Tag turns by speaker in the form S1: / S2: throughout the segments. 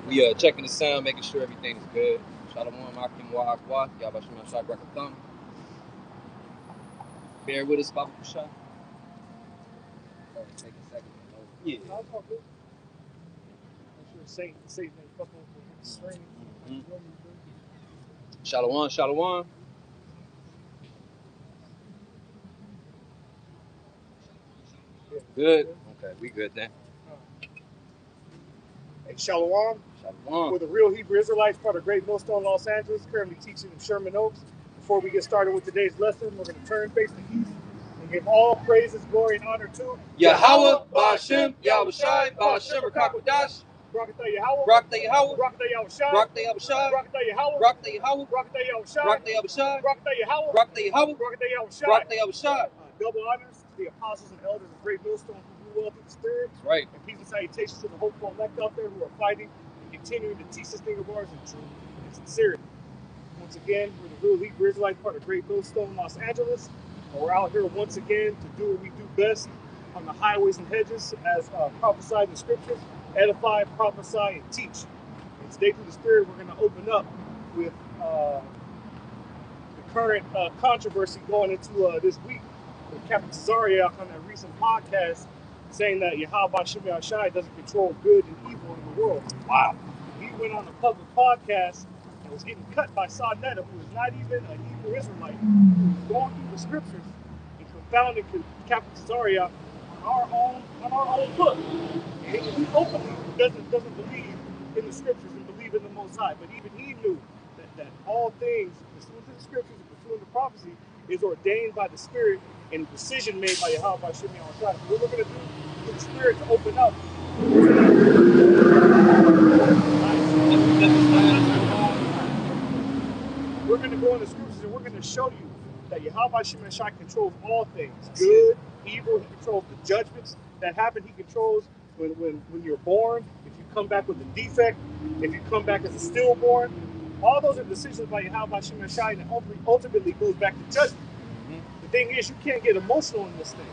S1: We checking the sound, making sure everything's good. Shalom, Akim Wa Akwa, Yabashim Ashai Brakatham. Bear with us, Baba Kusha. Take a second. Yeah. Shalom, shalom. Good. Okay, we good then.
S2: Hey, Shalom.
S1: Shalom.
S2: We're the Real Hebrew Israelites, part of Great Millstone, Los Angeles, currently teaching in Sherman Oaks. Before we get started with today's lesson, we're going to turn face the east and give all praises, glory, and honor to
S1: Yahweh, Ba'ashem, Yahushai, Ba'ashem, Rakakwadash.
S2: Barakatah Yahweh,
S1: Barakatah Yahweh,
S2: Barakatah Yahushai,
S1: Barakatah Yahushai,
S2: Barakatah Yahweh,
S1: Barakatah Yahweh,
S2: Barakatah Yahushai,
S1: Barakatah Yahushai,
S2: Barakatah Yahweh,
S1: Barakatah Yahweh,
S2: Barakatah Yahushai,
S1: Barakatah Yahushai.
S2: Double honors to the apostles and elders of Great Millstone who grew well through the Spirit.
S1: That's right.
S2: And peace and salutations to the hopeful elect out there who are fighting and continuing to teach this thing of ours in truth and sincerity. Once again, we're the Real Hebrew Israelites, part of Great Millstone, Los Angeles. And we're out here once again to do what we do best on the highways and hedges as prophesied in the scriptures, edify, prophesy, and teach. And today through the Spirit, we're going to open up with the current controversy going into this week with Captain Cesariak on that recent podcast saying that Yahweh Shemi Ashai doesn't control good and evil in the world. Wow. He went on a public podcast and was getting cut by Sadnetta, who is not even a Hebrew Israelite, who was going through the scriptures and confounding Captain Cesariak on our own book. And he openly doesn't believe in the scriptures and believe in the Most High. But even he knew that all things, pursuant to the scriptures and pursuant to prophecy, is ordained by the Spirit and a decision made by Yahweh by Shemi Ashai. So what we're going to do for the Spirit to open up. We're going to go in the scriptures and we're going to show you that Yahweh Shemi Ashai controls all things, good, evil. He controls the judgments that happen. He controls when you're born, if you come back with a defect, if you come back as a stillborn. All those are decisions by Yahweh Shemi Ashai, and ultimately goes back to judgment. The thing is, you can't get emotional in this thing.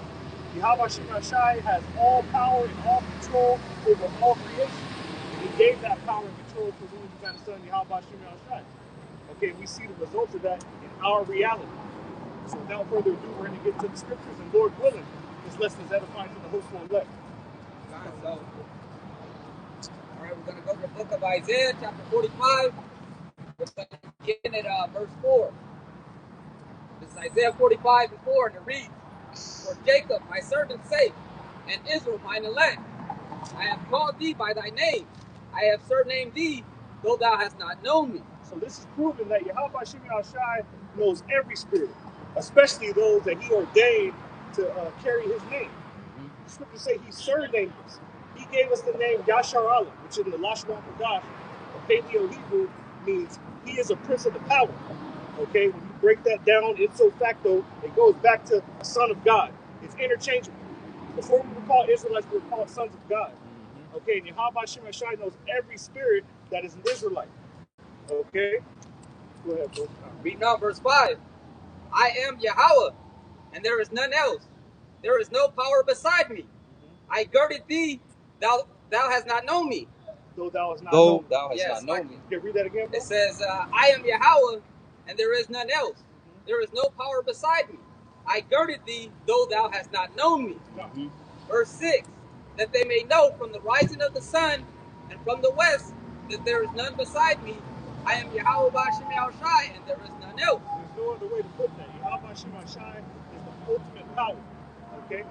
S2: Yahweh Shemi Ashai has all power and all control over all creation. And he gave that power and control to his only begotten Son, Yahweh Shemi Ashai. Okay, we see the results of that in our reality. So without further ado, we're going to get into the scriptures, and Lord willing, this lesson is edifying to the hopeful elect.
S3: So, all right, we're going to go to the book of Isaiah, chapter 45. We're going to begin at verse 4. This is Isaiah 45 and 4, and it reads, For Jacob, my servant's sake, and Israel, mine elect, I have called thee by thy name. I have surnamed thee, though thou hast not known me.
S2: So this is proven that Yahweh Shemi Ashai knows every spirit, especially those that he ordained to carry his name. The scriptures say he surnamed us. He gave us the name Yashar Allah, which in the Lashon Kodash, or Paleo Hebrew, means he is a prince of the power. Okay, when you break that down ipso facto, it goes back to a son of God. It's interchangeable. Before we were called Israelites, we were called sons of God. Okay, and Yahweh Shemi Ashai knows every spirit that is an Israelite. Okay? Go ahead, bro.
S3: Reading on verse 5. I am Yahweh, and there is none else. There is no power beside me. I girded thee, thou hast not known me.
S2: Though thou hast not
S1: Though
S2: known.
S1: thou hast not known me.
S2: Okay, read that again, bro.
S3: It says, I am Yahweh, and there is none else. There is no power beside me. I girded thee, though thou hast not known me. Verse 6. That they may know from the rising of the sun and from the west that there is none beside me. I am Yahweh Shemi Ashai, and there is none else.
S2: There's no other way to put that. Yahweh Shemi Ashai is the ultimate power. Okay?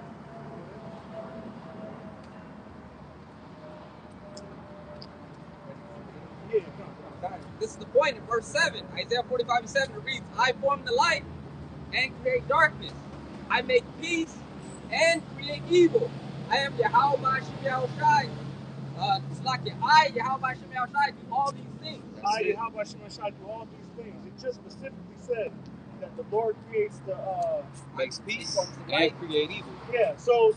S2: Yeah, come.
S3: This is the point in verse 7. Isaiah 45 and 7, it reads, I form the light and create darkness. I make peace and create evil. I am Yahweh Shemi Ashai. I, Yahweh Shemi Ashai, do all these things.
S2: I, Yahweh Shemi Ashai, do all these things. It just specifically said that the Lord creates the...
S1: makes peace and create evil.
S2: Yeah, so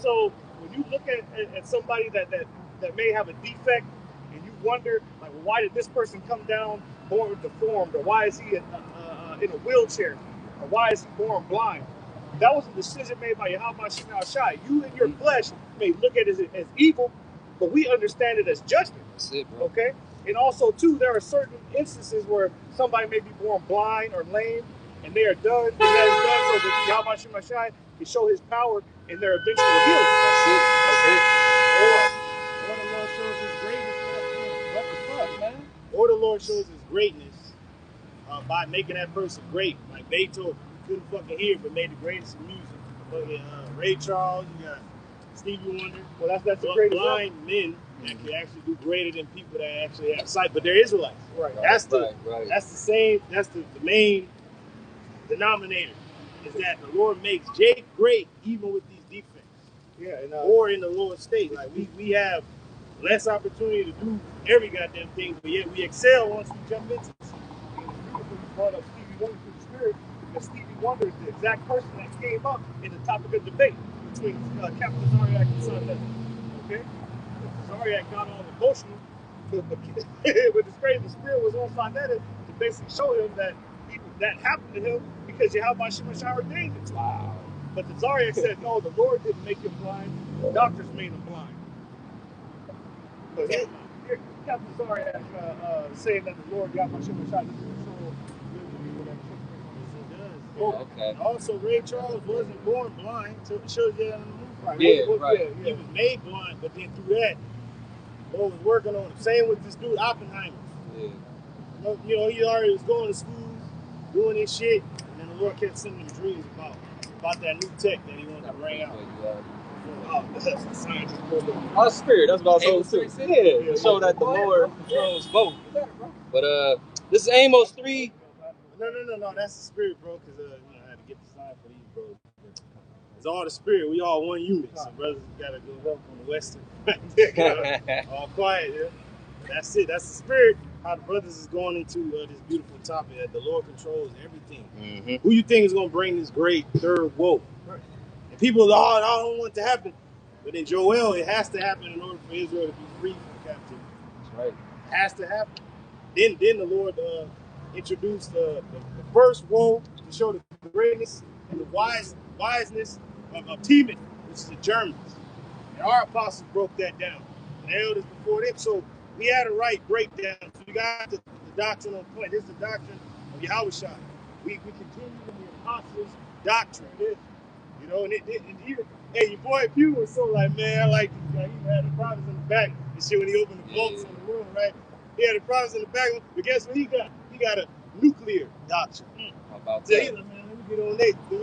S2: when you look at somebody that may have a defect, and you wonder, like, well, why did this person come down born deformed, or why is he in a wheelchair, or why is he born blind? That was a decision made by Yahweh Shemi Ashai. You in your flesh may look at it as evil, but we understand it as judgment.
S1: That's it, bro.
S2: Okay? And also, too, there are certain instances where somebody may be born blind or lame, and they are done, and that is done so that Yahweh Shemashai can show his power in their eventual healing.
S4: Or the Lord shows his greatness. What the fuck, man?
S5: Or the Lord shows his greatness by making that person great. Like Beethoven, you couldn't fucking hear, but made the greatest of music. Fucking Ray Charles, you got Stevie Wonder.
S2: Well, that's the greatest
S5: blind men that can actually do greater than people that actually have sight, but they're Israelites.
S2: Right.
S5: That's the main denominator, is that the Lord makes Jake great even with these defects.
S2: Yeah, and,
S5: or in the Lord's state. Like we have less opportunity to do every goddamn thing, but yet we excel once we jump into it.
S2: It's beautiful you brought up Stevie Wonder through the spirit, because Stevie Wonder is the exact person that came up in the topic of debate between Captain Zariak and Son Desert. Okay? Zariak got all emotional, but it's crazy. The spirit was on Sonetta to basically show him that that happened to him because Yahweh Shemashai ordained it.
S4: Wow.
S2: But the Zariak said, no, the Lord didn't make him blind. The doctors made him blind. But here, Captain Zariak saying that the Lord Yahweh Shemashai doesn't control people that
S5: He does.
S4: Oh, okay.
S5: And also, Ray Charles wasn't born blind, so it shows you that in the movie.
S2: Right.
S4: Yeah, right.
S5: He was made blind, but then through that, Lord was working on him. Same with this dude Oppenheimer.
S4: Yeah.
S5: You know, he already was going to school, doing his shit, and then the Lord kept sending him dreams about that new tech that he wanted to bring out. Oh, that's the scientist.
S4: Our spirit, that's what I was
S1: Amos
S4: saying too. Yeah, to show that the Lord controls both. But this is Amos 3.
S5: No, that's the spirit, bro, because I had to get the sign for these, bro. It's all the spirit. We all one unit, so brothers gotta go help on the western. All quiet, yeah. That's it. That's the spirit. How the brothers is going into this beautiful topic that the Lord controls everything.
S4: Mm-hmm.
S5: Who you think is going to bring this great third woe? And people, I don't want it to happen. But in Joel, it has to happen in order for Israel to be free from captivity.
S4: That's right.
S5: It has to happen. Then the Lord introduced the first woe to show the greatness and the wiseness of Timon, which is the Germans. And our apostles broke that down. And the elders before them. So we had a right breakdown. So we got the doctrine on point. This is the doctrine of Yahushua. We continue in the apostles' doctrine. You know, and even, hey, your boy Pew was so like, man, I like this guy. He had the prophets in the back and shit when he opened the vaults in the room, right? He had the prophets in the back, but guess what he got? He got a nuclear doctrine.
S4: How about
S5: So
S4: that?
S5: he's like, man, let me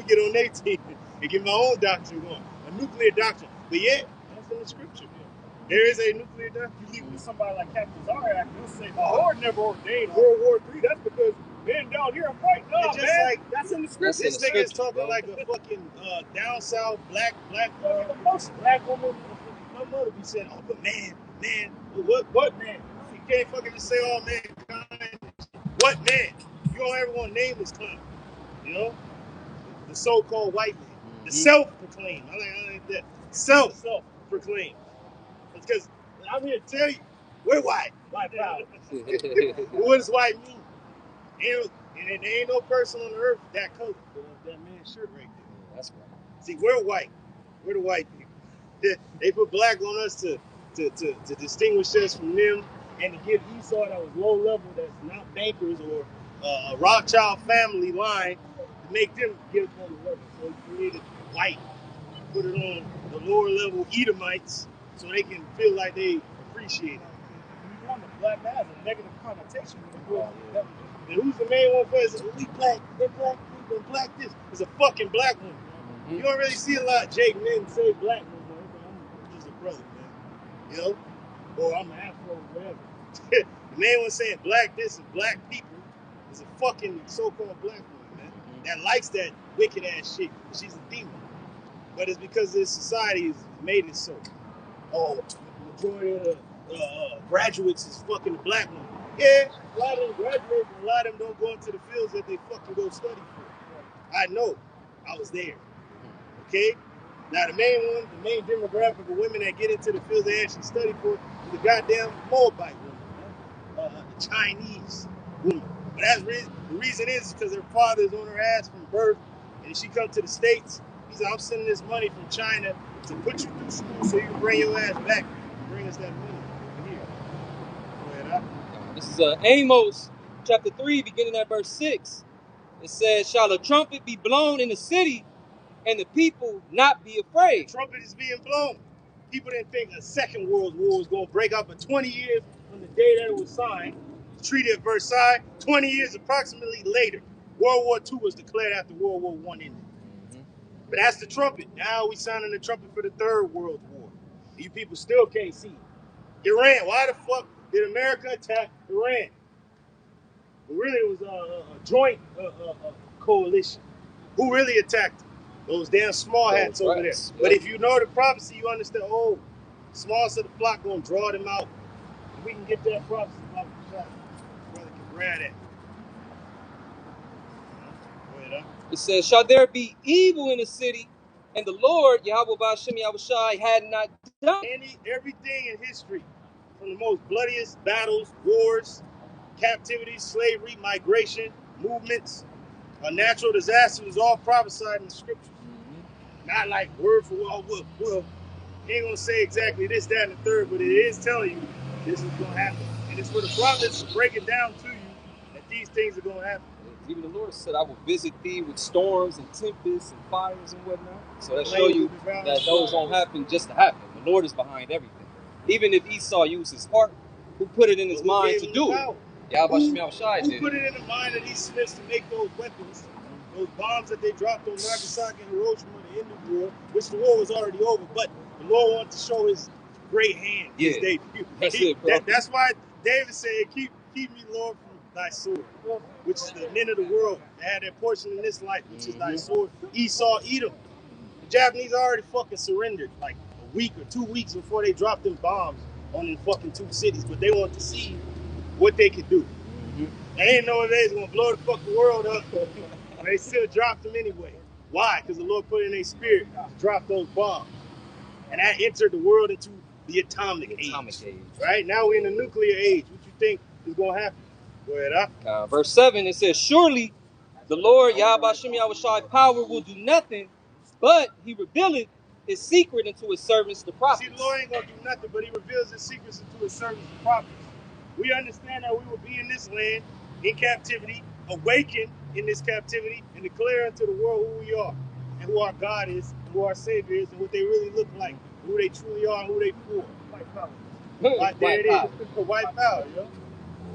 S5: get on their team and get my own doctrine going. A nuclear doctrine. But yet, that's in the scripture. There is a nuclear doctrine.
S2: You leave it to somebody like Captain Zariak, they'll say, the Lord never ordained World War III. That's because men down here are fighting. No,
S5: It's just
S2: man.
S5: like,
S2: That's in the scripture.
S5: this nigga is talking like a fucking down south black woman. My mother be saying, oh, but man, what man? You can't fucking just say all mankind. What man? You don't ever want to name this clown. You know? The so-called white man. The self-proclaimed. I like that. Self-proclaimed. It's because I'm here to tell you, we're white. White power. What does white mean? And there ain't no person on the earth that color. That man's shirt right there.
S4: That's right.
S5: See, we're white. We're the white people. They put black on us to distinguish us from them and to give Esau that was low level, that's not bankers or a Rothschild family line, to make them give them the level. So he created white, put it on the lower level Edomites so they can feel like they appreciate it.
S2: You want the black man has a negative connotation when you go to
S5: And who's the main one for us? We black, they're black, we're black this. It's a fucking black woman. You don't really see a lot of Jake men say black woman. I'm just a brother, man. You know? Or I'm an Afro, whatever. The main one saying black this and black people is a fucking so-called black woman, man. That likes that wicked ass shit. She's a demon. But it's because this society has made it so. Oh, the majority of the graduates is fucking the black woman. Yeah, a lot of them graduate, but a lot of them don't go into the fields that they fucking go study for. I know. I was there. Okay? Now, the main demographic of women that get into the fields they actually study for is the goddamn Moabite woman, the Chinese woman. But the reason is because her father is on her ass from birth, and she comes to the States. He said, I'm sending this money from China to put you through school so you can bring your ass back and bring us that money here. Go ahead,
S4: This is Amos chapter 3, beginning at verse 6. It says, shall a trumpet be blown in the city, and the people not be afraid?
S5: The trumpet is being blown. People didn't think a second world war was going to break out, but 20 years from the day that it was signed, the Treaty of Versailles, 20 years approximately later, World War II was declared after World War I ended. But that's the trumpet. Now we sounding the trumpet for the Third World War. You people still can't see it. Iran, why the fuck did America attack Iran? Well, really, it was a joint coalition. Who really attacked them? Those damn small hats over there. Yep. But if you know the prophecy, you understand, oh, smallest of the flock going to draw them out. If we can get that prophecy, brother can grab that.
S4: It says, shall there be evil in the city, and the Lord, Yahweh Ba'ashem Yahushai, had not done
S5: everything in history, from the most bloodiest battles, wars, captivities, slavery, migration, movements, natural disasters, was all prophesied in the scriptures. Not like word for word. Well, he ain't gonna say exactly this, that, and the third, but it is telling you this is gonna happen. And it's for the prophets to break it down to you that these things are gonna happen.
S4: Even the Lord said, I will visit thee with storms and tempests and fires and whatnot. So that show you that those don't happen just to happen. The Lord is behind everything. Even if Esau used his heart, who put it in his mind to do it?
S5: Who put it in the mind of these Smiths to make those weapons, those bombs that they dropped on Nagasaki and Hiroshima at the end of the war, which the war was already over, but the Lord wanted to show his great hand.
S4: Yeah,
S5: that's why David said, keep me, Lord, from thy sword, which is the men of the world that had their portion in this life, which is thy sword. Esau, Edom. The Japanese already fucking surrendered like a week or 2 weeks before they dropped them bombs on them fucking two cities, but they wanted to see what they could do. They didn't know they was gonna blow the fucking world up, but they still dropped them anyway. Why? Because the Lord put in their spirit to drop those bombs. And that entered the world into the atomic age. Right? Now we're in the nuclear age. What you think is gonna happen? Go ahead,
S4: verse 7, it says, surely the Lord Yahweh Hashem Yahushai power will do nothing, but he revealeth his secret unto his servants the prophets.
S5: See, the Lord ain't gonna do nothing, but he reveals his secrets into his servants the prophets. We understand that we will be in this land in captivity, awaken in this captivity, and declare unto the world who we are, and who our God is, and who our Savior is, and what they really look like, who they truly are, and who they for. White power. Right there it is. White power, yo.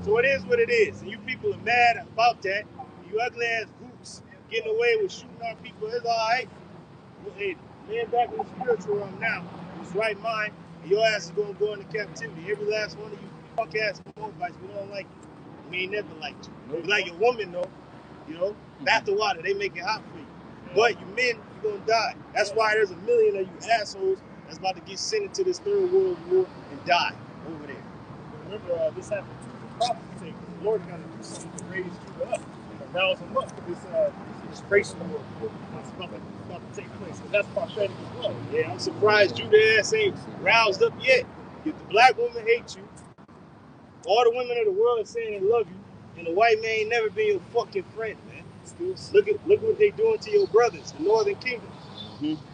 S5: So it is what it is. And you people are mad about that. You ugly ass goops getting away with shooting our people. It's all right. Hey, man back in the spiritual realm now. It's right mind. And your ass is going to go into captivity. Every last one of you fuck ass Moabites, we don't like you. We ain't never liked you. We like your woman, though. You know, bath the water. They make it hot for you. But you men, you're going to die. That's why there's a million of you assholes that's about to get sent into this third world war and die over there. Remember, this happened to the prophecy. The Lord got to do something to raise Judah up and arouse them up for this racial war that's about to take place. And that's prophetic as well. Yeah, I'm surprised Judah ass ain't roused up yet. If the black woman hates you, all the women of the world are saying they love you, and the white man ain't never been your fucking friend, man. Look what they doing to your brothers, the Northern Kingdom.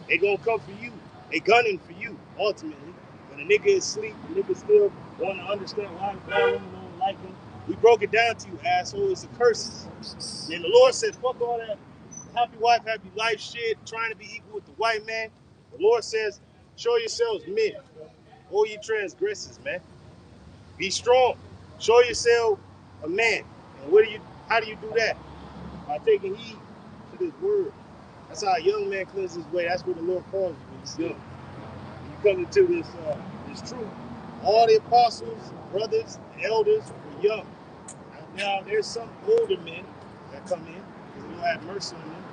S5: They gonna come for you. They gunning for you, ultimately. When a nigga is asleep, the nigga still want to understand why women don't like him. We broke it down to you, asshole. It's a curse. And the Lord said, fuck all that happy wife, happy life shit, trying to be equal with the white man. The Lord says, show yourselves men. All you transgressors, man. Be strong. Show yourself a man. And how do you do that? By taking heed to this word. That's how a young man cleanses his way. That's what the Lord calls you when he's young. When you come into this truth. All the apostles, brothers, elders were young. Now there's some older men that come in because the Lord have mercy on them.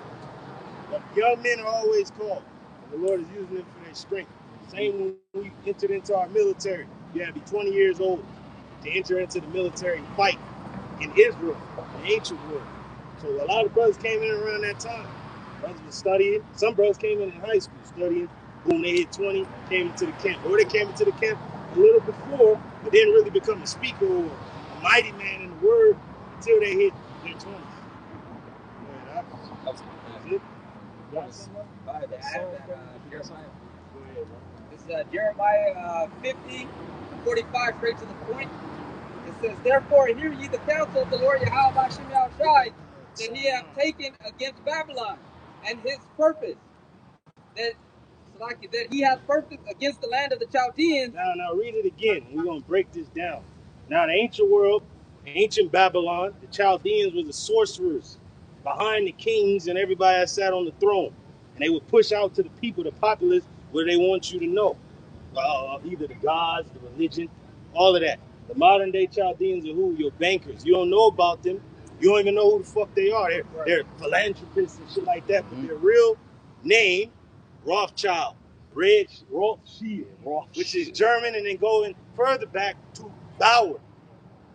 S5: But young men are always called. And the Lord is using them for their strength. Same when we entered into our military. You had to be 20 years old to enter into the military and fight in Israel, the ancient world. So a lot of brothers came in around that time. Brothers were studying. Some brothers came in high school studying. Boom, they hit 20, came into the camp. Or they came into the camp a little before, but didn't really become a speaker or a mighty man in the word until they hit their 20s.
S3: This is Jeremiah 50, 45, straight to the point. It says, "Therefore hear ye the counsel of the Lord Yahweh Hashem Yahushai, that he hath taken against Babylon, and his purpose, that he hath purpose against the land of the Chaldeans."
S5: Now read it again. We're going to break this down. Now, the ancient world, ancient Babylon, the Chaldeans were the sorcerers behind the kings and everybody that sat on the throne. And they would push out to the people, the populace, what they want you to know. Either the gods, the religion, all of that. The modern day Chaldeans are who? Your bankers. You don't know about them. You don't even know who the fuck they are. They're philanthropists and shit like that. But their real name, Rothschild. Rothschild, which is German, and then going further back to Bauer.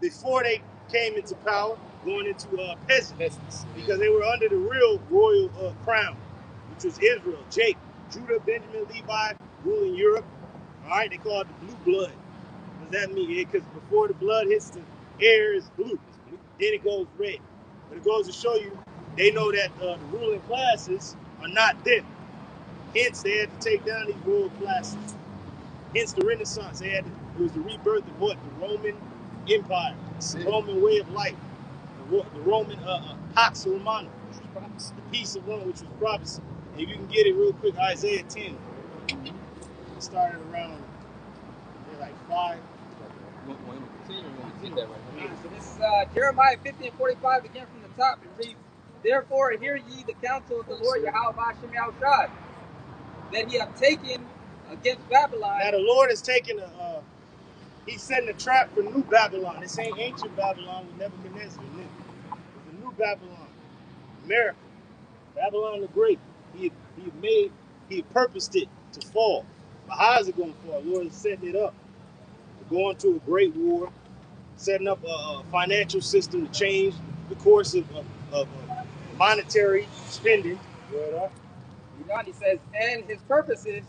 S5: Before they came into power, going into peasants, because they were under the real royal crown, which was Israel, Jacob, Judah, Benjamin, Levi, ruling Europe. All right, they call it the blue blood. What does that mean? Because before the blood hits the air, it's blue. Then it goes red. But it goes to show you, they know that the ruling classes are not them. Hence, they had to take down these royal classes. Hence, the Renaissance. It was the rebirth of what? The Roman Empire, the Roman way of life, the Roman Pax Romana, the peace of Rome, which was prophecy. And if you can get it real quick, Isaiah 10. It started around like 5.
S3: So this is Jeremiah 50:45 again from the top. It reads, "Therefore hear ye the counsel of the Lord Yahweh Hashem Yahushai, that he hath taken against Babylon."
S5: Now the Lord has taken he's setting a trap for new Babylon. This ain't ancient Babylon with Nebuchadnezzar. It's a new Babylon. America. Babylon the Great. He had purposed it to fall. But how is it going to fall? The Lord is setting it up to go into a great war, setting up a financial system to change the course of monetary spending.
S3: He says, "And his purposes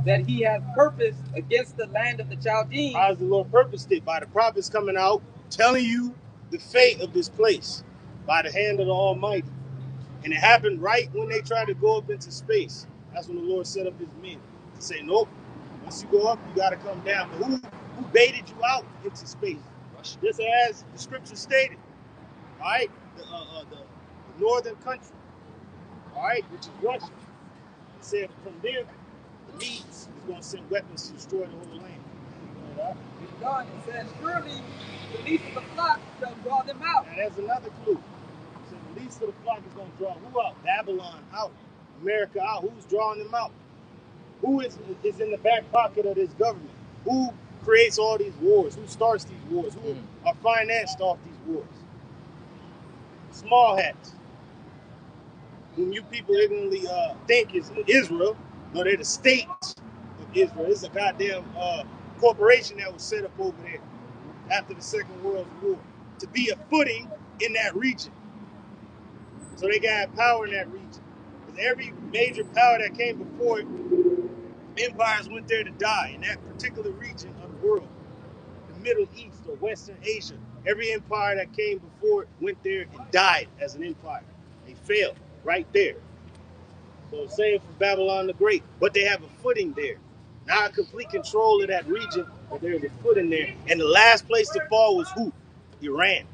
S3: that he has purposed against the land of the Chaldeans."
S5: How has the Lord purposed it? By the prophets coming out, telling you the fate of this place by the hand of the Almighty. And it happened right when they tried to go up into space. That's when the Lord set up his men to say, nope, once you go up, you got to come down. But who baited you out into space? Russia. Just as the scripture stated, all right, the northern country, all right, which is Russia. It said from there, the Medes is going to send weapons to destroy the whole land.
S3: God, it says, "Surely the least of the flock shall draw them out."
S5: Now there's another clue. So the least of the flock is going to draw who out? Babylon out. America out. Who's drawing them out? Who is in the back pocket of this government? Who creates all these wars? Who starts these wars? Who are financed off these wars? Small hats, whom you people ignorantly think is Israel. No, they're the state of Israel. It's a goddamn corporation that was set up over there after the Second World War to be a footing in that region. So they got power in that region. Because every major power that came before it, empires went there to die in that particular region of the world. The Middle East or Western Asia. Every empire that came before it went there and died as an empire. They failed right there. So same for Babylon the Great. But they have a footing there. Not complete control of that region, but there's a footing there. And the last place to fall was who? Iran.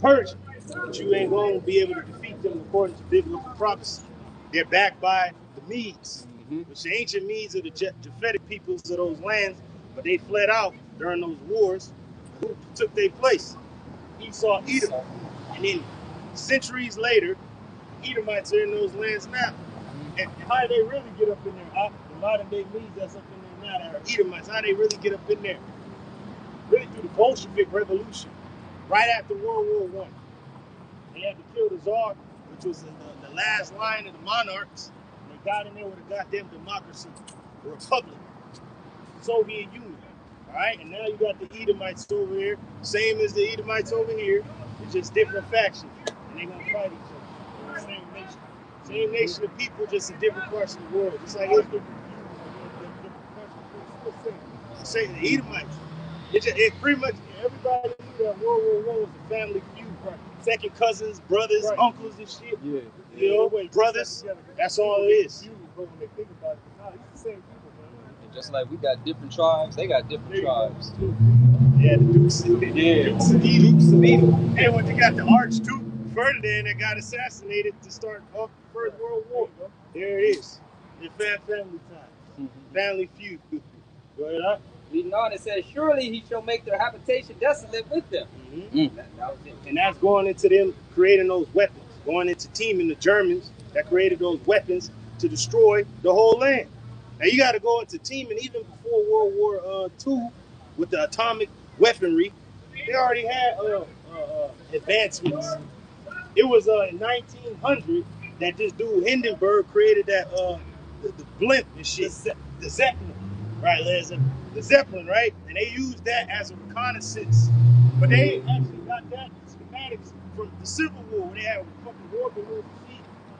S5: Persia. But you ain't going to be able to defeat them according to biblical prophecy. They're backed by the Medes, which the ancient Medes are the Japhetic peoples of those lands, but they fled out during those wars. Who took their place? Esau, Edom. And then centuries later, Edomites are in those lands now. And how did they really get up in there? The modern day Medes that's up in there now that are Edomites, how did they really get up in there? Really through the Bolshevik Revolution, right after World War I. They had to kill the Tsar, which was the last line of the monarchs. And they got in there with a goddamn democracy, a republic, Soviet Union. All right, and now you got the Edomites over here, same as the Edomites over here. It's just different factions, and they're gonna fight each other. Same nation, same nation of people, just in different parts of the world. Just like Israel. Say the Edomites. It pretty much everybody knew that World War I was a family feud. Right. Second cousins, brothers, uncles, and shit. Yeah. You know, brothers. That's all it is.
S2: When they think about it, it's the same people, man.
S4: Just like we got different tribes, they got different tribes.
S5: Yeah, the Dukes.
S4: Yeah,
S5: Dukes of Edom.
S4: Dukes of Edom.
S5: And when you got the Archduke Ferdinand that got assassinated to start off the First World War. There it is. Your family time. Family feud. Go ahead, huh?
S3: Reading on, it says, surely he shall make their habitation desolate with them. That was it.
S5: And that's going into them creating those weapons, going into teaming the Germans that created those weapons to destroy the whole land. Now you got to go into teaming even before World War II with the atomic weaponry. They already had advancements. It was in 1900 that this dude Hindenburg created that the blimp and shit, the Zeppelin, right? The Zeppelin, right? And they used that as a reconnaissance. But they actually got that schematics from the Civil War, where they had a fucking war balloon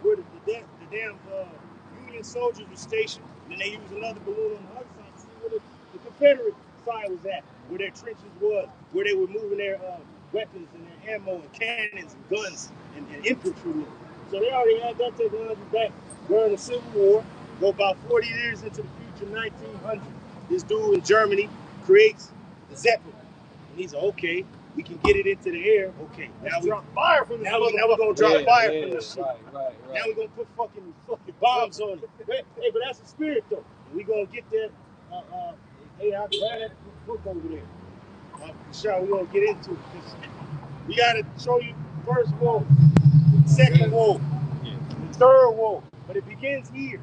S5: where the damn Union soldiers were stationed. And then they used another balloon on the other side to see where the Confederate side was at, where their trenches was, where they were moving their weapons and their ammo and cannons and guns and infantry. So they already had that technology back during the Civil War. Go about 40 years into the future, 1900. This dude in Germany creates the Zeppelin. And he's like, okay, we can get it into the air. Okay, now we drop fire from this. Now we're gonna drop fire from this shit. Right. Now we're gonna put fucking bombs on it. Hey, but that's the spirit though. And we gonna get that. Hey, I'll grab that book over there. Sure, we're gonna get into it. We gotta show you first wall, second wall, the third wall. But it begins here.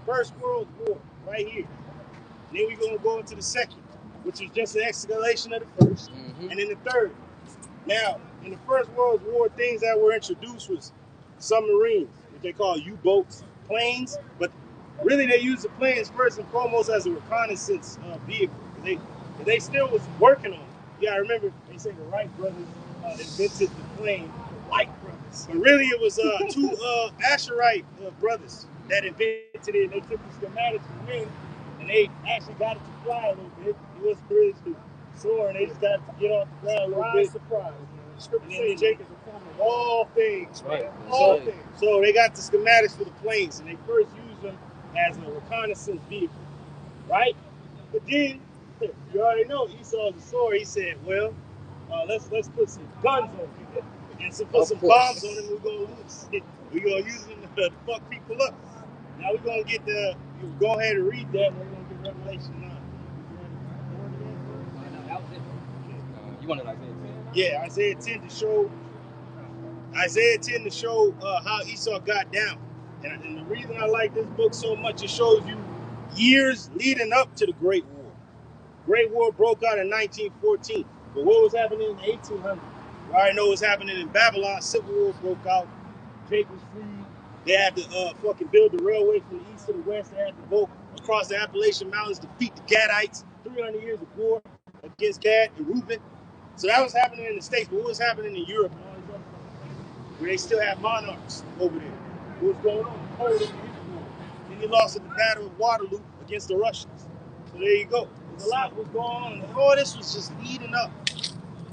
S5: First World War, right here. And then we're gonna go into the second, which is just an escalation of the first, and then the third. Now, in the First World War, things that were introduced was submarines, what they call U-boats, planes, but really they used the planes first and foremost as a reconnaissance vehicle. They still was working on it. Yeah, I remember they say the Wright brothers invented the plane, the Wright brothers. But really it was two Asherite brothers that invented it. They took the schematics from them and they actually got it to fly a little bit. It was really to soar and they just got it to get off the ground a little bit. Surprise. Scripture says Jacob's a form of all things. Right. All things. So they got the schematics for the planes and they first used them as a reconnaissance vehicle. Right? But then you already know Esau's a sword. He said, well, let's put some guns on it and put some bombs on it. We're going to lose. We're going to use them to fuck people up. Now we're going to get you go ahead and read that and we're going to get Revelation 9.
S4: You wanted Isaiah 10?
S5: Yeah, Isaiah 10 to show how Esau got down. And the reason I like this book so much, it shows you years leading up to the Great War. Great War broke out in 1914. But what was happening in 1800? We already know what's happening in Babylon. Civil War broke out. Jake was freed. They had to fucking build the railway from the east to the west. They had to go across the Appalachian Mountains, defeat the Gadites. 300 years of war against Gad and Reuben. So that was happening in the States. But what was happening in Europe and all these other places? Where they still have monarchs over there. What was going on? Poland and Israel. Then he lost at the Battle of Waterloo against the Russians. So there you go. A lot was going on. And all this was just leading up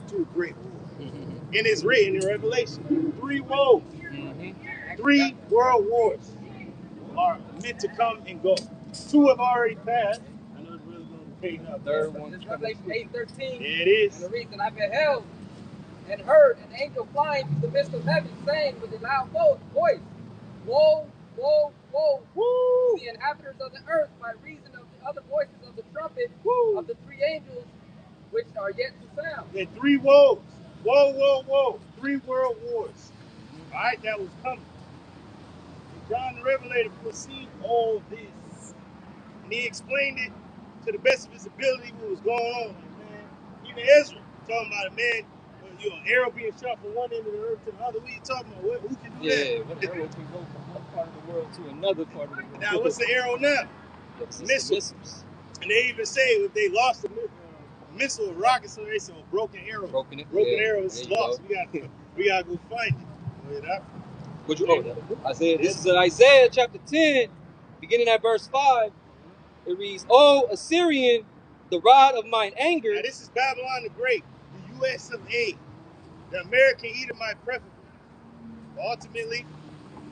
S5: to a great war. And it's written in Revelation. 3 woes. 3 world wars are meant to come and go. 2 have already passed. I know it's really going to be paid up.
S3: Third one. It's Revelation 8:13.
S5: There it is.
S3: And the reason I beheld and heard an angel flying through the midst of heaven, saying with a loud voice, woe, woe, woe,
S5: Woo!
S3: to the inhabitants of the earth by reason of the other voices of the trumpet of the 3 angels which are yet to sound.
S5: Yeah, 3 woes. Whoa, whoa, whoa. 3 world wars. All right, that was coming. And John the Revelator foresees all this. And he explained it to the best of his ability what was going on. Like, man, even Ezra talking about it, man, arrow being shot from one end of the earth to the other. What are you talking about? Who can do that?
S4: Yeah, one arrow can go from one part of the world to another part of the world.
S5: Now, what's the arrow now? Missiles. And they even say if they lost a missile or rocket, so they say a broken arrow. Broken arrow is lost. We gotta go find it.
S4: What you know? Isaiah. This is Isaiah chapter 10, beginning at verse 5. It reads, "O Assyrian, the rod of mine anger."
S5: Now this is Babylon the Great, the U.S. of A, the American Edomite preferably. Ultimately,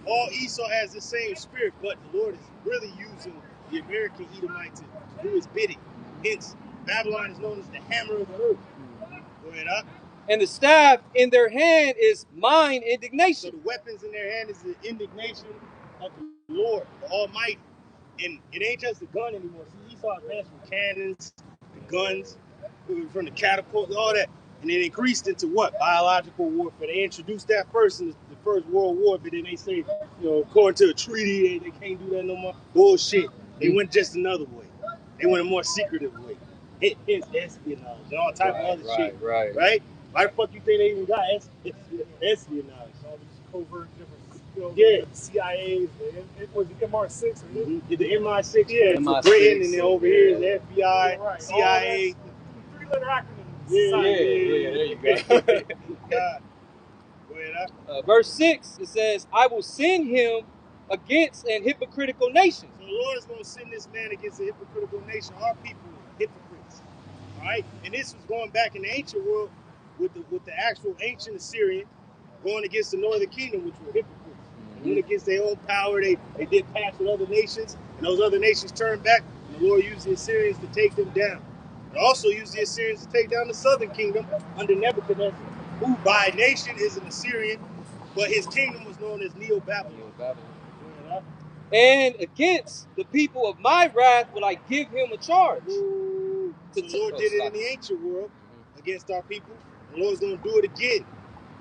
S5: all Esau has the same spirit, but the Lord is really using the American Edomite to do his bidding. Hence, Babylon is known as the hammer of the earth. Go ahead, huh?
S4: And the staff in their hand is mine indignation.
S5: So the weapons in their hand is the indignation of the Lord, the Almighty. And it ain't just a gun anymore. See, Esau advanced from cannons, the guns, from the catapults, all that. And it increased into what? Biological warfare. They introduced that first in the First World War, but then they say, according to a treaty, they can't do that no more. Bullshit. They went just another way. They went a more secretive way. It's espionage and all type of other shit. Right? Why the fuck you think they even got espionage?
S2: All these covert different,
S5: Yeah.
S2: the CIA, was it MR6?
S5: The MI6, yeah,
S4: MI6,
S5: for Britain, and then over here is the FBI,
S2: Right.
S5: CIA.
S2: Three-letter acronym.
S5: Yeah,
S4: there you go.
S5: God. Go ahead,
S4: Verse 6, it says, I will send him against an hypocritical nation.
S5: So the Lord is going to send this man against a hypocritical nation. Our people are hypocrites. All right? And this was going back in the ancient world with the actual ancient Assyrian going against the northern kingdom, which were hypocrites. They went against their own power. They did pact with other nations, and those other nations turned back, and the Lord used the Assyrians to take them down. But also used the Assyrians to take down the southern kingdom under Nebuchadnezzar, who by nation is an Assyrian, but his kingdom was known as Neo-Babylon.
S4: And against the people of my wrath will I give him a charge.
S5: So the Lord did it in the ancient world against our people. The Lord's going to do it again.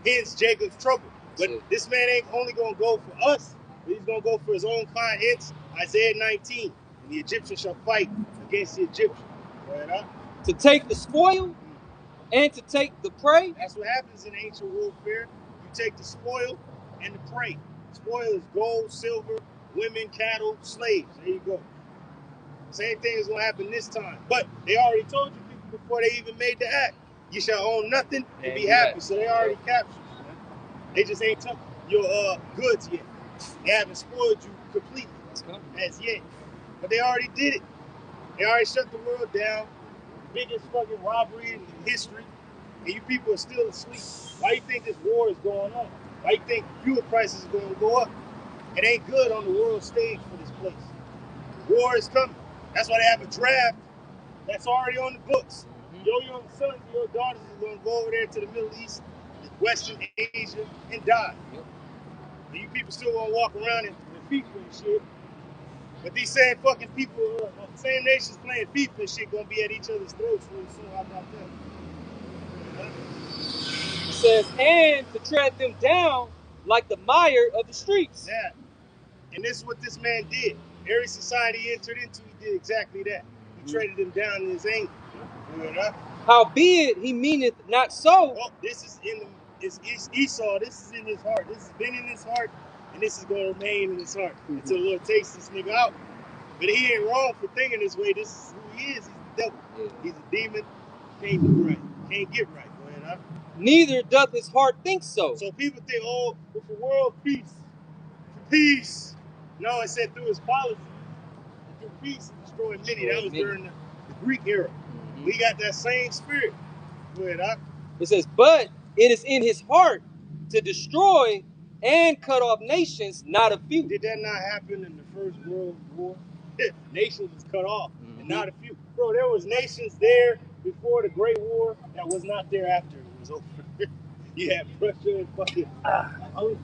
S5: Hence Jacob's trouble. But this man ain't only going to go for us, but he's going to go for his own kind. Hence Isaiah 19. And the Egyptians shall fight against the Egyptians. Right,
S4: to take the spoil and to take the prey.
S5: That's what happens in ancient warfare. You take the spoil and the prey. Spoil is gold, silver, women, cattle, slaves. There you go. Same thing is going to happen this time. But they already told you people before they even made the act. You shall own nothing and be happy. So they already captured you. Man. They just ain't took your goods yet. They haven't spoiled you completely as yet. But they already did it. They already shut the world down. Biggest fucking robbery in history. And you people are still asleep. Why you think this war is going on? Why you think fuel prices are going to go up? It ain't good on the world stage for this place. War is coming. That's why they have a draft that's already on the books. Your young sons and your daughters are going to go over there to the Middle East, Western Asia, and die. And you people still want to walk around in FIFA and shit. But these same fucking people, same nations playing FIFA and shit, going to be at each other's throats really soon. How about that?
S4: It says, and to tread them down like the mire of the streets.
S5: Yeah. And this is what this man did. Every society he entered into, he did exactly that. He traded them down in his anger.
S4: Howbeit he meaneth not so.
S5: Oh, this is Esau. This is in his heart. This has been in his heart, and this is going to remain in his heart until the Lord takes this nigga out. But he ain't wrong for thinking this way. This is who he is. He's the devil. He's a demon. Can't do right. Can't get right. Go ahead, huh?
S4: Neither doth his heart think so.
S5: So people think, oh, it's for world peace. Peace. No, it said through his policy. Through peace, he destroyed many. That was during the Greek era. We got that same spirit. Go ahead, huh?
S4: It says, but it is in his heart to destroy and cut off nations, not a few.
S5: Did that not happen in the First World War? Nations was cut off, and not a few. Bro, there was nations there before the Great War that was not there after it was over. You had Russia and fucking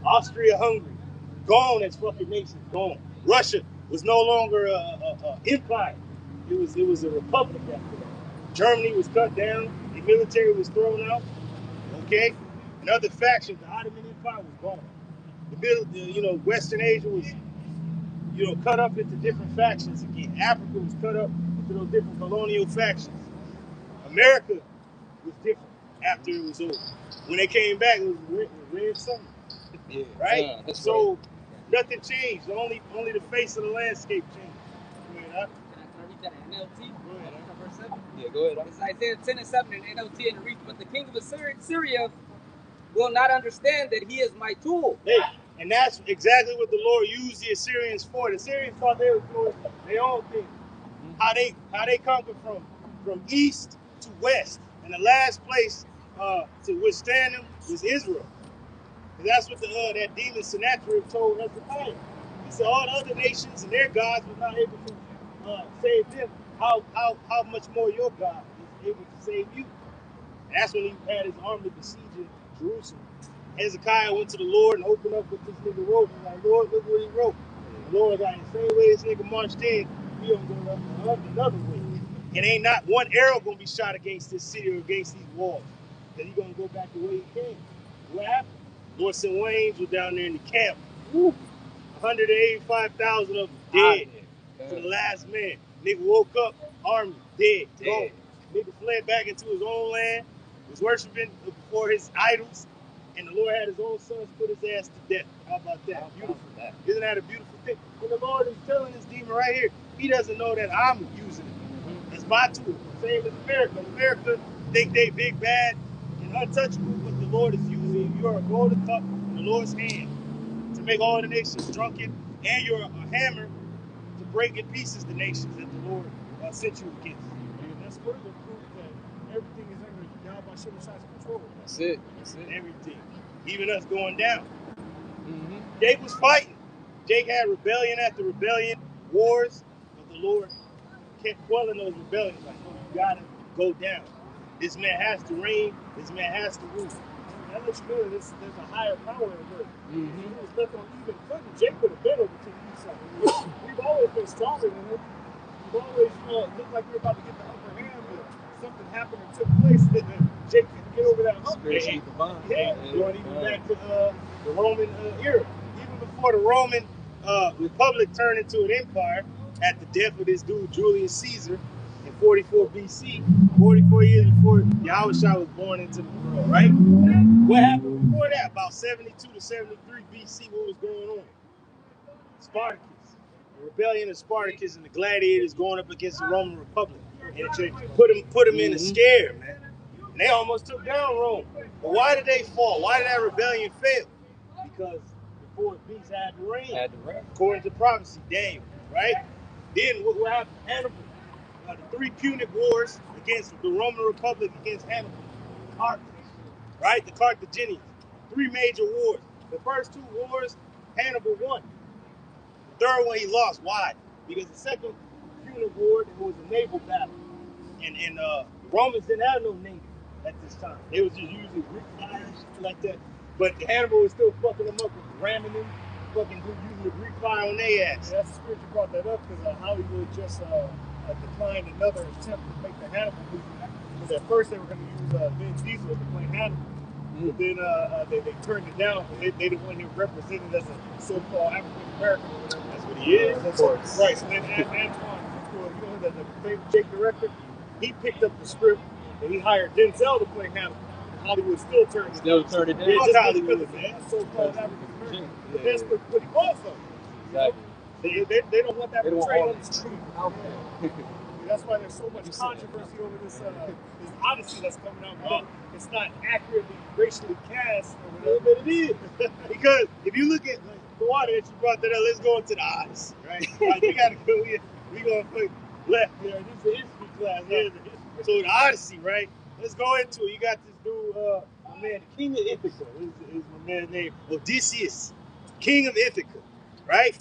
S5: Austria, Hungary. Gone as fucking nations, gone. Russia was no longer a empire. It was a republic after that. Germany was cut down. The military was thrown out. Okay? And other factions, the Ottoman Empire was gone. Western Asia was, cut up into different factions again. Africa was cut up into those different colonial factions. America was different after it was over. When they came back, it was red summer.
S4: Yeah.
S5: Right?
S4: So
S5: nothing changed. Only the face of the landscape changed. Go ahead, huh?
S3: Can I read that in NLT?
S5: Go ahead, huh?
S3: Verse 7?
S4: yeah, go ahead.
S3: It's Isaiah 10 and 7 in NLT and read, but the king of Syria will not understand that he is my tool.
S5: Hey, and that's exactly what the Lord used the Assyrians for. The Assyrians thought they were doing their own thing. How they conquered from east to west. And the last place to withstand them was Israel. And that's what that demon Sennacherib told Hezekiah. He said all the other nations and their gods were not able to saved him, how much more your God is able to save you? And that's when he had his army besieging Jerusalem. Hezekiah went to the Lord and opened up what this nigga wrote. He's like, Lord, look what he wrote. The Lord got the same way this nigga marched in, he don't go another way. And ain't not one arrow gonna be shot against this city or against these walls. Because he's gonna go back the way he came. What happened? Lord sent one angel down there in the camp. 185,000 of them dead to the last man. Nigga woke up, army dead. Gone. Nigga fled back into his own land, was worshiping before his idols, and the Lord had his own sons put his ass to death. How about that? Beautiful. Isn't that a beautiful thing? And the Lord is telling this demon right here, he doesn't know that I'm using it. That's my tool. Same as America. America think they big, bad, and untouchable, but the Lord is using you. You're a golden cup in the Lord's hand to make all the nations drunken, and you're a hammer to break in pieces the nations that the Lord sent you against.
S2: And that's further proof that everything is under Yahweh Shemashai's control.
S4: That's it. That's it.
S5: Everything. Even us going down. Jake was fighting. Jake had rebellion after rebellion, wars, but the Lord kept quelling those rebellions. Like, no, you gotta go down. This man has to reign. This man has to rule.
S2: That lets you know that there's a higher power at work. He was left on even footing. Jake would have been over to the east side. We've always been stronger than him. We've always looked like we were about to get the upper hand, but something happened and took place that Jake couldn't get over that hump.
S5: Going even back to the Roman era. Even before the Roman Republic turned into an empire at the death of this dude Julius Caesar in 44 BC, 44 years before Yahushua was born into the world, right? What happened before that? About 72 to 73 BC, what was going on? Spartacus. The rebellion of Spartacus and the gladiators going up against the Roman Republic. And put them in a scare, man. And they almost took down Rome. But why did they fall? Why did that rebellion fail? Because the fourth beast had to reign. According to prophecy, Daniel, right? Then what happened? Hannibal. The three Punic wars against the Roman Republic against Hannibal. Carthage, right? The Carthaginians. Three major wars. The first two wars, Hannibal won. The third one he lost. Why? Because the second Punic war, it was a naval battle. And the Romans didn't have no navy at this time. They was just using Greek fire and shit like that. But Hannibal was still fucking them up with ramming them, fucking using the Greek fire on their ass.
S2: Yeah, that's weird you brought that up because Hollywood just declined another attempt to make the Hannibal movie. Because at first they were going to use Vin Diesel to play Hannibal. But then they turned it down. They didn't want him represented as a so-called African American.
S5: That's what he is.
S2: Of course. Right. So then Antoine Fuqua, you know, the famous Jake director, he picked up the script and he hired Denzel to play Hannibal. Hollywood still turned it down.
S5: Yeah, just Hollywood, man.
S2: So-called African American. But that's what he was, though.
S4: Exactly.
S2: They don't want that portrayal on the street. That's why there's so much controversy over this Odyssey that's coming out. Because it's not accurately racially cast or whatever, but it is.
S5: Because if you look at the water that you brought that up, let's go into the Odyssey, right? Like, you gotta go here. We gonna put left here. This is a history class. So the Odyssey, right? Let's go into it. You got this dude, my man, the King of Ithaca. Is my man's name Odysseus, King of Ithaca, right?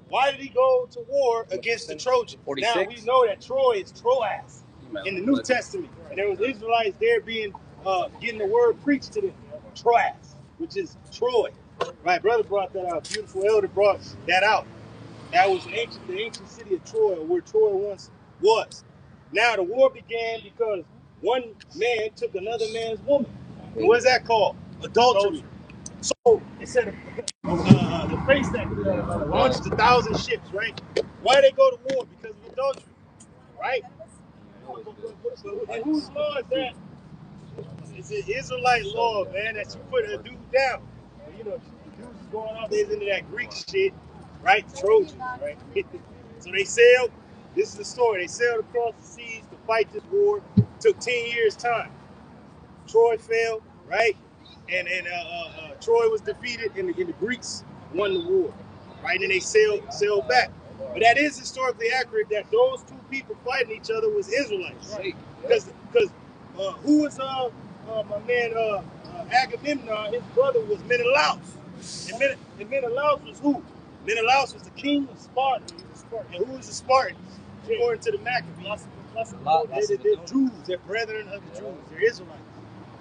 S5: Why did he go to war against the Trojans?
S4: 46?
S5: Now we know that Troy is Troas in the New Testament, and there was Israelites there being getting the word preached to them. Troas, which is Troy. Right, brother brought that out. Beautiful elder brought that out. That was the ancient city of Troy, where Troy once was. Now the war began because one man took another man's woman. And what is that called? Adultery. So instead of the face that launched 1,000 ships, right? Why they go to war? Because of adultery, right? And whose law is that? It's an Israelite law, man, that you put a dude down. You know, the dudes is going off, they's into that Greek shit, right? The Trojans, right? So they sailed. This is the story. They sailed across the seas to fight this war. It took 10 years' time. Troy fell, right? And Troy was defeated, and the Greeks won the war, right? And they sailed back. But that is historically accurate that those two people fighting each other was Israelites, right? Because who was my man Agamemnon? His brother was Menelaus, and Menelaus was who? Menelaus was the king of Sparta. And who was the Spartans? According to the Maccabees. They're Jews. They're brethren of the Jews. They're Israelites.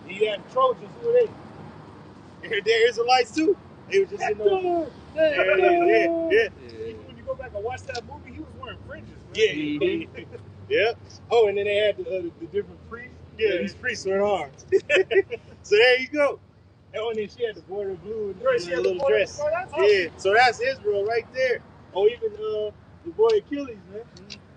S5: And you had the Trojans. Who are they? They're Israelites too. They were just in the... Yeah.
S2: When you go back and watch that movie, he was wearing fringes.
S5: Yeah. Yeah. Oh, and then they had the different priests. Yeah, these priests were in arms. So there you go. And then she had the border blue and a little dress. Yeah, so that's Israel right there. Oh, even the boy Achilles, man.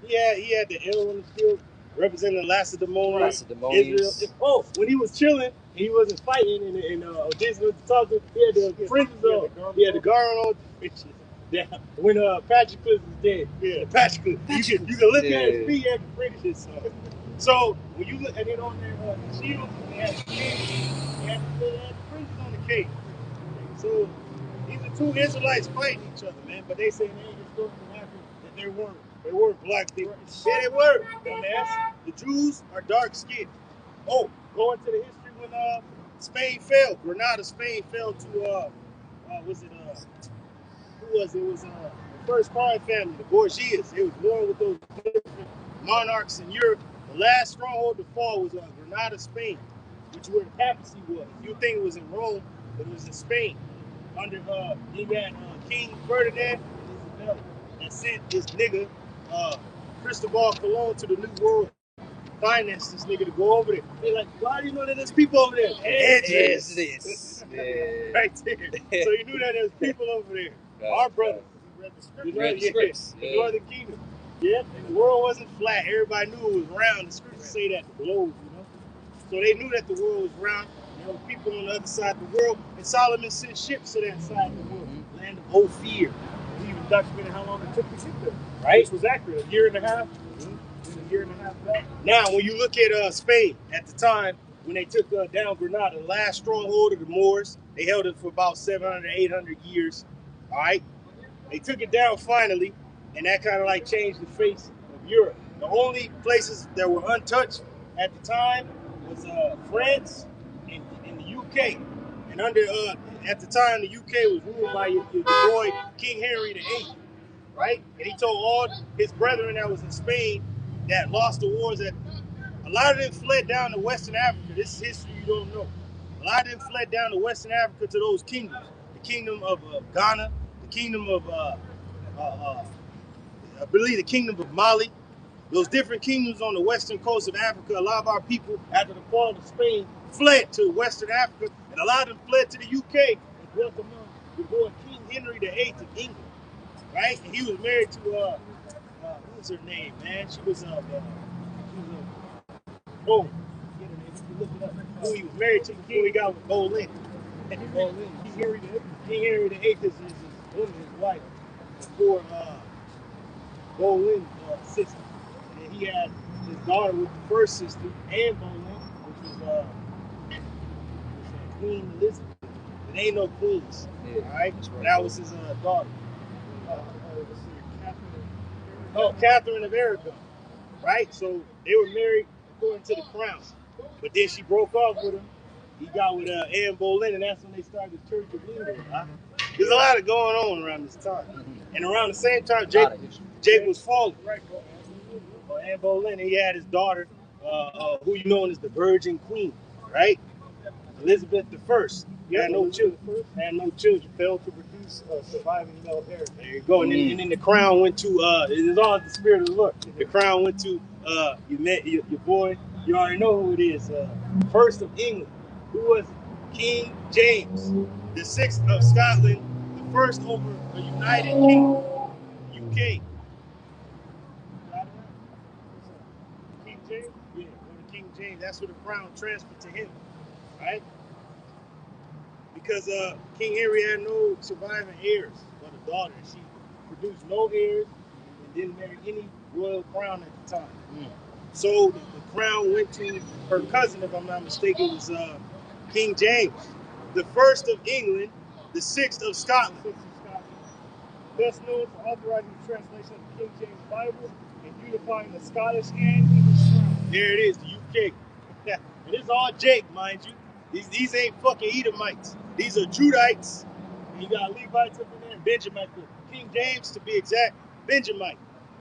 S5: He had the L on the shield representing Lacedaemonians. Israel. Oh, when he was chilling, he wasn't fighting, and Odysseus was talking. He had the fringes on. He had the garment on. Yeah. When Patroclus was dead. Yeah, Patroclus. You can look at his feet and the fringes. So when you look, and then on their shields, they had the fringes. They had the fringes on the cage. So these are two Israelites fighting each other, man. But they say they historically happened that they weren't black people. Yeah, they were. Dumbass. The Jews are dark skinned. Oh, going to the history when Spain fell. Granada, Spain fell to who was it? It was the first crime family, the Borgias. They was born with those different monarchs in Europe. The last stronghold to fall was Granada, Spain, which is where the papacy was. You think it was in Rome, but it was in Spain. Under you got King Ferdinand and Isabella that sent this nigga Cristobal Colon to the New World. Finance this nigga to go over there. They're like, why do you know that there's people over there? Edges. Right there. So you knew that there's people over there. Our brothers. We read the scripts. The Northern Kingdom. Yeah. And the world wasn't flat. Everybody knew it was round. The scriptures say that, the globe, So they knew that the world was round. There were people on the other side of the world. And Solomon sent ships to that side of the world. Land of Ophir.
S2: He even documented how long it took to get there.
S5: Right?
S2: Which was accurate. A year and a half. A year and a half back.
S5: Now, when you look at Spain, at the time, when they took down Granada, the last stronghold of the Moors, they held it for about 700, 800 years. All right? They took it down finally, and that kind of like changed the face of Europe. The only places that were untouched at the time was France and the UK. And at the time, the UK was ruled by your boy, King Henry VIII. Right? And he told all his brethren that was in Spain that lost the wars that a lot of them fled down to Western Africa. This is history you don't know. A lot of them fled down to Western Africa to those kingdoms. The kingdom of Ghana, the kingdom of, I believe the kingdom of Mali. Those different kingdoms on the western coast of Africa. A lot of our people, after the fall of Spain, fled to Western Africa. And a lot of them fled to the UK and dwelt among the boy King Henry VIII of England. Right? And he was married to, what was her name, man? She was oh, look it up. Who he was married to before he got with Boleyn. King Henry VIII is his wife before Boleyn's sister. And he had his daughter with the first sister, Anne Boleyn, which was Queen Elizabeth. It ain't no queens, all right? That was his daughter. Catherine of Aragon, right? So they were married according to the crown. But then she broke off with him. He got with Anne Boleyn, and that's when they started the Church of England. There's a lot of going on around this time. And around the same time, Jake was falling. Anne Boleyn, he had his daughter, who you know as the Virgin Queen, right? Elizabeth I. Had no children. Failed to produce surviving male heir. There you go. And then the crown went to, it is all the spirit of the Lord. The crown went to, you met your boy, you already know who it is, first of England. Who was King James, the 6th of Scotland, the first over a United Kingdom, UK. King James? Yeah, go to King James. That's where the crown transferred to him, right? Because King Henry had no surviving heirs but a daughter. She produced no heirs and didn't marry any royal crown at the time. So the crown went to her cousin, if I'm not mistaken, was King James, the 1st of England, the 6th of Scotland.
S2: Best known for authorizing the translation of the King James Bible and unifying the Scottish and English crown.
S5: There it is, the UK. And it's all Jake, mind you. These ain't fucking Edomites. These are Judites. And you got Levites up in there and Benjamites. King James, to be exact, Benjamite.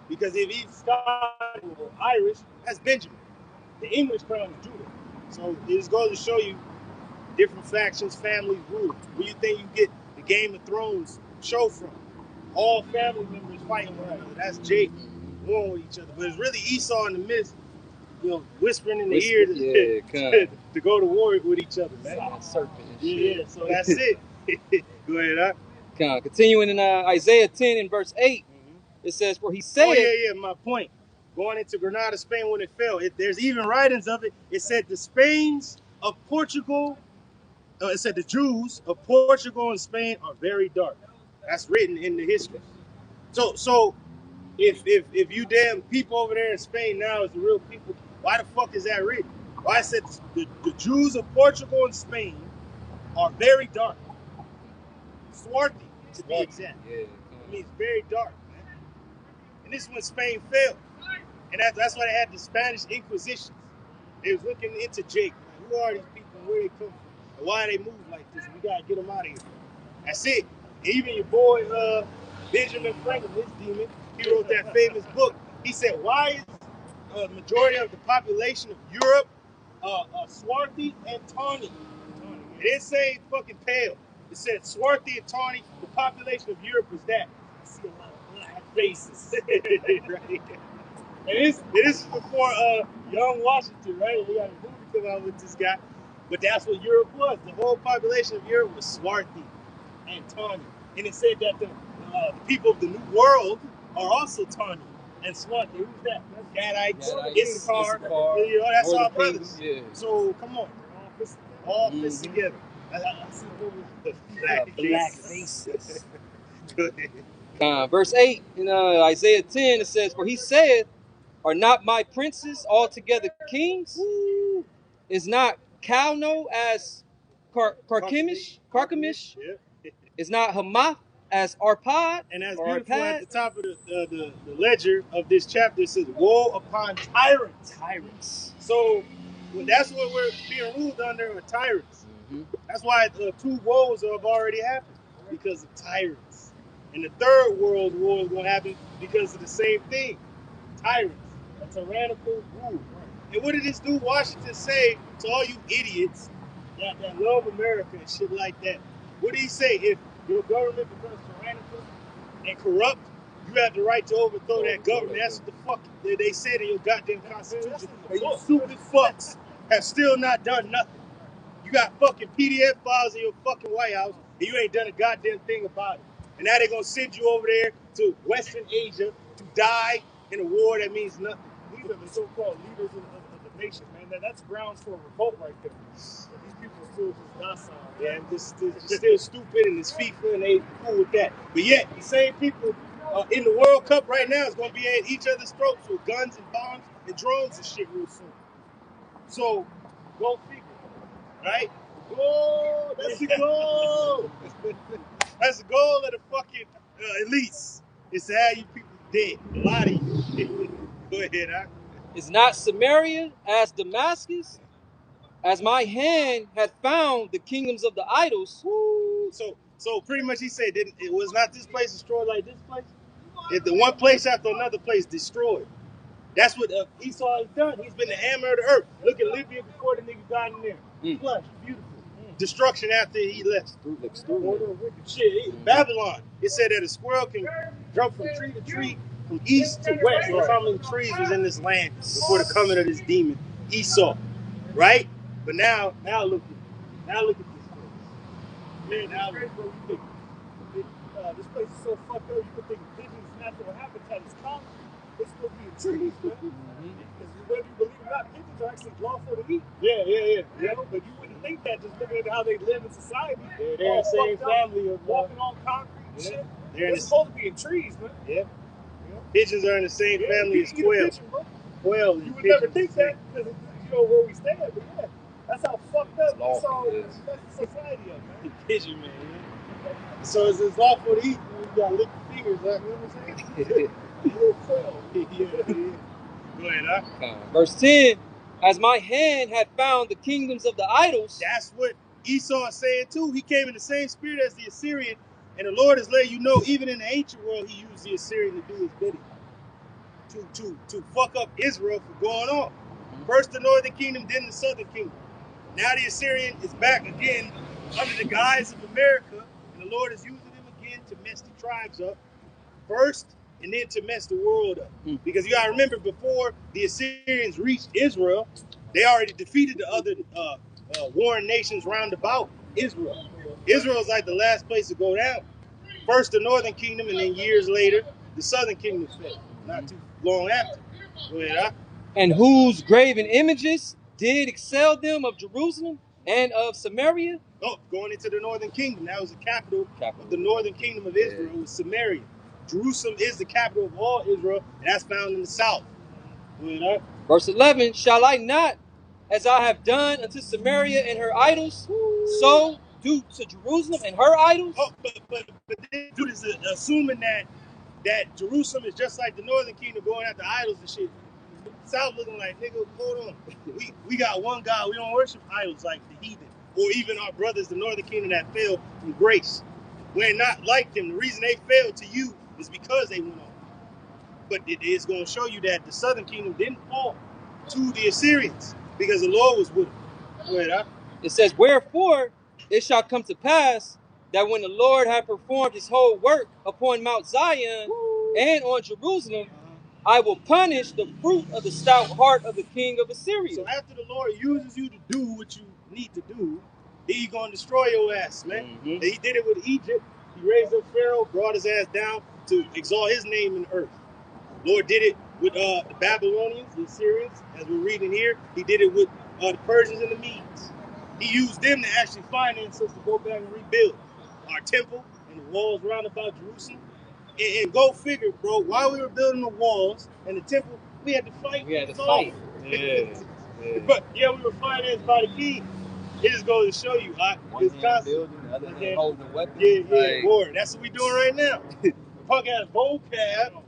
S5: Because if he's Scottish or Irish, that's Benjamin. The English crown is Judah. So it just goes to show you different factions, families, rule. Where you think you get the Game of Thrones show from? All family members fighting one another. That's Jake warring with each other. But it's really Esau in the midst, whispering in the ear to go to war with each other, man.
S4: Serpent and shit.
S5: Yeah, so that's it. Go ahead, huh?
S4: Continuing in Isaiah 10 and verse 8, it says, for he said...
S5: Oh, my point. Going into Granada, Spain, when it fell. There's even writings of it. It said the Spains of Portugal, it said the Jews of Portugal and Spain are very dark. That's written in the history. So if you damn people over there in Spain now is the real people, why the fuck is that written? Why it said the Jews of Portugal and Spain are very dark. Swarthy, to be exact.
S4: Yeah.
S5: It means very dark, man. And this is when Spain fell. And that's why they had the Spanish Inquisitions. They was looking into Jake. Like, who are these people and where they come from? And why they move like this? We gotta get them out of here. That's it. Even your boy Benjamin Franklin, this demon, he wrote that famous book. He said, why is the majority of the population of Europe swarthy and tawny? It didn't say fucking pale. It said swarthy and tawny. The population of Europe is that. I see a lot of black faces. Right? And this is before Young Washington, right? We got a movie come out with this guy. But that's what Europe was. The whole population of Europe was swarthy and tawny. And it said that the people of the New World are also tawny and swarthy. Who's that? Gadites, Issachar. That's our brothers. Yeah. So come on. All fits together. I see the black faces.
S4: Verse 8 in Isaiah 10, it says, for he said, are not my princes altogether kings?
S5: Woo.
S4: Is not Calno as Carchemish?
S5: Yeah.
S4: Is not Hamath as Arpad?
S5: And that's beautiful. At the top of the ledger of this chapter, it says, woe upon tyrants. So that's what we're being ruled under, are tyrants. That's why 2 woes have already happened, because of tyrants. And the third world war is going to happen because of the same thing, tyrants, a tyrannical rule. And what did this dude Washington say to all you idiots that love America and shit like that? What did he say? If your government becomes tyrannical and corrupt, you have the right to overthrow that government. That's what the fuck they said in your goddamn constitution. And you stupid fucks have still not done nothing. You got fucking PDF files in your fucking White House, and you ain't done a goddamn thing about it. And now they're going to send you over there to Western Asia to die in a war that means nothing. These are the so-called leaders of the nation, man. That's grounds for a revolt right there. These people are still just docile. Yeah, and just still stupid, and it's FIFA, and they cool with that. But yet, the same people in the World Cup right now is going to be at each other's throats with guns and bombs and drones and shit real soon. So, go figure. Right? Goal! That's the goal! That's the goal of the fucking elites. Is to have you people dead. A lot of you. Go ahead, huh?
S4: Is not Samaria as Damascus? As my hand had found the kingdoms of the idols.
S5: Woo. So pretty much he said that it was not this place destroyed like this place. If the one place after another place destroyed. That's what Esau has done. He's been the hammer of the earth. Look at Libya before the nigga got in there. Flush, beautiful. Destruction after he left. Shit, Babylon. It said that a squirrel can jump from tree to tree, from east to west. That's how many trees was in this land before the coming of this demon, Esau. Right? But now look at this place. Man, now look what we think. This place is so fucked up. You could think pigeons' natural habitat is concrete. It's supposed to be in trees, man. Because whether you believe it or not, pigeons are actually lawful to eat. Yeah. You know, but you wouldn't think that just looking at how they live in society. Yeah, they're the same family of
S2: walking on concrete and shit.
S5: They're
S2: supposed to be in trees, man.
S5: Yeah. Pigeons are in the same family as quail. Quail and
S2: you would never think that because you know where we stand, but yeah, that's how fucked up that's the society of, man.
S5: Pigeon man. So it's lawful to eat. You gotta lick your fingers, right? You know what I'm saying? Go ahead, huh?
S4: Verse 10, as my hand had found the kingdoms of the idols.
S5: That's what Esau is saying too. He came in the same spirit as the Assyrian And the Lord is letting you know, even in the ancient world, he used the Assyrian to do his bidding. To fuck up Israel for going on. First the northern kingdom, then the southern kingdom. Now the Assyrian is back again under the guise of America, and the Lord is using them again to mess the tribes up first, and then to mess the world up. Because you gotta remember, before the Assyrians reached Israel, they already defeated the other warring nations round about Israel. Israel is like the last place to go down. First the northern kingdom, and then years later, the southern kingdom fell. Not too long after. Go ahead, huh?
S4: And whose graven images did excel them of Jerusalem and of Samaria?
S5: Oh, going into the northern kingdom. That was the capital of the northern kingdom of Israel. It was Samaria. Jerusalem is the capital of all Israel, and that's found in the south. Go ahead, huh?
S4: Verse 11, shall I not, as I have done unto Samaria and her idols, so do to Jerusalem and her idols?
S5: Oh, but this dude is assuming that Jerusalem is just like the northern kingdom, going after idols and shit. South looking like, nigga, hold on. We got one God. We don't worship idols like the heathen, or even our brothers, the northern kingdom that fell from grace. We're not like them. The reason they failed to you is because they went on. But it is going to show you that the southern kingdom didn't fall to the Assyrians because the Lord was with them. Go ahead, huh?
S4: It says, wherefore it shall come to pass that when the Lord hath performed his whole work upon Mount Zion and on Jerusalem, I will punish the fruit of the stout heart of the king of Assyria.
S5: So after the Lord uses you to do what you need to do, then he's going to destroy your ass, man. And he did it with Egypt. He raised up Pharaoh, brought his ass down to exalt his name in the earth. Lord did it with the Babylonians, the Assyrians, as we're reading here. He did it with the Persians and the Medes. He used them to actually finance us to go back and rebuild our temple and the walls round about Jerusalem. And go figure, bro, while we were building the walls and the temple, we had to fight.
S4: We had to fight.
S5: But yeah, we were financed by the king. It just goes to show you,
S4: one hand building, the other hand holding a weapon.
S5: Yeah, boy, that's what we doing right now. The punk ass vocab.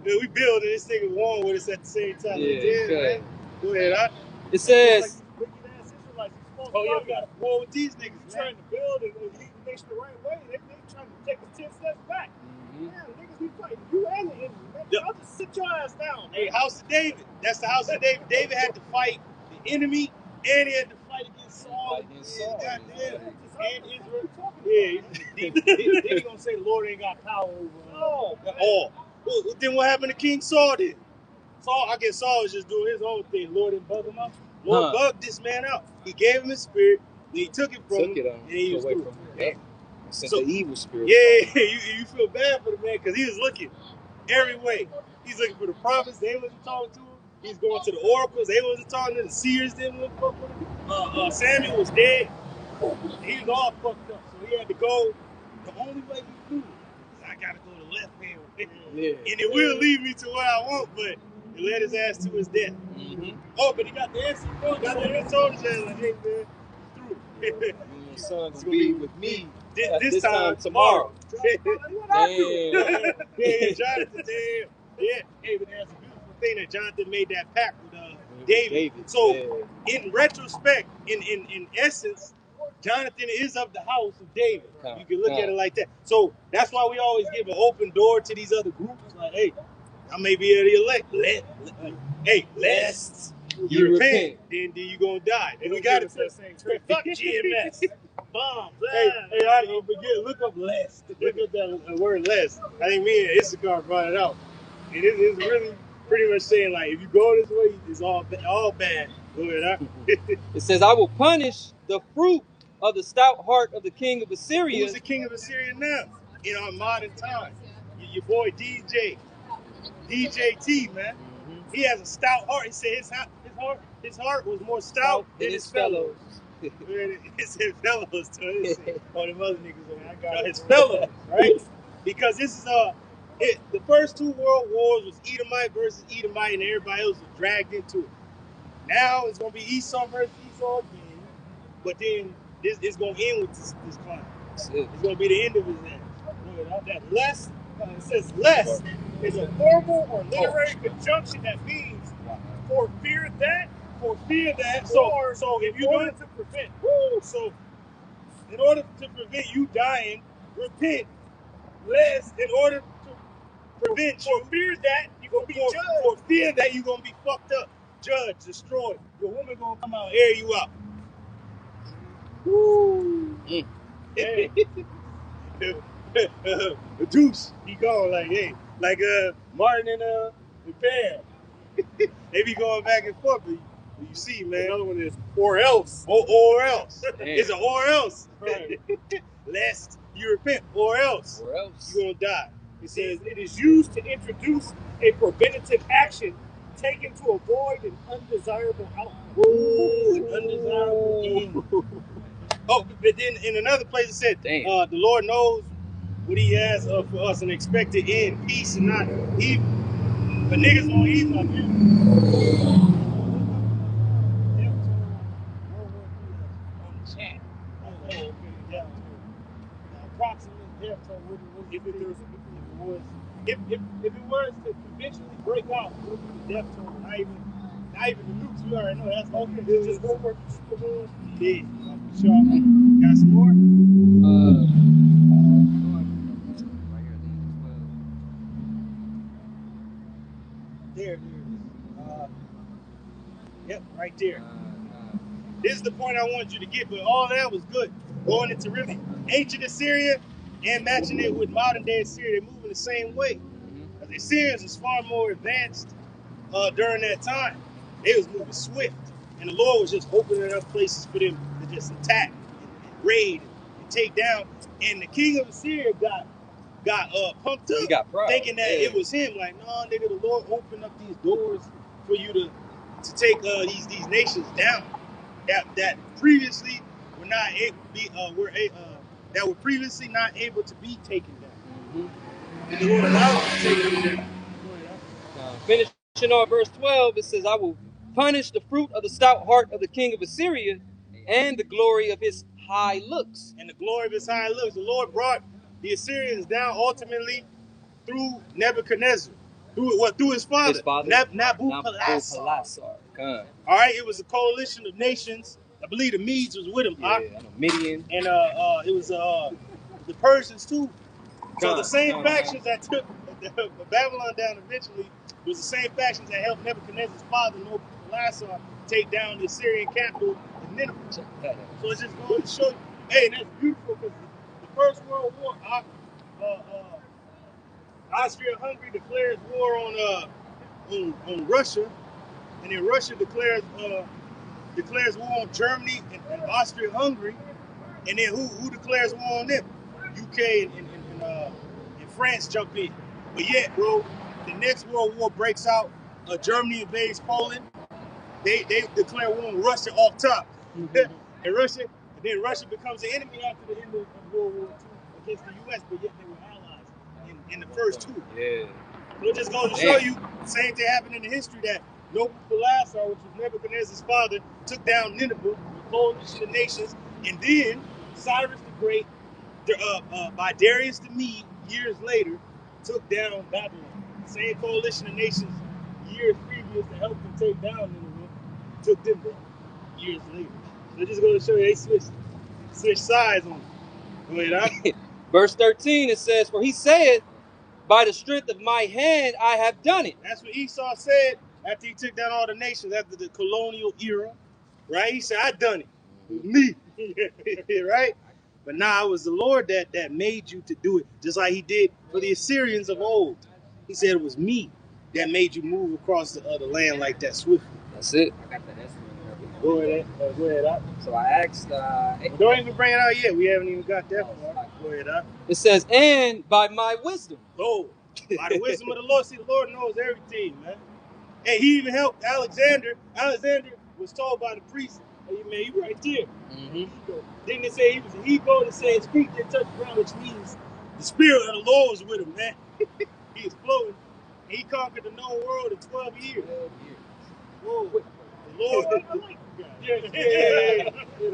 S5: Yeah, we building this nigga won with us at the same time.
S4: Yeah,
S5: Go ahead,
S4: It says,
S5: oh yeah, we got a war with these niggas.
S2: Trying to build and lead the nation the right way. They trying to take us 10 steps back. Yeah, niggas be fighting you and the enemy. I'll just sit your ass down.
S5: Hey, House of David. That's the House of David. David had to fight the enemy, and he had to fight against Saul. And Israel. Yeah, then he gonna say the Lord ain't got power over all. Well, then what happened to King Saul then? I guess Saul was just doing his own thing. Lord didn't bug him out. Lord bugged this man out. He gave him his spirit, then he took it from him, and he was through.
S4: Sent the evil spirit.
S5: Yeah, you feel bad for the man because he was looking every way. He's looking for the prophets, they wasn't talking to him. He's going to the oracles, they wasn't talking to him. The seers didn't want to fuck with him. Samuel was dead. He was all fucked up. So he had to go. The only way he knew is I gotta go the left hand way. And it will lead me to what I want, but it led his ass to his death. Oh, but he got the answer. He got the answer. Told his ass, like, hey man, through.
S4: You and your son gonna be with me
S5: this time tomorrow.
S4: Damn.
S5: Yeah, Jonathan, damn. Yeah, hey, but that's a beautiful thing that Jonathan made that pact with David. So, in retrospect, in essence, Jonathan is of the house of David. You can look at it like that. So that's why we always give an open door to these other groups. Like, hey, I may be able to elect. Hey, lest you repent, then you gonna die. And we got to say, fuck GMS. Bombs. Hey, I didn't forget. Look up lest. Look up that word lest. I think me and Issachar brought it out. And it's really pretty much saying, like, if you go this way, it's all bad. Go ahead, huh?
S4: It says, I will punish the fruit of the stout heart of the king of Assyria.
S5: Who's the king of Assyria now? In our modern times. Your boy DJ T, man. He has a stout heart. He said his heart was more stout than his fellows. It said fellows too. Oh, them other niggas. I got his fellows, right? Because this is the first two world wars was Edomite versus Edomite, and everybody else was dragged into it. Now it's gonna be Esau versus Esau again, but then it's gonna end with this climb. It's gonna be the end of his ass. That less, it says less, is a formal or literary conjunction that means for fear that. So if you in order to prevent you dying, repent lest in order to prevent you,
S2: For fear that you're going to be judged.
S5: for fear that you're going to be fucked up, judged, destroyed. Your woman going to come out and air you out. Woo.
S2: Hey.
S5: The Deuce, he gone like, hey, like Martin and Pam. They be going back and forth. But you see, man.
S2: Another one is or else.
S5: Or else.
S1: Damn.
S5: It's an or else.
S2: Right.
S5: Lest you repent, or else
S1: Or else.
S5: you're going to die.
S2: It says it is used to introduce a preventative action taken to avoid an undesirable outcome.
S5: Ooh, an undesirable end. Oh, but then in another place it said,
S1: Damn.
S5: the Lord knows what he has for us, an expected end, peace and not evil. But niggas don't eat like you. On the chat. Oh, okay, yeah. Approximate death toll. If it was to eventually break out, it would be the death toll. Not even the nukes. We already know that's okay. It's just one more. Yeah, for sure. Got some more? There it is. Yep, right there. This is the point I wanted you to get, but all that was good. Going into really ancient Assyria and matching it with modern day Assyria, they're moving the same way. Because the Assyrians was far more advanced during that time. They was moving swift. And the Lord was just opening up places for them to just attack and raid and take down. And the king of Assyria got pumped up.
S1: He got proud.
S5: Thinking that it was him. Like, no, nigga, the Lord opened up these doors for you to take these nations down that previously were not able to be that were previously not able to be taken down. And the Lord allowed them to take them down.
S1: Finishing on verse 12, it says, I will punish the fruit of the stout heart of the king of Assyria and the glory of his high looks.
S5: And the glory of his high looks. The Lord brought the Assyrians down ultimately through Nebuchadnezzar. Through his father. Nabopolassar.
S1: All
S5: right, it was a coalition of nations. I believe the Medes was with him.
S1: Yeah, I know, Midian.
S5: And it was the Persians too. So the same factions that took Babylon down eventually was the same factions that helped Nebuchadnezzar's father, Nabopolassar, take down the Assyrian capital of Nineveh. So it's just going to show you, hey, that's beautiful because the First World War, Austria-Hungary declares war on Russia, and then Russia declares war on Germany and Austria-Hungary, and then who declares war on them? UK and France jump in. But yet, bro, the next World War breaks out. Germany invades Poland. They declare war on Russia off top, and then Russia becomes the enemy after the end of World War II against the U.S. But yet they were allies in the first two.
S1: Yeah.
S5: So it just goes to show you the same thing happened in the history that Nabopolassar, which was Nebuchadnezzar's father, took down Nineveh, a coalition of nations, and then Cyrus the Great, by Darius the Mede, years later, took down Babylon. The same coalition of nations years previous to help them take down Nineveh, took them down years later. So it just goes to show you they switch sides on it. Go ahead, huh?
S1: Verse 13, it says, for he said, by the strength of my hand I have done it.
S5: That's what Esau said after he took down all the nations after the colonial era, right? He said, I done it. Me. Right? But nah, it was the Lord that made you to do it, just like he did for the Assyrians of old. He said it was me that made you move across the land like that swiftly.
S1: That's it.
S3: I got that estimate.
S5: Go ahead, out.
S3: So I asked.
S5: Don't even bring it out yet. We haven't even got that far. Go ahead, out.
S1: It says, and by my wisdom.
S5: Oh, by the wisdom of the Lord. See, the Lord knows everything, man. And he even helped Alexander. Alexander was told by the priest, hey, man, you right there. Then they say he was a Hebrew that said his feet didn't touch the ground, which means the spirit of the Lord was with him, man. He was flowing. He conquered the known world in 12 years. Whoa. The Lord, the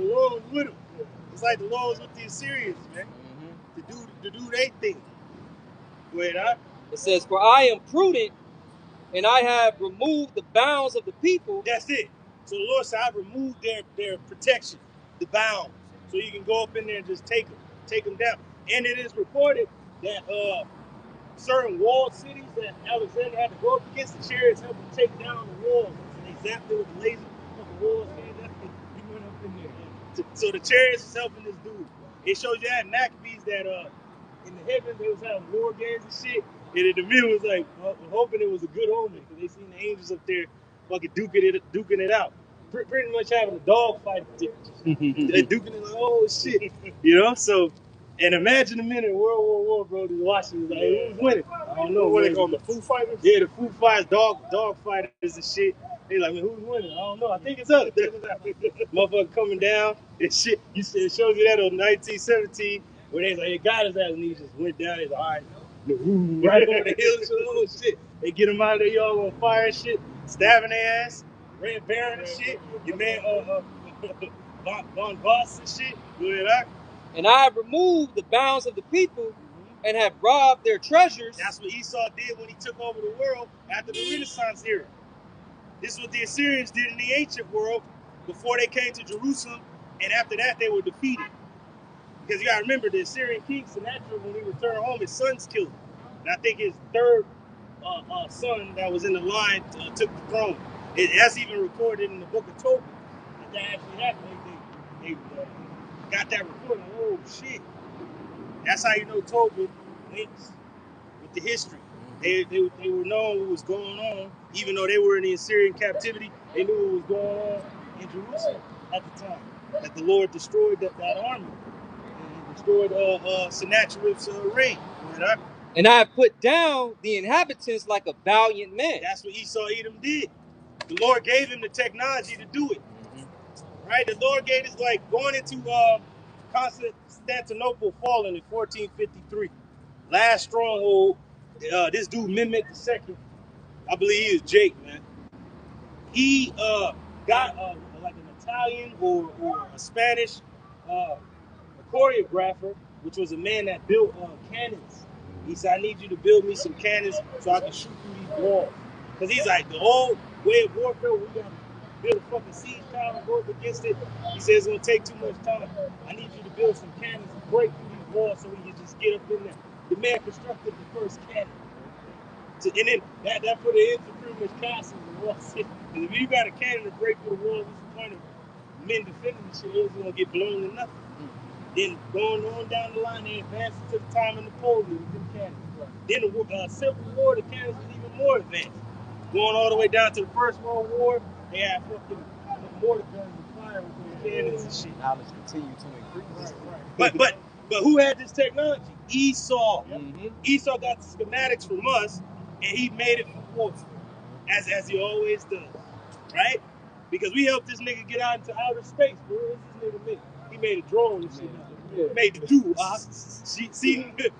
S5: Lord was with him. It's like the Lord was with the Assyrians, man. To do their thing. Go ahead, huh?
S1: It says, for I am prudent, and I have removed the bounds of the people.
S5: That's it. So the Lord said, I've removed their protection, the bounds. So you can go up in there and just take them down. And it is reported that certain walled cities that Alexander had to go up against, the chariots helped him take down the walls. So they zapped it with the laser, the walls came down. He went up in there. So the chariots is helping this dude. It shows you at Maccabees that in the heavens they was having war games and shit. And the men was like hoping it was a good omen because they seen the angels up there fucking duking it out. Pretty much having a dog fight. They're duking it like, oh shit. You know, so. And imagine the men in World War War, bro, just watching. Like, hey, who's winning? I don't know.
S2: What they call them, the Foo Fighters?
S5: Yeah, the Foo Fighters, dog fighters and shit. They like, man, who's winning? I don't know. I think it's us. Motherfucker coming down and shit. It shows you that on 1917 where they like, it got his ass and he just went down. He's like, all right, right over the hill. Oh shit. They get him out of there, y'all on fire and shit, stabbing their ass, Red Baron and shit. Your man, Von Voss and shit. Go ahead,
S1: And I have removed the bounds of the people and have robbed their treasures.
S5: That's what Esau did when he took over the world after the Renaissance era. This is what the Assyrians did in the ancient world before they came to Jerusalem, and after that they were defeated. Because you gotta remember, the Assyrian king Sennacherib, when he returned home, his sons killed him. And I think his third son that was in the line took the throne. That's even recorded in the book of Tobit. That actually happened. They got that recording. Oh shit! That's how you know Tobit links with the history. They were knowing what was going on, even though they were in the Assyrian captivity. They knew what was going on in Jerusalem at the time. That the Lord destroyed that army and destroyed Sennacherib's reign. Right?
S1: And I have put down the inhabitants like a valiant man.
S5: That's what Esau Edom did. The Lord gave him the technology to do it. Right? The Lord gave us, like, going into Constantinople falling in 1453. Last stronghold, this dude Mehmet II, I believe he is Jake, man. He got like an Italian or a Spanish choreographer, which was a man that built cannons. He said, I need you to build me some cannons so I can shoot through these walls. Because he's like, the old way of warfare, we got to build a fucking siege tower and go up against it. He says it's going to take too much time. I need you to build some cannons and break through these walls so we can just get up in there. The man constructed the first cannon. And then that put an end to pretty much castles and walls. Because if you got a cannon to break through the walls, what's the point of men defending the shit? It's going to get blown to nothing. Then going on down the line, they advanced to the time of Napoleon with them cannons. Then the Civil War, the cannons was even more advanced. Going all the way down to the First World War, they had fucking mortar guns and fire with their cannons and shit.
S4: Knowledge continue to increase.
S5: Right. But who had this technology? Esau. Mm-hmm. Esau got the schematics from us, and he made it for warfare, as he always does, right? Because we helped this nigga get out into outer space. Bro, what's this nigga make? He made a drone and shit. Yeah. Made the dude. See,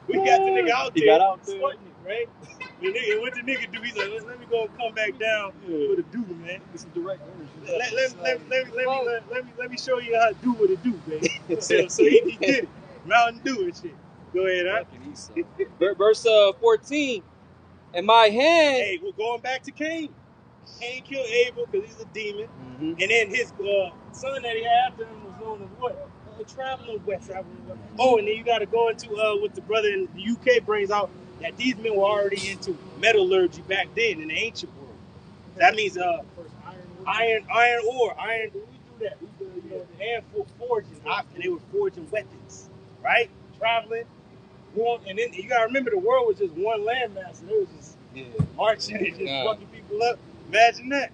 S5: we got the nigga out there. He got out there. Right? What the nigga do? He's like, let me go and come back down with a dude, man. It's a direct let me show you how to do what it do, man. so he did it. Mountain Dew and shit. Go ahead, huh?
S1: Verse 14. And my hand.
S5: Hey, we're going back to Cain. Cain killed Abel because he's a demon. Mm-hmm. And then his son that he had after him was known as what? Traveling west. Oh, and then you got to go into what the brother in the UK brings out, that these men were already into metallurgy back then in the ancient world. That means iron ore. We do that. We do, and forging. And they were forging weapons, right? Traveling. And then you got to remember, the world was just one landmass. And it was just marching and just fucking people up. Imagine that.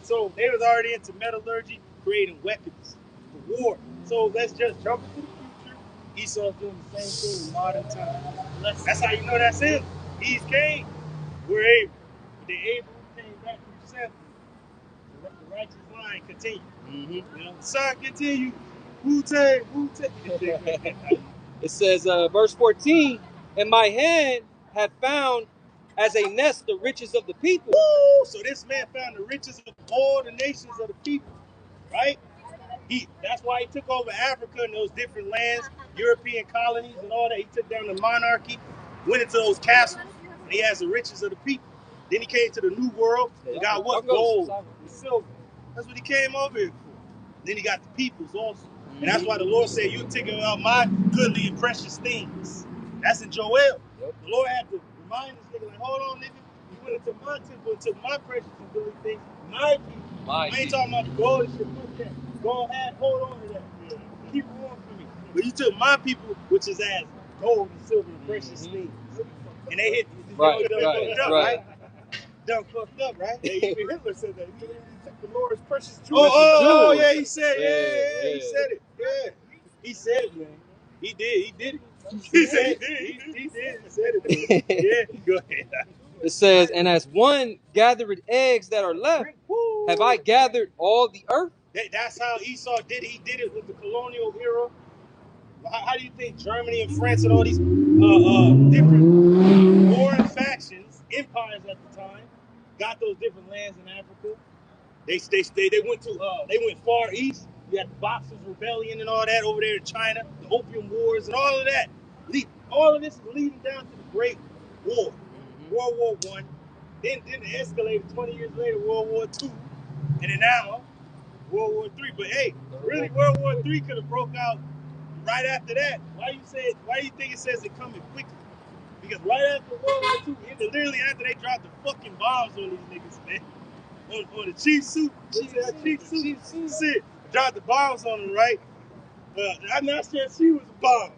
S5: So they was already into metallurgy, creating weapons for war. So let's just jump into the future. Esau's doing the same thing in modern times. That's how you know that's him. He's Cain. We're Abel. But then Abel came back from Seth. The righteous line continued. Mm-hmm. You know, son, continue. Wu-Tang.
S1: It says, verse 14, and my hand hath found as a nest the riches of the people.
S5: Woo! So this man found the riches of all the nations of the people, right? That's why he took over Africa and those different lands, European colonies and all that. He took down the monarchy, went into those castles, and he has the riches of the people. Then he came to the New World and got what? Gold and silver. That's what he came over here for. Then he got the peoples also. And that's why the Lord said, you're taking out my goodly and precious things. That's in Joel. Yep. The Lord had to remind this nigga, like, hold on, nigga. You went into my temple and took my precious and holy things, my people. I ain't talking about the gold and shit. Fuck that. Go ahead, hold on to that. Yeah. Keep it warm for me. But you took my people, which is as gold and silver and precious things. And they hit
S1: Right.
S5: Done fucked up, right?
S2: Yeah, even Hitler said that. He took the Lord's precious jewels.
S5: Oh, yeah, he said it. Yeah, he said it. Yeah. He said it, man. He did it. He said it. He said it. Yeah, go ahead.
S1: It says, and as one gathered eggs that are left, have I gathered all the earth?
S5: That's how Esau did it. He did it with the colonial era. How do you think Germany and France and all these different foreign factions, empires at the time, got those different lands in Africa? They went far east. You had the Boxers' Rebellion and all that over there in China, the Opium Wars and all of that. All of this is leading down to the Great War, World War I. Then it escalated 20 years later, World War II, and then now World War III. But hey, really, World War III could have broke out right after that. Why do you think it says it coming quickly? Because right after World War II, literally after they dropped the fucking bombs on these niggas, man. On the chief suit, dropped the bombs on them, right? I'm not saying she was a bomb.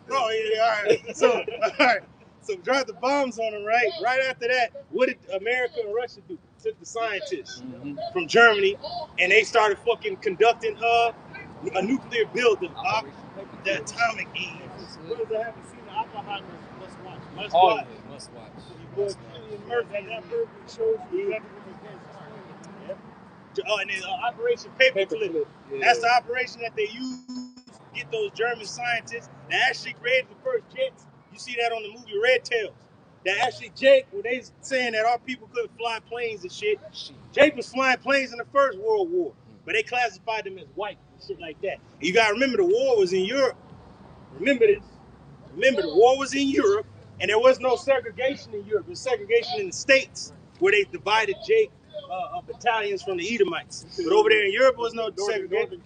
S5: Oh yeah, all right. So dropped the bombs on them, right? Right after that, what did America and Russia do? Took the scientists from Germany, and they started fucking conducting a nuclear building, the atomic age.
S2: Brothers that haven't seen the Oppenheimer must watch.
S1: Must watch.
S5: That perfectly shows you exactly and then Operation Paperclip. Yeah. That's the operation that they used to get those German scientists that actually created the first jets. You see that on the movie Red Tails. That actually Jake, when they saying that our people couldn't fly planes and shit, Jake was flying planes in the First World War, but they classified them as white and shit like that. And you gotta remember the war was in Europe. Remember this. Remember the war was in Europe, and there was no segregation in Europe. There was segregation in the States, where they divided Jake battalions from the Edomites. But over there in Europe, was no segregation.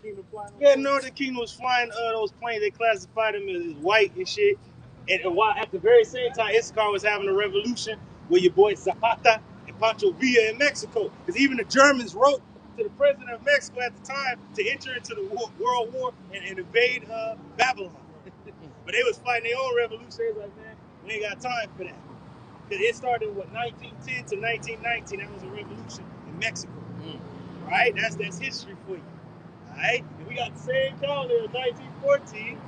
S5: Northern Kingdom was flying those planes. They classified them as white and shit. And while at the very same time, Issachar was having a revolution with your boy Zapata and Pancho Villa in Mexico. Because even the Germans wrote to the president of Mexico at the time to enter into the World War and invade Babylon. But they was fighting their own revolution. They was like, man, we ain't got time for that. Because it started, 1910 to 1919. That was a revolution in Mexico. Right? That's history for you. All right? And we got the same calendar in 1914.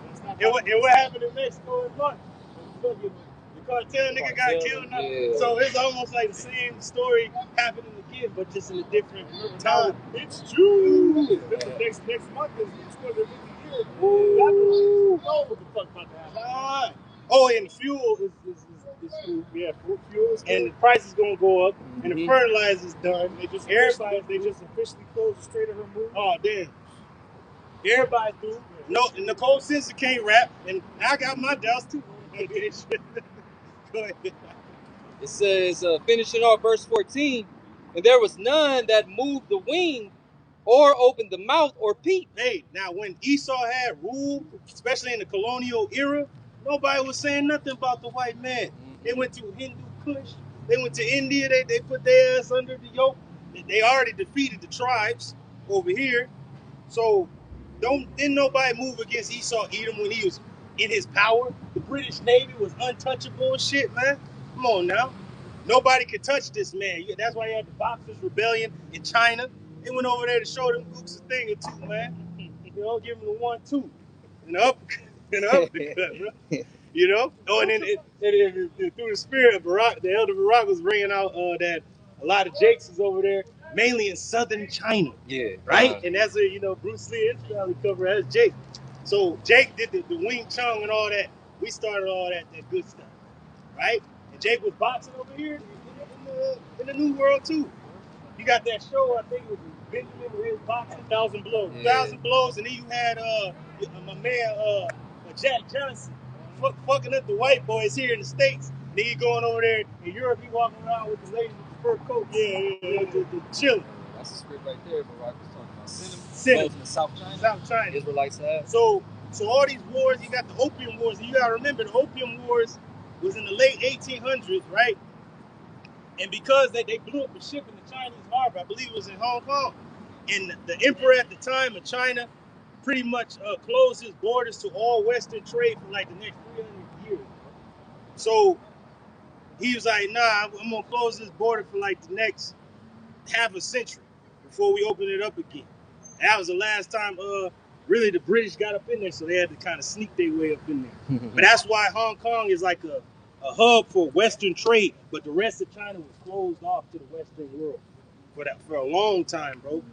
S5: And what happened in Mexico in March? The cartel nigga got killed. Yeah. So it's almost like the same story happening again, but just in a different time.
S2: It's June. Next month is 250 years. Ooh. What the fuck about that?
S5: Oh, and the fuel is cool.
S2: Yeah, fuel is cool.
S5: And the price is gonna go up, and the fertilizer's done.
S2: They just officially closed the Strait of Hormuz.
S5: Oh damn. Everybody through. No, Nicole Simpson can't rap, and I got my doubts too. Go ahead.
S1: It says, finishing off verse 14, and there was none that moved the wing or opened the mouth or peeped.
S5: Hey, now when Esau had rule, especially in the colonial era, nobody was saying nothing about the white man. They went to Hindu Kush. They went to India. They put their ass under the yoke. They already defeated the tribes over here. So didn't nobody move against Esau Edom when he was in his power? The British Navy was untouchable and shit, man. Come on now. Nobody could touch this man. That's why you had the Boxers' Rebellion in China. They went over there to show them gooks a thing or two, man. You know, give them the 1-2. And up, bro. You know? Oh, and then through the spirit of Barack, the elder Barack was bringing out that a lot of Jakes is over there, mainly in southern China.
S1: Yeah.
S5: Right? And that's where, Bruce Lee and family cover as Jake. So Jake did the Wing Chun and all that. We started all that good stuff. Right? And Jake was boxing over here in the New World, too. You got that show, I think it was Benjamin with his boxing, 1,000 Blows. Yeah. 1,000 Blows, and then you had my man Jack Johnson fucking up the white boys here in the States. Then he going over there in Europe, he walking around with the ladies with the fur coats. The chilling.
S1: That's the script right there, but Rock was talking about cinnamon. In South China.
S5: South China.
S1: Israelites have.
S5: So So all these wars, you got the Opium Wars, and you gotta remember the Opium Wars was in the late 1800s, right? And because they blew up a ship in the Chinese harbor, I believe it was in Hong Kong, and the emperor at the time of China pretty much closed his borders to all Western trade for like the next 300 years. So he was like, nah, I'm gonna close this border for like the next half a century before we open it up again. That was the last time really the British got up in there, so they had to kind of sneak their way up in there. But that's why Hong Kong is like a hub for Western trade, but the rest of China was closed off to the Western world for a long time, bro.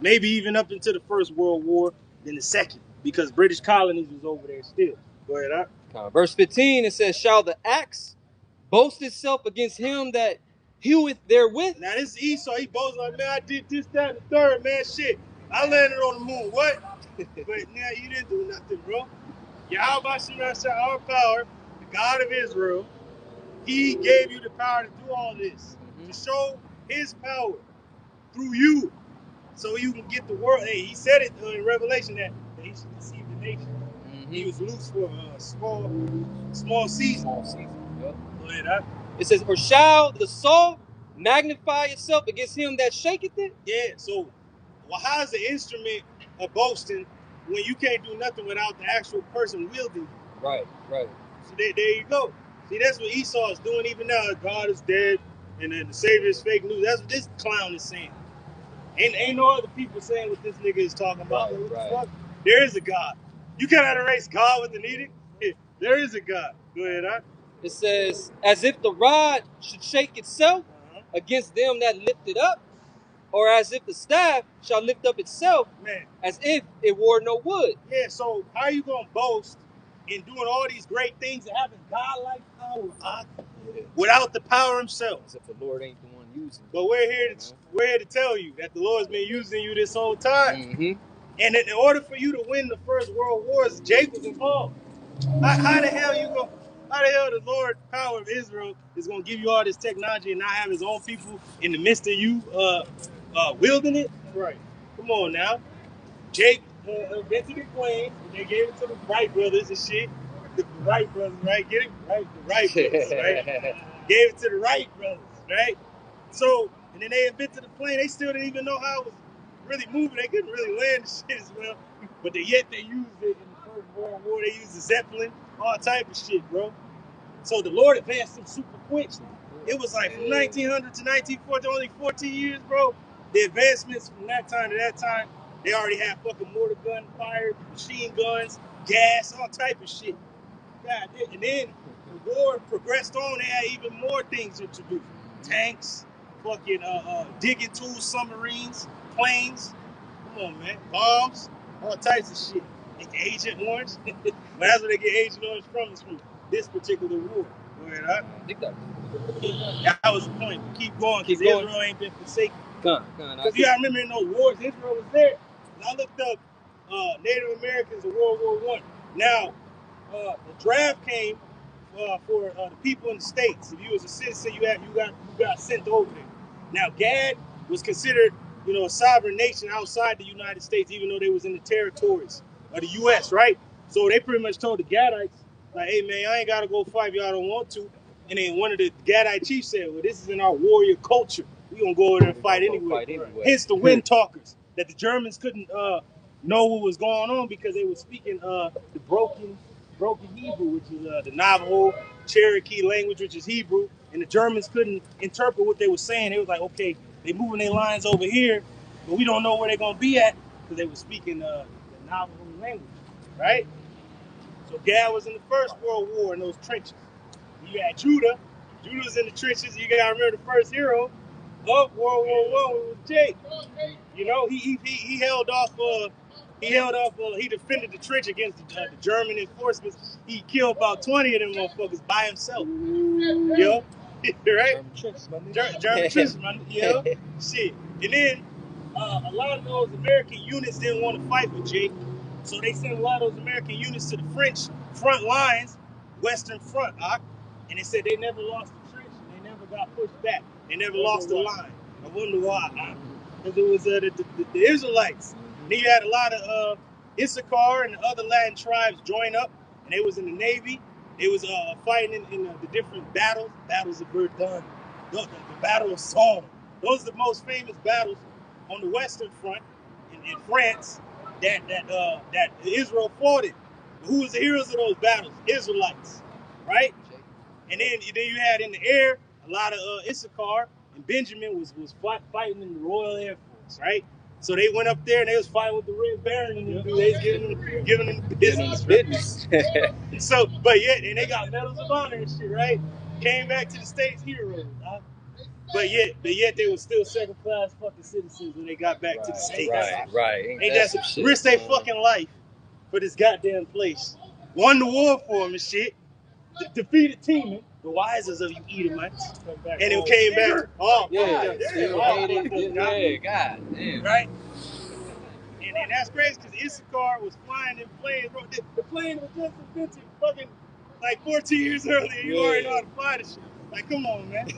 S5: Maybe even up into the First World War, then the Second, because British colonies was over there still. Go ahead,
S1: Verse 15, it says, shall the axe boast itself against him that heweth therewith?
S5: Now this is Esau, he boasts like, man, I did this, that, and the third, man, shit. I landed on the moon, what? But now you didn't do nothing, bro. Yahweh Shemashah, our power, the God of Israel, he gave you the power to do all this, to show his power through you, so you can get the world. Hey, he said it in Revelation that he should deceive the nation. He was loose for a small season.
S1: Small season, yep.
S5: Go ahead,
S1: It says, or shall the saw magnify itself against him that shaketh it?
S5: Yeah, so well, how is the instrument of boasting when you can't do nothing without the actual person wielding you?
S1: Right.
S5: So there you go. See, that's what Esau is doing even now. God is dead, and then the Savior is fake news. That's what this clown is saying. Ain't no other people saying what this nigga is talking about. What the fuck? There is a God. You cannot erase God with an edict. There is a God. Go ahead,
S1: It says, as if the rod should shake itself against them that lift it up, or as if the staff shall lift up itself,
S5: man,
S1: as if it wore no wood.
S5: Yeah, so how are you gonna boast in doing all these great things and having God-like power without the power himself?
S1: As if the Lord ain't the one using it.
S5: But we're here to tell you that the Lord's been using you this whole time. And in order for you to win the First World Wars, Jake was involved. How the hell the Lord power of Israel is gonna give you all this technology and not have his own people in the midst of you wielding it? Right. Come on now. Jake invented the plane, and they gave it to the Wright brothers and shit. The Wright brothers, right? Get it? Right? The Wright brothers, right? Gave it to the Wright brothers, right? So, and then they invented the plane. They still didn't even know how it was really moving. They couldn't really land the shit as well. But yet they used it in the First World War. They used the Zeppelin, all type of shit, bro. So the Lord advanced them super quick. It was like from 1900 to 1940, only 14 years, bro. The advancements from that time to that time, they already had fucking mortar gun fire, machine guns, gas, all type of shit. God, and then the war progressed on. They had even more things introduced: tanks, fucking digging tools, submarines, planes. Come on, man, bombs, all types of shit. Agent Orange. But that's where they get Agent Orange from. Is from this particular war. Go ahead, huh?
S1: I think that
S5: was the point. Keep going, because Israel ain't been forsaken.
S1: Because
S5: you gotta remember in those wars, Israel was there. I looked up Native Americans in World War I. Now, the draft came for the people in the states. If you was a citizen, you got sent over there. Now, Gad was considered, a sovereign nation outside the United States, even though they was in the territories of the U.S. Right? So they pretty much told the Gadites, like, "Hey man, I ain't gotta go fight if y'all don't want to." And then one of the Gadite chiefs said, "Well, this is in our warrior culture. We gonna go over there and fight anyway." Hence the wind talkers, that the Germans couldn't know what was going on because they were speaking the broken Hebrew, which is the Navajo Cherokee language, which is Hebrew, and the Germans couldn't interpret what they were saying. They was like, okay, they moving their lines over here, but we don't know where they're gonna be at because they were speaking the Navajo language, right? So Gad was in the First World War in those trenches. You had Judah. Judah's in the trenches. You gotta remember the first hero of World War I was Jake. He held off. He defended the trench against the German enforcements. He killed about 20 of them motherfuckers by himself. Right? German trenches, man. Shit. And then a lot of those American units didn't want to fight with Jake, so they sent a lot of those American units to the French front lines, Western Front, and they said they never lost the trench, and they never got pushed back. They never lost the line. I wonder why. Because it was the Israelites. Then you had a lot of Issachar and the other Latin tribes joined up, and they was in the Navy. They was fighting in the different battles of Verdun, the Battle of Somme. Those are the most famous battles on the Western Front in France that Israel fought in. Who was the heroes of those battles? Israelites, right? And then you had in the air a lot of Issachar, and Benjamin was fighting in the Royal Air Force, right? So they went up there and they was fighting with the Red Baron and they was giving them the business. So, but yet, and they got medals of honor and shit, right? Came back to the States heroes. But yet they were still second class fucking citizens when they got back to the States.
S4: Right.
S5: Ain't that some shit? Risk their fucking life for this goddamn place. Won the war for them and shit. Defeated Teeman, the wisest of you Edomites, and it came back. Oh,
S4: God damn.
S5: Right? And that's crazy because Issachar was flying in planes, bro. The plane was just invented fucking like 14 years earlier. You already know how to fly this shit. Like, come on, man.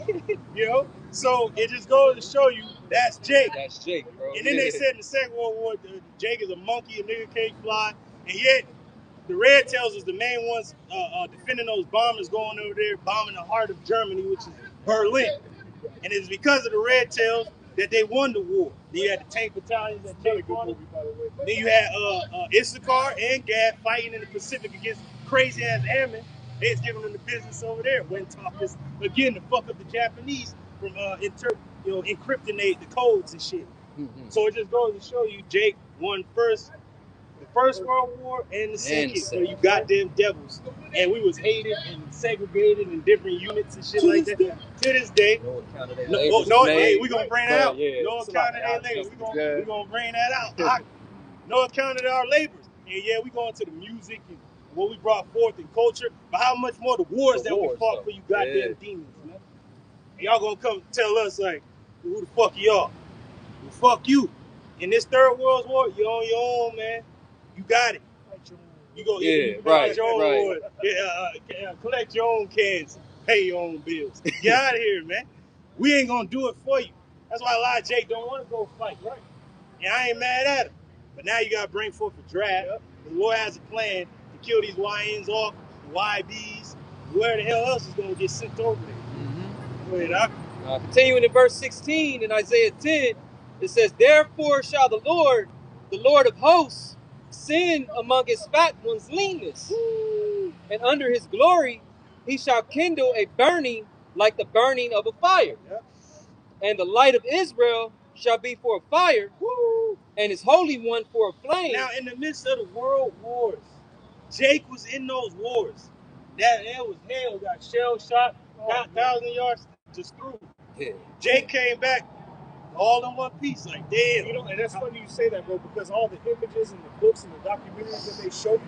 S5: You know? So it just goes to show you that's Jake.
S4: That's Jake, bro.
S5: And then they said in the Second World War, Jake is a monkey, a nigga can't fly. And yet, the Red Tails was the main ones defending those bombers going over there, bombing the heart of Germany, which is Berlin. And it's because of the Red Tails that they won the war. Then you had the tank battalions that Jake won. Then you had Issachar and Gad fighting in the Pacific against crazy ass airmen. They was giving them the business over there. Went top this again to fuck up the Japanese from encrypting the codes and shit. So it just goes to show you Jake won the First World War and the Second. So you goddamn devils. And we was hated and segregated in different units and shit like that. To this day. Hey, we gonna bring that out. No account of their labors. We gonna bring that out. No account of our labors. And yeah, we going to the music and what we brought forth in culture, but how much more the wars that we fought for you goddamn demons, man. And y'all gonna come tell us like, who the fuck y'all? Well, fuck you. In this third world war, you're on your own, man. You got it. You go, collect your own water. Collect your own cans, pay your own bills. Get out of here, man. We ain't gonna do it for you. That's why a lot of Jake don't want to go fight, right? And I ain't mad at him. But now you gotta bring forth a draft. The Lord has a plan to kill these YNs off, the YBs, where the hell else is gonna get sent over there. Go ahead,
S1: Continuing in verse 16 in Isaiah 10, it says, "Therefore shall the Lord of hosts, send among his fat ones leanness, and under his glory he shall kindle a burning like the burning of a fire. And the light of Israel shall be for a fire, and his Holy One for a flame."
S5: Now, in the midst of the world wars, Jake was in those wars. That was hell, got shell shot, got 1,000 yards just through. Jake came back all in one piece, like damn.
S2: You know, and that's funny you say that, bro, because all the images and the books and the documentaries that they show you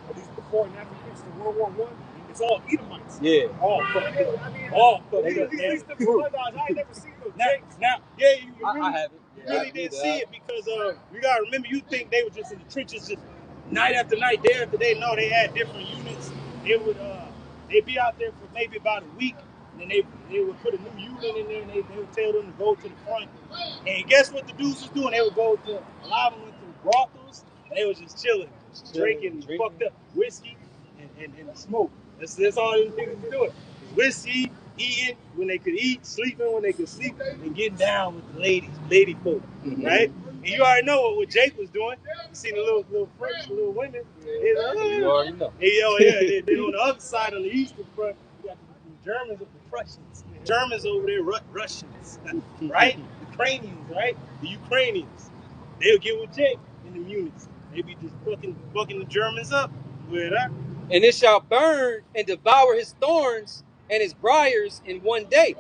S2: of these before and after pictures of World War I, it's all Edomites.
S5: All fucking. All fucking.
S2: At least the blood dogs, I ain't never seen those.
S5: Now,
S4: I haven't.
S5: You really didn't see it because you gotta remember, you think they were just in the trenches just night after night, day after day. No, they had different units. They'd be out there for maybe about a week, and then they would put a new unit in there, and they would tell them to go to the front. And guess what the dudes was doing? They would go to, a lot of them went to brothels, and they was just chilling, drinking fucked up whiskey and smoke. That's all these niggas were doing. Whiskey, eating when they could eat, sleeping when they could sleep, and getting down with the lady folk, right? And you already know what Jake was doing. You seen the little French, little women.
S4: You already know.
S5: Then on the other side, on the eastern front, you got the Germans and the Prussians. Germans over there, Russians, right? The Ukrainians, right? The Ukrainians. They'll get with Jake in the units. They be just fucking the Germans up.
S1: And it shall burn and devour his thorns and his briars in one day,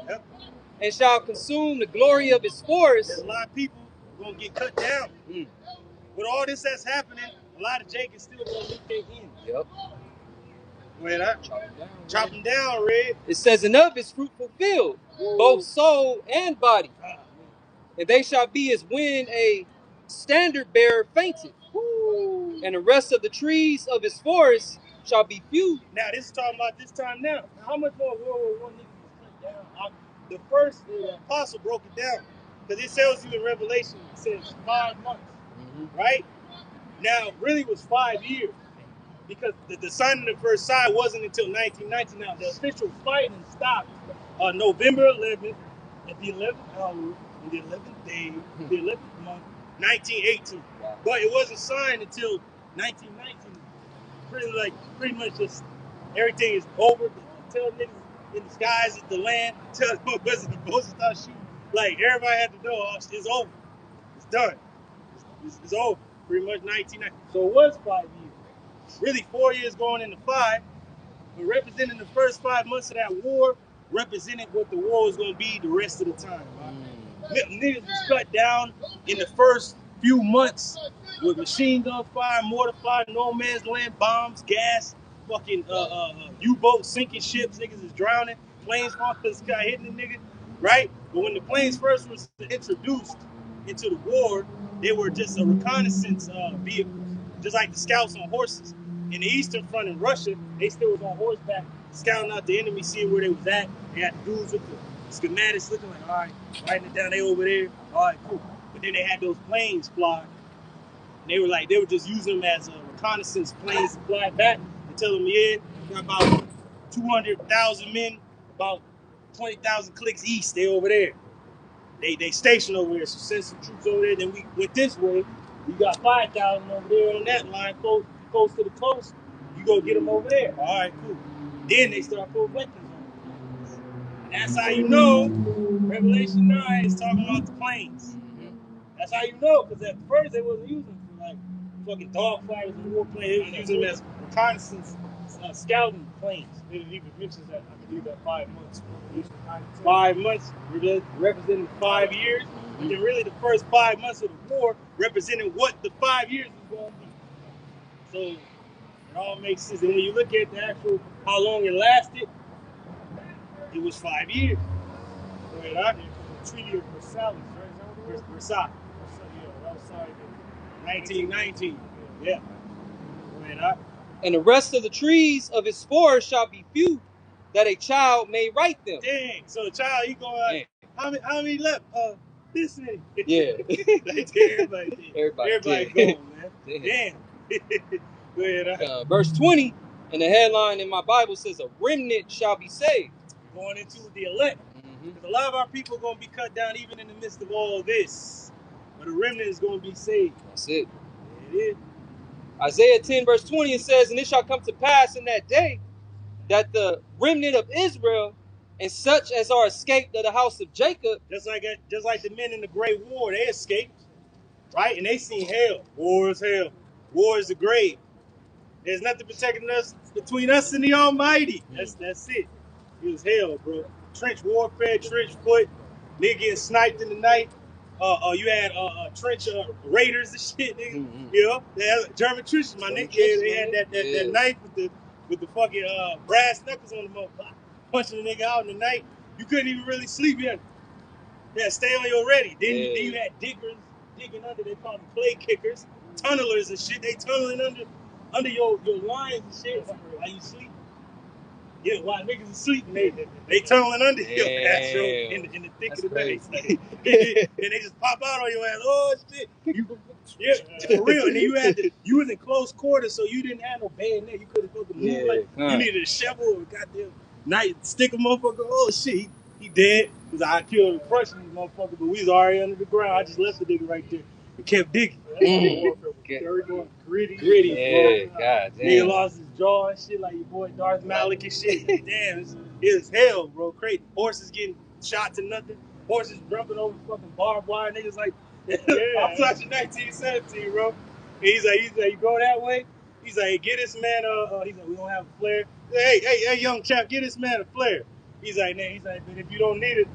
S1: and shall consume the glory of his forest.
S5: There's a lot of people gonna get cut down. With all this that's happening, a lot of Jake is still gonna meet their end. Chop him down, Red.
S1: It says, "And of his fruit fulfilled, both soul and body. And they shall be as when a standard bearer fainted. And the rest of the trees of his forest shall be few."
S5: Now, this is talking about this time now. How much more World War I niggas was cut down? The first apostle broke it down. Because it tells you in Revelation, it says 5 months, right? Now, really, it was 5 years because the signing of the first side wasn't until 1919. Now, the official fighting stopped November 11th at the 11th hour, in the 11th day, the 11th month, 1918.
S3: Wow.
S5: But it wasn't signed until 1919. Pretty much just everything is over. Tell niggas in the skies at the land, tell the boats start shooting. Like, everybody had to know, it's over. It's done. It's over. Pretty much 1990. So it was 5 years. Really 4 years going into 5. But representing the first 5 months of that war, represented what the war was going to be the rest of the time. Right? Niggas was cut down in the first few months with machine gun fire, mortar fire, no man's land, bombs, gas, fucking U-boats sinking ships, niggas is drowning, planes falling from the sky hitting the nigga, right? But when the planes first was introduced into the war, they were just a reconnaissance vehicle, just like the scouts on horses. In the Eastern Front in Russia, they still was on horseback, scouting out the enemy, seeing where they was at. They had the dudes with the schematics looking like, all right, writing it down, they over there, all right, cool. But then they had those planes fly. And they were just using them as reconnaissance planes to fly back and tell them, yeah, we got about 200,000 men, about 20,000 clicks east, they over there. They stationed over there, so send some troops over there. Then we went this way. We got 5,000 over there on that line, close to the coast. You go get them over there. All right, cool. Then they start putting weapons on. And that's how you know Revelation 9 is talking about the planes. That's how you know, because at first they wasn't using them for like fucking dogfighters and war planes. They was using them as reconnaissance scouting planes.
S2: It even mentions that, I believe, that 5 months.
S5: 5 months representing 5 years. And then really the first 5 months of the war represented what the 5 years was going to be. So it all makes sense. And when you look at the actual, how long it lasted, it was 5 years.
S2: Right out here, the Treaty of Versailles, right?
S5: Versailles.
S2: Yeah, that was signed in
S5: 1919. Yeah. Right out.
S1: And the rest of the trees of his forest shall be few, that a child may write them.
S5: Dang. So the child, he going, how many left? This many.
S1: Yeah.
S5: Everybody going, man. Damn.
S1: Verse 20, and the headline in my Bible says, a remnant shall be saved.
S5: Going into the elect. Because a lot of our people are going to be cut down even in the midst of all of this. But a remnant is going to be saved.
S1: That's it.
S5: It is.
S1: Isaiah 10 verse 20, it says, and it shall come to pass in that day that the remnant of Israel and such as are escaped of the house of Jacob.
S5: Just like the men in the Great War, they escaped. Right? And they seen hell. War is hell. War is the grave. There's nothing protecting us between us and the Almighty. That's it. It was hell, bro. Trench warfare, trench foot, nigga getting sniped in the night. You had trench raiders and shit, nigga. You know, they had German trenches, my nigga. They had that knife with the fucking brass knuckles on the motherfucker, punching the nigga out in the night. You couldn't even really sleep yet. Yeah, stay on your ready. Then you had diggers digging under. They call them clay kickers, tunnelers and shit. They tunneling under your lines and shit while you sleep. Yeah, while niggas are sleeping, they tunneling under your ass in the thick of the night. And they just pop out on your ass. Oh shit! For real. And then you was in close quarters, so you didn't have no bayonet. You couldn't fucking move you needed a shovel or a goddamn knife, stick a motherfucker. Oh shit, he dead. Cause I killed and crushed this motherfucker, but we was already under the ground. I just left the nigga right there and kept digging. Gritty,
S1: yeah, bro. God damn.
S5: Nigga lost his jaw and shit like your boy Darth Malik and shit. Damn, it was hell, bro. Crazy. Horses getting shot to nothing. Horses jumping over fucking barbed wire. Niggas like, I'm touching 1917, bro. And he's like, you go that way? He's like, hey, get this man he's like, we don't have a flare. Hey, young chap, get this man a flare. He's like, but if you don't need it,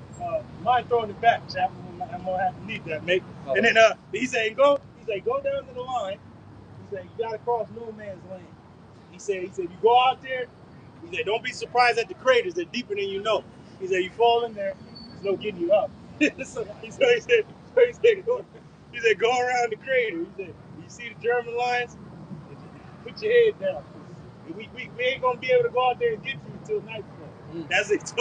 S5: mind throwing it back, chap. I'm gonna have to need that, mate. Oh. And then he said, go down to the line. He said, you gotta cross no man's land. He said, you go out there. He said, don't be surprised at the craters. They're deeper than you know. He said, you fall in there, there's no getting you up. So he said, go around the crater. He said, you see the German lines? Put your head down. We ain't gonna be able to go out there and get you until nightfall. That's it.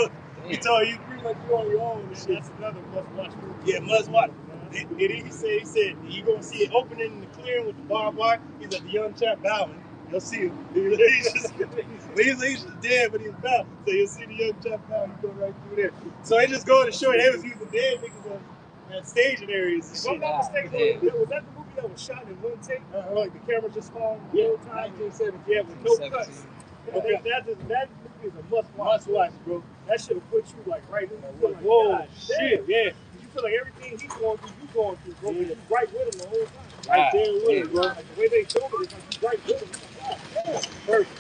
S5: He told you pretty much you on your own. And that's another must watch movie. Yeah, must watch. And he said, you gonna see it opening in the clearing with the barbed wire. He's like the young chap bowing. You'll see him. He's just dead, but he's bowing. So you'll see the young chap bowing. He go right through there. So they just go to show you they was using dead niggas as staging areas and
S2: If
S5: shit.
S2: I'm not mistaken, was that the movie that was shot in one take? Like the camera just following the whole time?
S5: 1970, yeah, with no cuts.
S2: Okay, that movie is a must watch, bro. That should have put you like right in the
S5: Like, whoa, shit, yeah.
S2: You feel like everything he's going through, you going through, bro.
S5: Yeah.
S2: You right with him the whole time.
S5: Right there with him, bro.
S2: Like, the way they filmed it, it's like you right with him. Yeah. Perfect.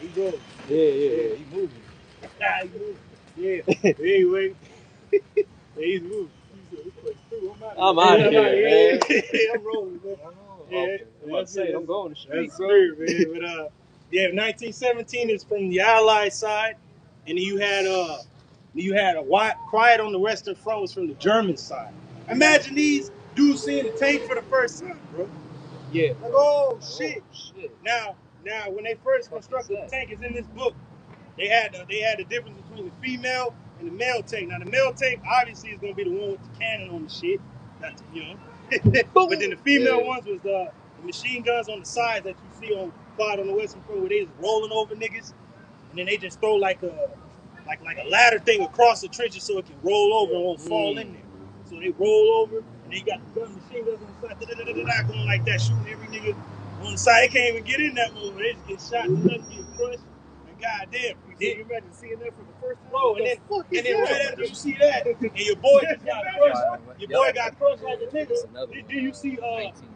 S2: He goes.
S5: Yeah, he moving.
S2: He moves.
S5: Yeah. Anyway, he's moving.
S4: I'm out of here, man.
S5: I'm rolling, man.
S4: Yeah, I'm about to say, I'm going to street,
S5: That's
S4: bro.
S5: weird, man. But 1917 is from the Allied side, and you had a quiet on the Western Front was from the German side. Imagine these dudes seeing the tank for the first time, bro.
S4: Yeah.
S5: Like, oh shit.
S4: Shit.
S5: Now, when they first constructed the tank, it's in this book. They had the difference between the female and the male tank. Now, the male tank obviously is gonna be the one with the cannon on the shit. That's, but then the female ones was the machine guns on the sides that you see on the Western Front, where they just rolling over niggas, and then they just throw like a ladder thing across the trenches so it can roll over and won't fall in there. So they roll over, and they got the machine guns on the side, going like that, shooting every nigga on the side. They can't even get in that moment. They just get shot, and nothing get crushed. And goddamn,
S2: you imagine seeing that for the first time?
S5: bro, and then right after you see that, and your boy just got crushed. Your boy got crushed like a nigga. Do you see?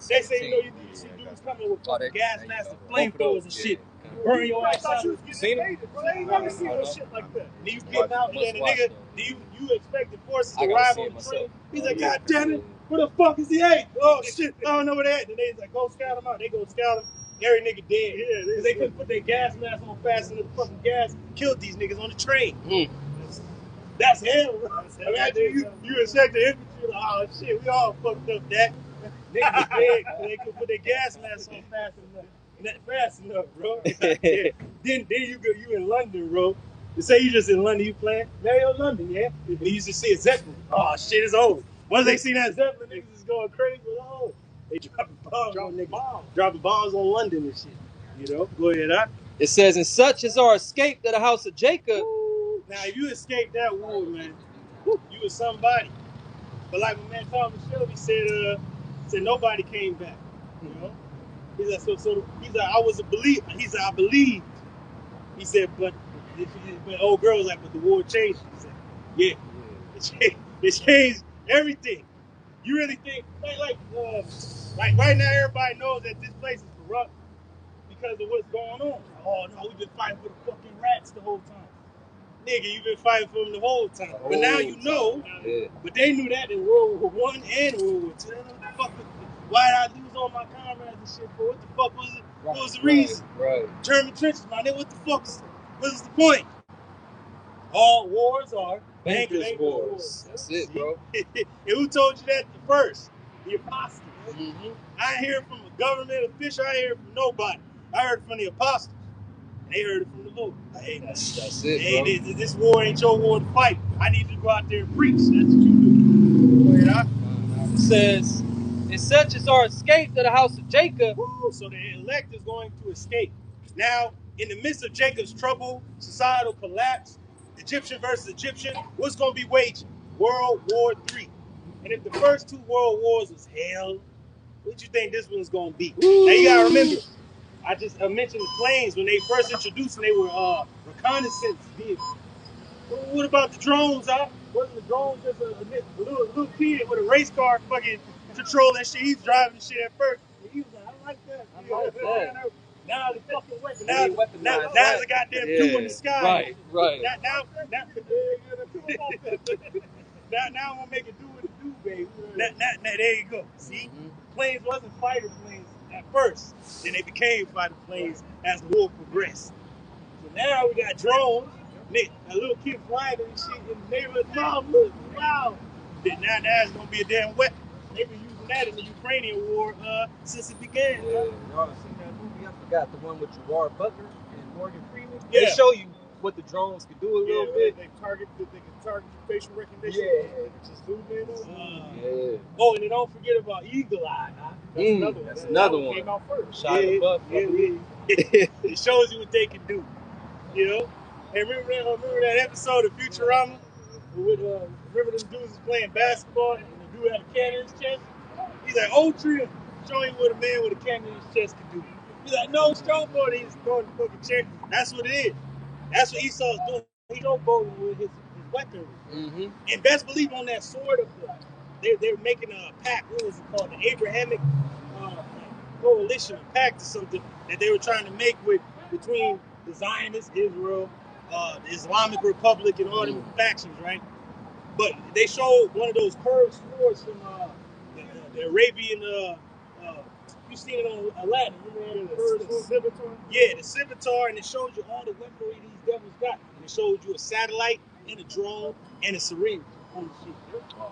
S5: They say you see dudes coming with gas masks and flamethrowers and shit. Burn your ass out.
S2: You seen it? I ain't never seen no shit like that.
S5: Then you get out, and then the nigga, you expect the forces to arrive on the train. He's like, God damn it, where the fuck is he at? Oh shit, I don't know where they at. And they like, go scout him out. They go scout him. Every nigga dead. Yeah, because they couldn't put their gas mask on fast enough. The fucking gas killed these niggas on the train. That's hell, bro. Imagine you expect the infantry, like, oh shit, we all fucked up that. Niggas dead because they couldn't put their gas mask on fast enough, bro. Yeah. Then you in London, bro. You say you just in London, you playing Mario London, yeah? And you used to see a Zeppelin. Oh shit, it's over. Once they see that Zeppelin, niggas is going crazy. Oh, they dropping bombs on niggas. Dropping bombs on London and shit. Go ahead, huh?
S1: It says, and such is our escape to the house of Jacob.
S5: Now, if you escaped that war, man, you was somebody. But like my man Thomas Shelby said nobody came back. He's like, so he's like, I was a believer. He's like, I believed. He said, but old girl was like, but the war changed. He said, yeah, it changed everything. You really think like right now everybody knows that this place is corrupt because of what's going on. Oh no, we've been fighting for the fucking rats the whole time. Nigga, you've been fighting for them the whole time. But now you know. Yeah. But they knew that in World War I and World War II. What the fuck? Why did I lose all my comrades and shit for? What the fuck was it? What was the reason?
S4: Right.
S5: German trenches, my nigga. What the fuck was the point? All wars are
S4: Bankers' wars. That's it, bro.
S5: And who told you that first? The apostles. I ain't hear from a government official. I ain't hear from nobody. I heard from the apostles. And they heard it from the Lord. Hey,
S4: that's it, bro.
S5: This war ain't your war to fight. I need you to go out there and preach. That's what you do.
S1: It says, and such is our escape to the house of Jacob.
S5: Woo, so the elect is going to escape. Now, in the midst of Jacob's trouble, societal collapse, Egyptian versus Egyptian, what's going to be waging? World War III. And if the first two world wars was hell, what do you think this one's going to be? Woo. Now, you got to remember, I mentioned the planes when they first introduced them. They were reconnaissance vehicles. What about the drones, huh? Wasn't the drones just a little kid with a race car fucking control that shit? He's driving the shit at first. And he was like, I like that. Now the fucking weapon. Now it's a goddamn two in the sky.
S4: Right.
S5: Now I'm gonna make it do what it do, baby. Now, there you go. See? Planes wasn't fighter planes at first. Then they became fighter planes as the war progressed. So now we got drones. A little kid flying and shit in the neighborhood. Mom, look, wow. Now it's gonna be a damn weapon. They've been using that in the Ukrainian war since it began.
S4: Yeah, y'all seen that movie? I forgot the one with Gerard Butler and Morgan Freeman.
S1: Yeah. They show you
S4: what the drones could do a little bit.
S5: They can target facial recognition.
S4: Yeah.
S5: Just zoom in on.
S4: Yeah.
S5: Oh, and then don't forget about Eagle Eye. Huh? That's another one.
S4: That's another one.
S5: Came out first.
S4: Shia LaBeouf, I believe.
S5: It shows you what they can do. You know? And remember that episode of Futurama? With, remember them dudes was playing basketball and the dude had a cannon in his chest? He's like, Ultra, showing what a man with a cannon in his chest can do. He's like, no, Strongbow. He's throwing the fucking chair. That's what it is. That's what Esau's doing. He's showboating with his weapon.
S4: Mm-hmm.
S5: And best believe on that sword of they're making a pact. What was it called? The Abrahamic coalition, a pact or something that they were trying to make between the Zionists, Israel, the Islamic Republic, and all them factions, right? But they showed one of those curved swords from the Arabian. You seen it on Aladdin? Remember the scimitar? Yeah, the scimitar, and it shows you all the weaponry these devils got. And it shows you a satellite and a drone and a syringe on the shit,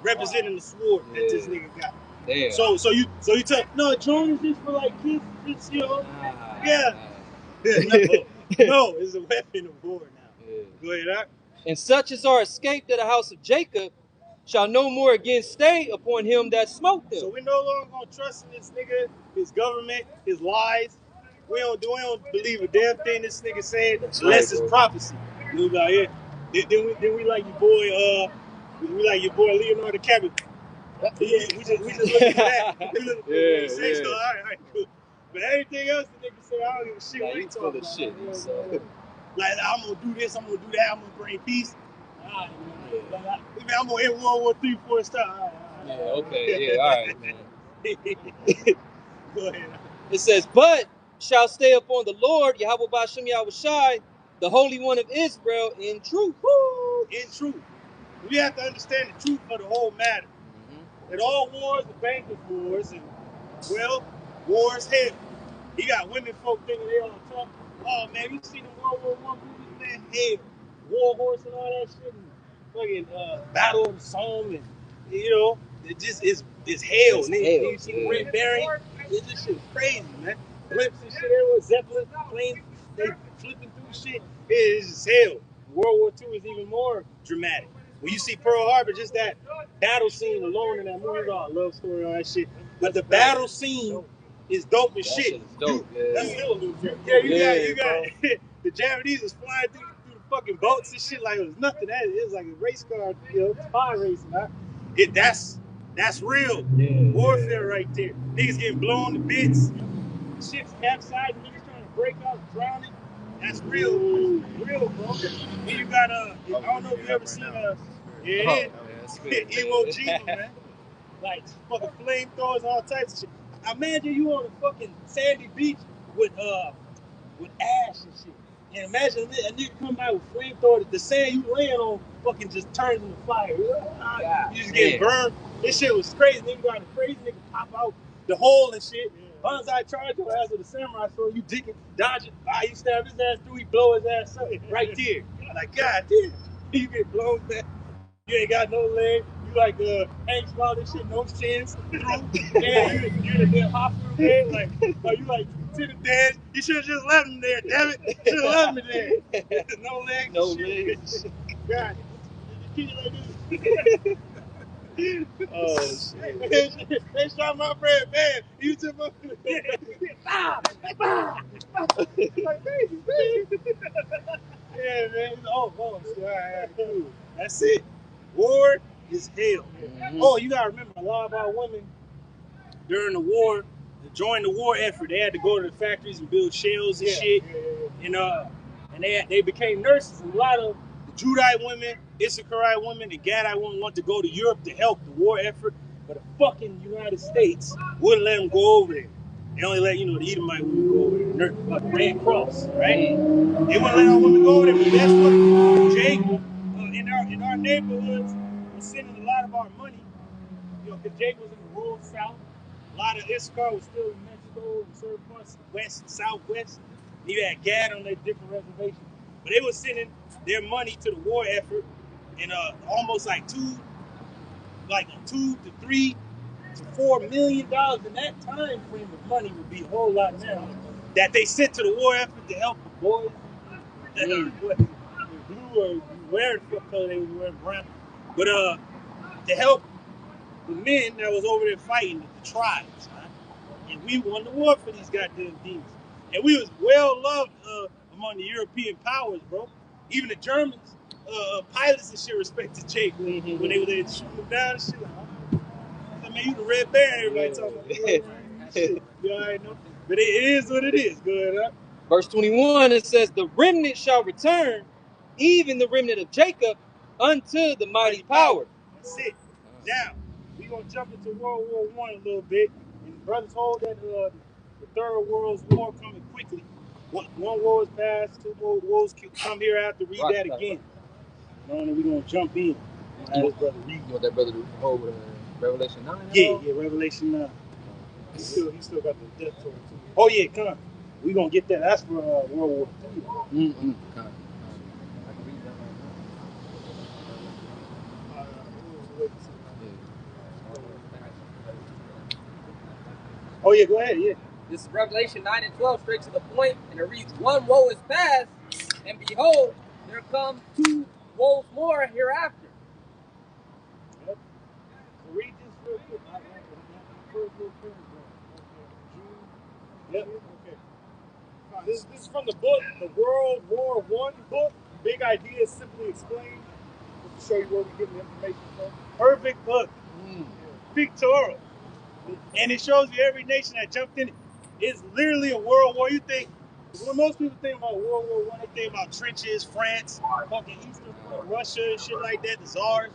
S5: representing the sword that this nigga got.
S4: Damn.
S5: So you tell no, a drone is just for like kids, just, you know. No, it's a weapon of war now. Go ahead, Doc.
S1: And such as are escaped of the house of Jacob shall no more again stay upon him that smote them.
S5: So we no longer gonna trust in this nigga, his government, his lies. We don't believe a damn thing this nigga said unless it's prophecy. We like, yeah. Then we like your boy Leonardo DiCaprio. Yeah, we just looking for that. We looking for what say. So all right, cool. But everything else the nigga say, I don't give a shit. What he talking about? Shit, like I'm gonna do this, I'm gonna do that, I'm gonna bring peace. All right, man. I'm gonna end World War III before it starts. All right.
S1: Yeah, okay, yeah, all right, man.
S5: Go ahead.
S1: It says, but shall stay upon the Lord, Yahweh Ba'Shem Yahushai, the Holy One of Israel, in truth.
S5: Woo! In truth. We have to understand the truth of the whole matter. That all wars are vanquished wars, and, well, war's hell. You got women folk thinking they all tough. Oh, man, you seen the World War I movies, man? Hell. War horse and all that shit. And fucking Battle of the Somme, and, you know, it just is hell. You see the Red Baron? This shit is crazy, man. Blimps and shit everywhere. Zeppelin, planes, they flipping through shit. It's just hell. World War II is even more dramatic. When you see Pearl Harbor, just that battle scene alone in that movie, I love story, all that shit. But the battle scene is dope as shit.
S4: Shit is dope,
S5: That's still you got the Japanese is flying through the fucking boats and shit like it was nothing. It was like a race car, you know, spy racing. That's real warfare right there. Niggas getting blown to bits, ships capsizing, niggas trying to break out, drowning. That's real. That's real, bro. And you got I don't know if you ever seen Iwo Jima, man. Like fucking flamethrowers, all types of shit. Imagine you on a fucking sandy beach with ash and shit. And imagine a nigga come by with flamethrower, the sand you laying on fucking just turns into fire. You just get burned. This shit was crazy. Nigga got a crazy nigga pop out the hole and shit. Banzai charge your ass with a samurai sword, you dick it, dodge it, you stab his ass through, he blow his ass up right there. Like, God damn, you get blown back. You ain't got no leg. You like Hank Small, this shit, no chins through. Yeah, you in a damn hospital bed. Like, you like to the dead. You should have just left him there, damn it. You should have left me there. No legs.
S1: No legs.
S5: God, you like this.
S1: Oh shit.
S5: They shot my friend, man. You took my like baby. Yeah, man. Oh, all right, cool. That's it. War is hell. Oh, you gotta remember, a lot of our women during the war, to join the war effort, they had to go to the factories and build shells and shit. And they became nurses. And a lot of the Judite women, Issacharite women, and Gadite women want to go to Europe to help the war effort, but the fucking United States wouldn't let them go over there. They only let, the Edomite women go over there. Like Red Cross, right? They wouldn't let our women go over there, but that's what Jake, in our neighborhoods, was sending a lot of our money, because Jake was in the rural South. A lot of Issachar was still in Mexico and certain parts west and southwest. And you had Gad on their different reservations. But they were sending their money to the war effort, and almost like $2 to $3 to $4 million in that time frame of money would be a whole lot now that they sent to the war effort to help the boys. were wearing what color they was wearing, brown. But to help the men that was over there fighting the tribes, right? And we won the war for these goddamn demons. And we was well loved among the European powers, bro. Even the Germans, pilots and shit respected Jake when they were there shooting them down and shit. Like, I mean, you the Red Bear, everybody talking about shit. You already know. But it is what it is. Good, huh?
S1: Verse 21, it says, the remnant shall return, even the remnant of Jacob, unto the mighty power.
S5: That's it. Now, we're going to jump into World War I a little bit. And brothers hold that the Third World War coming quickly. One war is past, two more wars come here after. Read that again. And we're going to jump in.
S4: You want that brother to hold Revelation 9?
S5: Yeah, Revelation 9. He still got the death toll too. Oh, yeah, come on. We're going to get that. That's for World War II.
S4: Come on.
S5: Oh, yeah, go ahead, yeah.
S3: This is Revelation 9 and 12, straight to the point, and it reads, one woe is past, and behold, there come 2 woes more hereafter.
S5: Yep. So read this real quick. First little paragraph. Okay. Yep. Okay. This is from the book, the World War I book. Big Ideas Simply Explained. Just to show you where we get the information from. Perfect book. Pictorial. And it shows you every nation that jumped in it. It's literally a world war. You think, when most people think about World War I, they think about trenches, France, fucking Eastern Russia and shit like that, the Tsars.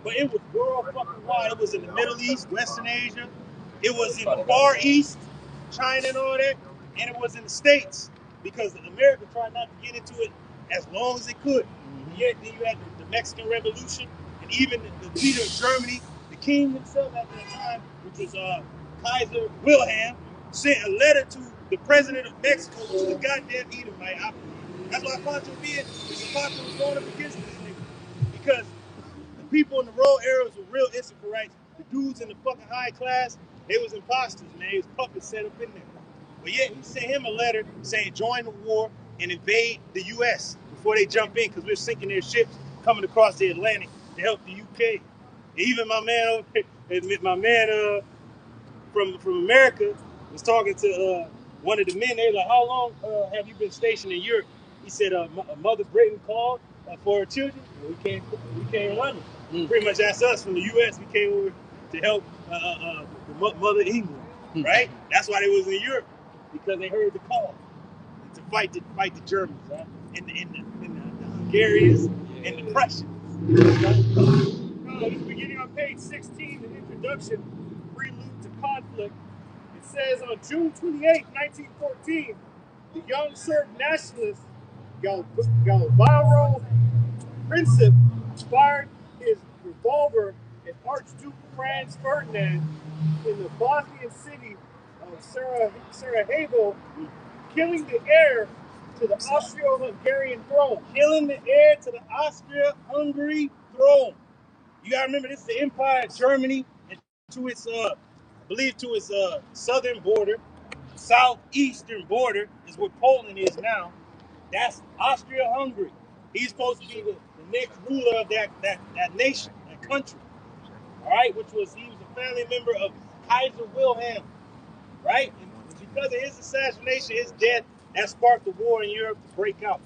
S5: But it was world fucking wide. It was in the Middle East, Western Asia. It was in the Far East, China and all that. And it was in the States. Because America tried not to get into it as long as it could. Yet then you had the Mexican Revolution. And even the leader of Germany, the king himself at that time, which was Kaiser Wilhelm, sent a letter to the president of Mexico, which was a goddamn Edomite. That's why Pancho Villa was going up against this nigga. Because the people in the rural areas were real Issacharites. The dudes in the fucking high class, they was imposters, man. They was puppets set up in there. But yet he sent him a letter saying join the war and invade the U.S. before they jump in, because we're sinking their ships coming across the Atlantic to help the UK. Even my man over there, my man from America was talking to one of the men. They were like, how long have you been stationed in Europe? He said, Mother Britain called for her children. We came running. Pretty much that's us from the U.S. We came over to help Mother England, right? That's why they was in Europe, because they heard the call to fight the Germans, right? And the Hungarians and the Prussians. Right? Beginning on page 16, the introduction, prelude to conflict. It says on June 28, 1914, the young Serb nationalist Gavrilo Princip fired his revolver at Archduke Franz Ferdinand in the Bosnian city of Sarajevo, killing the heir to the Austro-Hungarian throne. Killing the heir to the Austria-Hungary throne. You gotta remember, this is the Empire of Germany, and to its, I believe, to its southern border, southeastern border is where Poland is now. That's Austria-Hungary. He's supposed to be the next ruler of that nation, that country. All right, he was a family member of Kaiser Wilhelm, right? And because of his assassination, his death, that sparked the war in Europe to break out.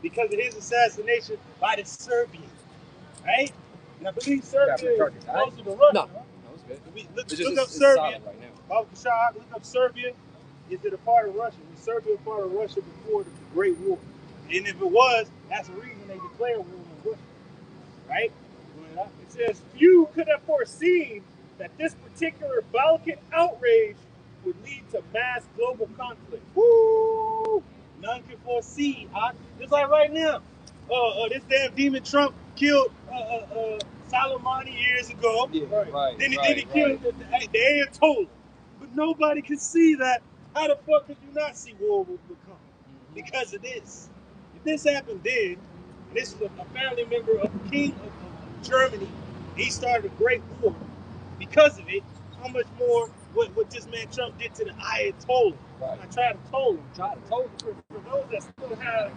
S5: Because of his assassination by the Serbians, right? And I believe Serbia is closer to Russia.
S4: No, it's good.
S5: Look up Serbia. Look up Serbia. Is it a part of Russia? Was Serbia a part of Russia before the Great War? And if it was, that's the reason they declared war on Russia, right? It says, few could have foreseen that this particular Balkan outrage would lead to mass global conflict. Woo! None can foresee, huh? Just like right now. This damn demon Trump killed Soleimani years ago.
S4: Yeah, right.
S5: Then he killed the Ayatollah. But nobody can see that. How the fuck could you not see war will come? Because of this. If this happened then, and this is a family member of the king of Germany, he started a great war. Because of it, how much more what this man Trump did to the Ayatollah? Right. I tried to toll him.
S3: Try to toll him.
S5: For those that still have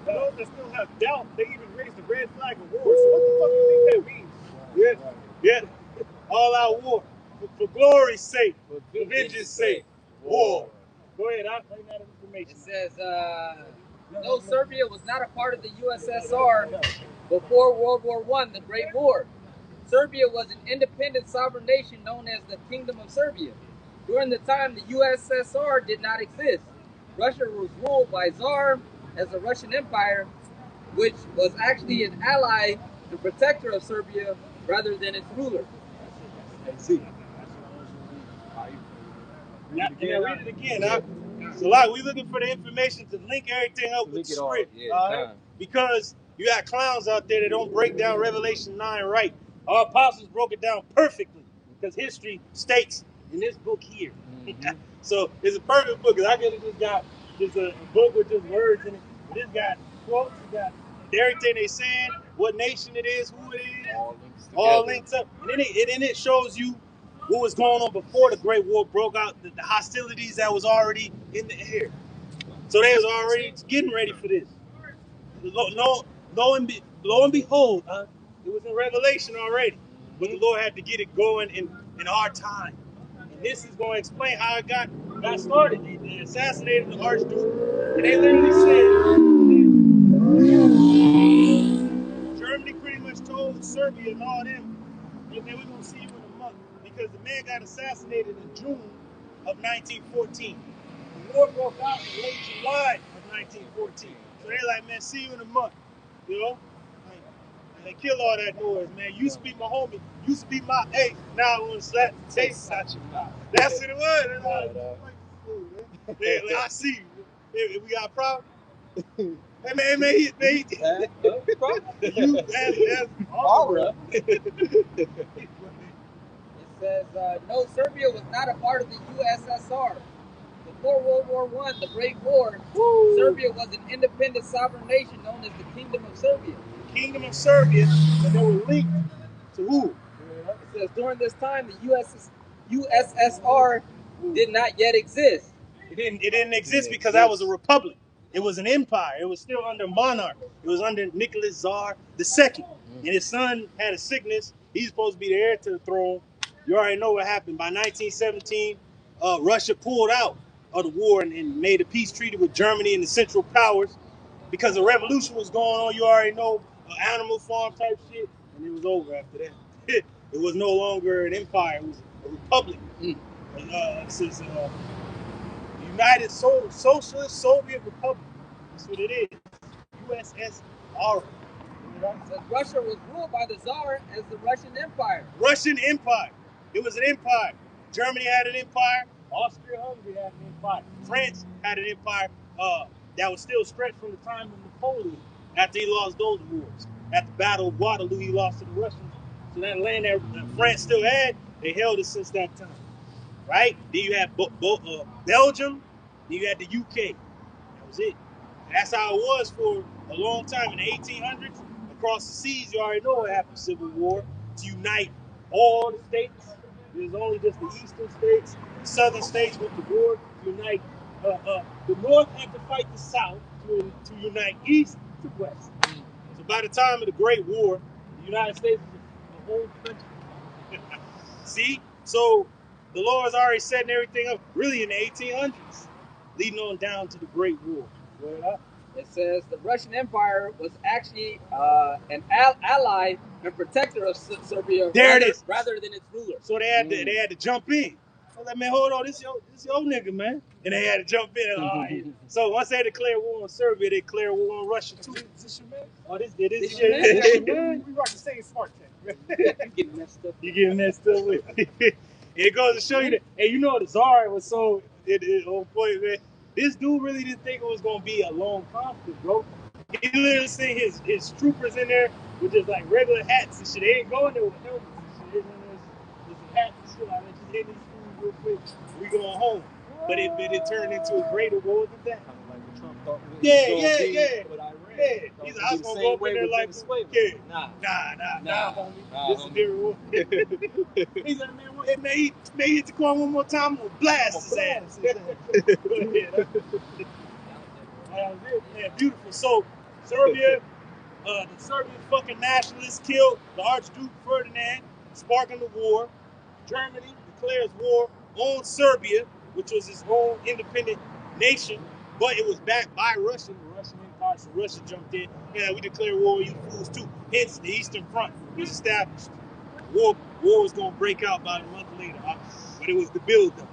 S2: For those that still have doubt, they even raised the red flag of war. So what the fuck do you think that means? Yeah. All out war. For glory's sake. For vengeance sake. War. Go ahead, I'll bring that information.
S3: It says, no, Serbia was not a part of the USSR before World War I, the Great War. Serbia was an independent sovereign nation known as the Kingdom of Serbia. During the time the USSR did not exist, Russia was ruled by Tsar as the Russian Empire, which was actually an ally and protector of Serbia rather than its ruler.
S5: See. Now, read it again. So, like, we looking for the information to link everything up with the script. Because you got clowns out there that don't break down Revelation 9 right. Our apostles broke it down perfectly because history states in this book here. So it's a perfect book. Because I could have just got just a book with just words in it. But this got quotes, it got everything they saying, what nation it is, who it is, all linked up. And then it shows you what was going on before the Great War broke out, the hostilities that was already in the air. So they was already getting ready for this. Lo and behold, it was in Revelation already. But the Lord had to get it going in our time. And this is going to explain how it got started. They assassinated the Archduke. And they literally said Germany pretty much told Serbia and all them, and then we're going to see you in a month. Because the man got assassinated in June of 1914. The war broke out in late July of 1914. So they're like, man, see you in a month. You know? And they kill all that noise, man. Used to be my homie. Used to be my hey. Now I want to slap the taste out your mouth. That's what it was. Like, I see you. Hey, we got a problem? Hey, man, you, that's all right.
S3: It says, no, Serbia was not a part of the USSR. Before World War I, the Great War, Serbia was an independent sovereign nation known as the Kingdom of Serbia.
S5: Kingdom of Serbia, and they were linked to who?
S3: It says, during this time, the USSR did not yet exist.
S5: It didn't exist because that was a republic. It was an empire. It was still under monarch. It was under Nicholas Tsar II. And his son had a sickness. He's supposed to be the heir to the throne. You already know what happened. By 1917, Russia pulled out of the war and made a peace treaty with Germany and the Central Powers because the revolution was going on. You already know, animal farm type shit. And it was over after that. It was no longer an empire. It was a republic. This is United Socialist Soviet Republic. That's what it is. USSR.
S3: Russia was ruled by the Tsar as the Russian Empire.
S5: Russian Empire. It was an empire. Germany had an empire. Austria-Hungary had an empire. France had an empire that was still stretched from the time of Napoleon after he lost those wars. At the Battle of Waterloo, he lost to the Russians. So that land that France still had, they held it since that time. Right? Then you had Belgium. Then you had the UK. That was it. And that's how it was for a long time in the 1800s. Across the seas, you already know what happened. Civil War to unite all the states. There's only just the eastern states, the southern states with the war to unite. The North had to fight the South to unite east to west. So by the time of the Great War, the United States was a whole country. See? So the law is already setting everything up really in the 1800s, leading on down to the Great War.
S3: It says the Russian Empire was actually an ally and protector of Serbia rather than its ruler.
S5: So they had to jump in. I was like, man, hold on, this your nigga, man. And they had to jump in. So once they declared war on Serbia, they declared war on Russia too.
S2: Is this your man?
S5: Oh, this shit.
S2: We rock the same smart tech.
S5: You getting messed up with. It goes to show you that, hey, you know the Tsar was so on point, man. This dude really didn't think it was gonna be a long conflict, bro. He literally seen his troopers in there with just like regular hats and shit. They ain't going there with helmets and shit. There's some hats and shit. I let you hit these fools real quick. We going home. But it turned into a greater war than that.
S4: Kind of like what Trump thought.
S5: Yeah.
S4: But Iran.
S5: Yeah. He's like, I was gonna go up in there like, nah, homie. This is a different war. He's like, man, he hit the corner one more time, I'm gonna blast his ass. Yeah, beautiful. So Serbia, the Serbian fucking nationalists killed the Archduke Ferdinand, sparking the war. Germany declares war on Serbia, which was its own independent nation, but it was backed by Russia. The Russian Empire, so Russia jumped in. Yeah, we declare war on you fools too. Hence, the Eastern Front was established. War was gonna break out about a month later, but it was the build-up.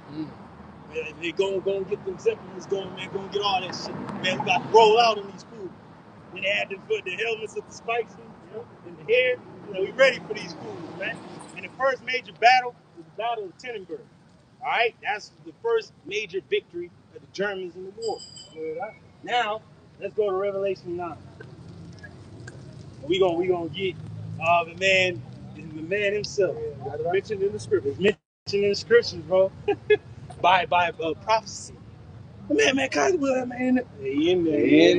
S5: They gonna get them Zeppelins going, man. Gonna get all that shit, man. We got to roll out on these fools. Then they had to put the helmets with the spikes in the hair. We ready for these fools, man. And the first major battle was the Battle of Tannenberg. All right, that's the first major victory of the Germans in the war. Now, let's go to Revelation 9. We gonna get the man himself. Mentioned in the scriptures. Mentioned in the scriptures, bro. by prophecy. Man, Coswell, man. He in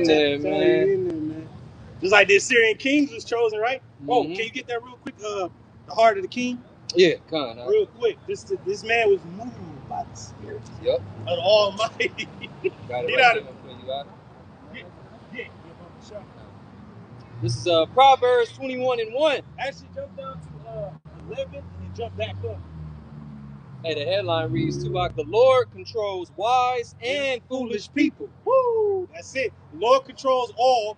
S5: there, man. Just like the Assyrian kings was chosen, right? Oh, can you get that real quick? The heart of the king?
S4: Yeah, kind of.
S5: Real quick. This man was moved by the Spirit. Yep. Of the Almighty.
S4: Got it right there, you got it.
S5: Yeah.
S1: This is Proverbs 21:1.
S5: Actually, jump down to 11 and then jump back up.
S1: Hey, the headline reads, Tuvok, the Lord controls wise and foolish people.
S5: Woo! That's it. The Lord controls all.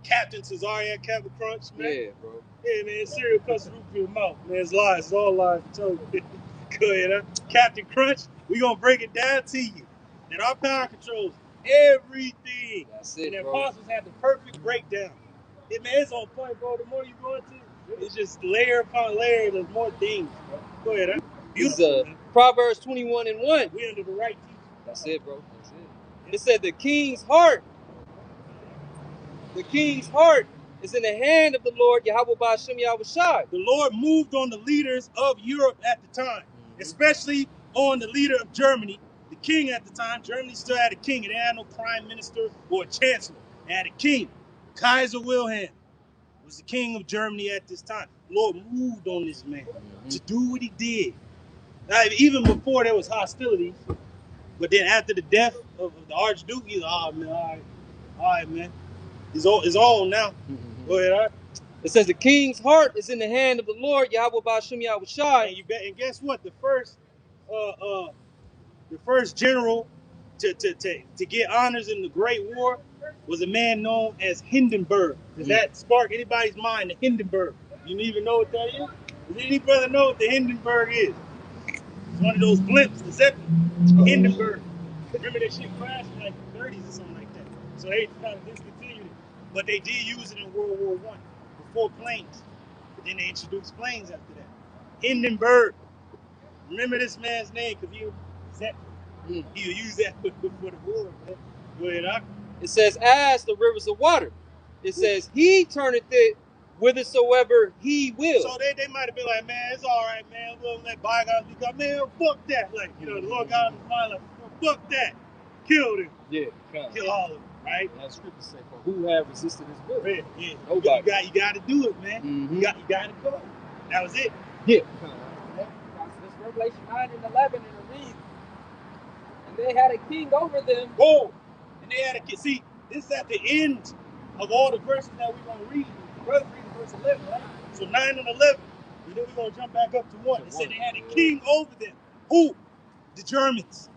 S5: Captain Cesaria, Captain Crunch, man.
S4: Yeah, bro.
S5: Yeah, man, cereal cuts the roof of your mouth. Man, it's lies. It's all lies. Go ahead, huh? Captain Crunch, we gonna break it down to you. That our power controls everything.
S4: That's it,
S5: and the
S4: bro.
S5: apostles have the perfect breakdown. Man, it's on point, bro. The more you go into it, it's just layer upon layer. There's more things, bro. Go ahead, huh?
S1: Beautiful. This is Proverbs 21:1.
S5: We under the right teaching.
S4: That's it, bro. That's it.
S1: It said the king's heart is in the hand of the Lord Yahweh Ba'ashem Yahushai.
S5: The Lord moved on the leaders of Europe at the time, especially on the leader of Germany, the king at the time. Germany still had a king. It had no prime minister or a chancellor. It had a king. Kaiser Wilhelm was the king of Germany at this time. The Lord moved on this man to do what he did. Now, even before there was hostilities, but then after the death of the Archduke, he's like, oh, man, all right, man. It's on now. Go ahead, all right?
S1: It says the king's heart is in the hand of the Lord Yahweh Ba'ashem Yahushai.
S5: And guess what? The first general to get honors in the Great War was a man known as Hindenburg. Does that spark anybody's mind? The Hindenburg. You don't even know what that is? Does any brother know what the Hindenburg is? It's one of those blimps, the Zeppelin. Hindenburg. Remember that shit crashed in like the 30s or something like that. So they kind of discontinued it. But they did use it in World War I before planes. But then they introduced planes after that. Hindenburg. Remember this man's name because he was Zeppelin. He'll use that for the war, man. Go ahead, huh?
S1: It says, as the rivers of water. It says, he turneth it whithersoever he will.
S5: So they might have been like, man, it's all right, man. We'll let bygones become, man, fuck that. Like, the Lord got on his mind, like, fuck that. Kill them.
S1: Yeah,
S5: kill all of them, right?
S4: That's scripture say, for who have resisted his will?
S5: Yeah.
S4: Nobody.
S5: You got to do it, man. You got to go. That was it.
S1: Yeah.
S3: This Revelation 9 and 11 and it reads, and they had a king over them.
S5: Whoa! And they had a king. See, this is at the end of all the verses that we're going to read. Brother reading verse 11, right? So 9 and 11. And then we're going to jump back up to 1. It said they had a king over them. Who? The Germans.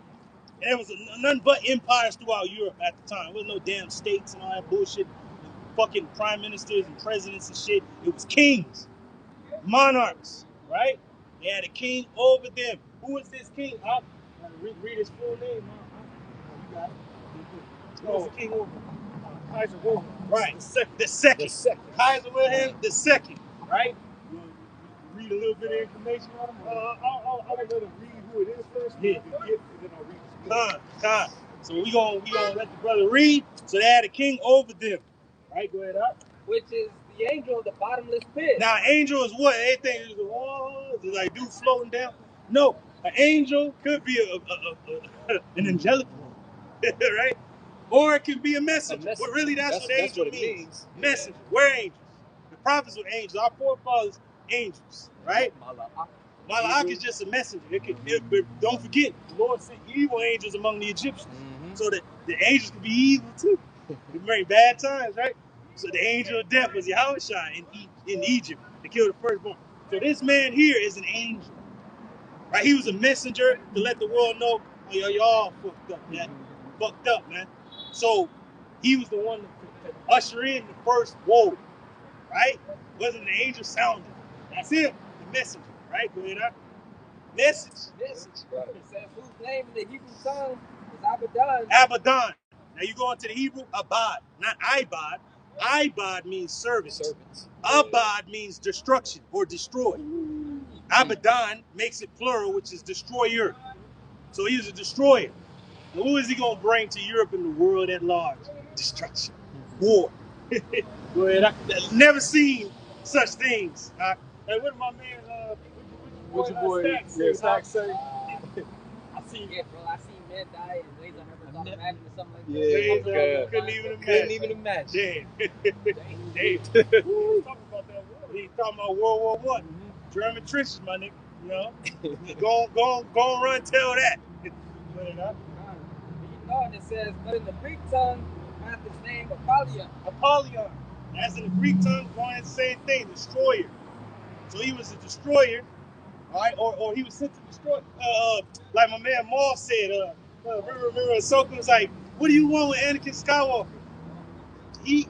S5: And there was none but empires throughout Europe at the time. There was no damn states and all that bullshit. And fucking prime ministers and presidents and shit. It was kings. Monarchs, right? They had a king over them. Who is this king? I'll read his full name. You got it. Who was the king over them? Kaiser Wilhelm. Right. The second. Kaiser Wilhelm the second. Right? You want to read a little bit of information on him? I'll let him read who it is first. Yeah. And then I'll read his time. So we gonna let the brother read. So they had a king over them. Right? Go ahead up.
S3: Which is the angel of the bottomless pit.
S5: Now, angel is what? Anything is like dude floating down? No. An angel could be an angelic one. Right? Or it could be a messenger. But really, that's what angel means. Messenger. We're angels. The prophets were angels. Our forefathers, angels. Right? Malach is just a messenger. Don't forget, the Lord sent evil angels among the Egyptians. So that the angels could be evil too. It bring bad times, right? So the angel of death was Yahushua in Egypt to kill the firstborn. So this man here is an angel, right? He was a messenger to let the world know, oh, y'all fucked up, man. Fucked up, man. So he was the one to usher in the first woe, right? Wasn't the angel sounding. That's him, the messenger, right? Go ahead, huh? Message.
S3: It says whose name in the Hebrew tongue is Abaddon.
S5: Abaddon. Now you go into the Hebrew, Abad, not Ibad. Ibad means servant. Abad means destruction or destroy. Abaddon makes it plural, which is destroyer. So he's a destroyer. Now, who is he going to bring to Europe and the world at large? Destruction. War. Go ahead. I've never seen such things. Hey, what did my man,
S2: What your boy, Stack say?
S3: I seen men die in ways I never thought imagined or something like that.
S5: Yeah, couldn't even imagine. Damn. He's talking about that war. He's talking about World War I. German trenches, my nigga. You know? go run tell that.
S3: And it says, but in the Greek tongue hath its name Apollyon.
S5: Apollyon. That's in the Greek tongue, going the same thing, destroyer. So he was a destroyer, all right? Or he was sent to destroy. Like my man Maul said, remember Ahsoka was like, what do you want with Anakin Skywalker? He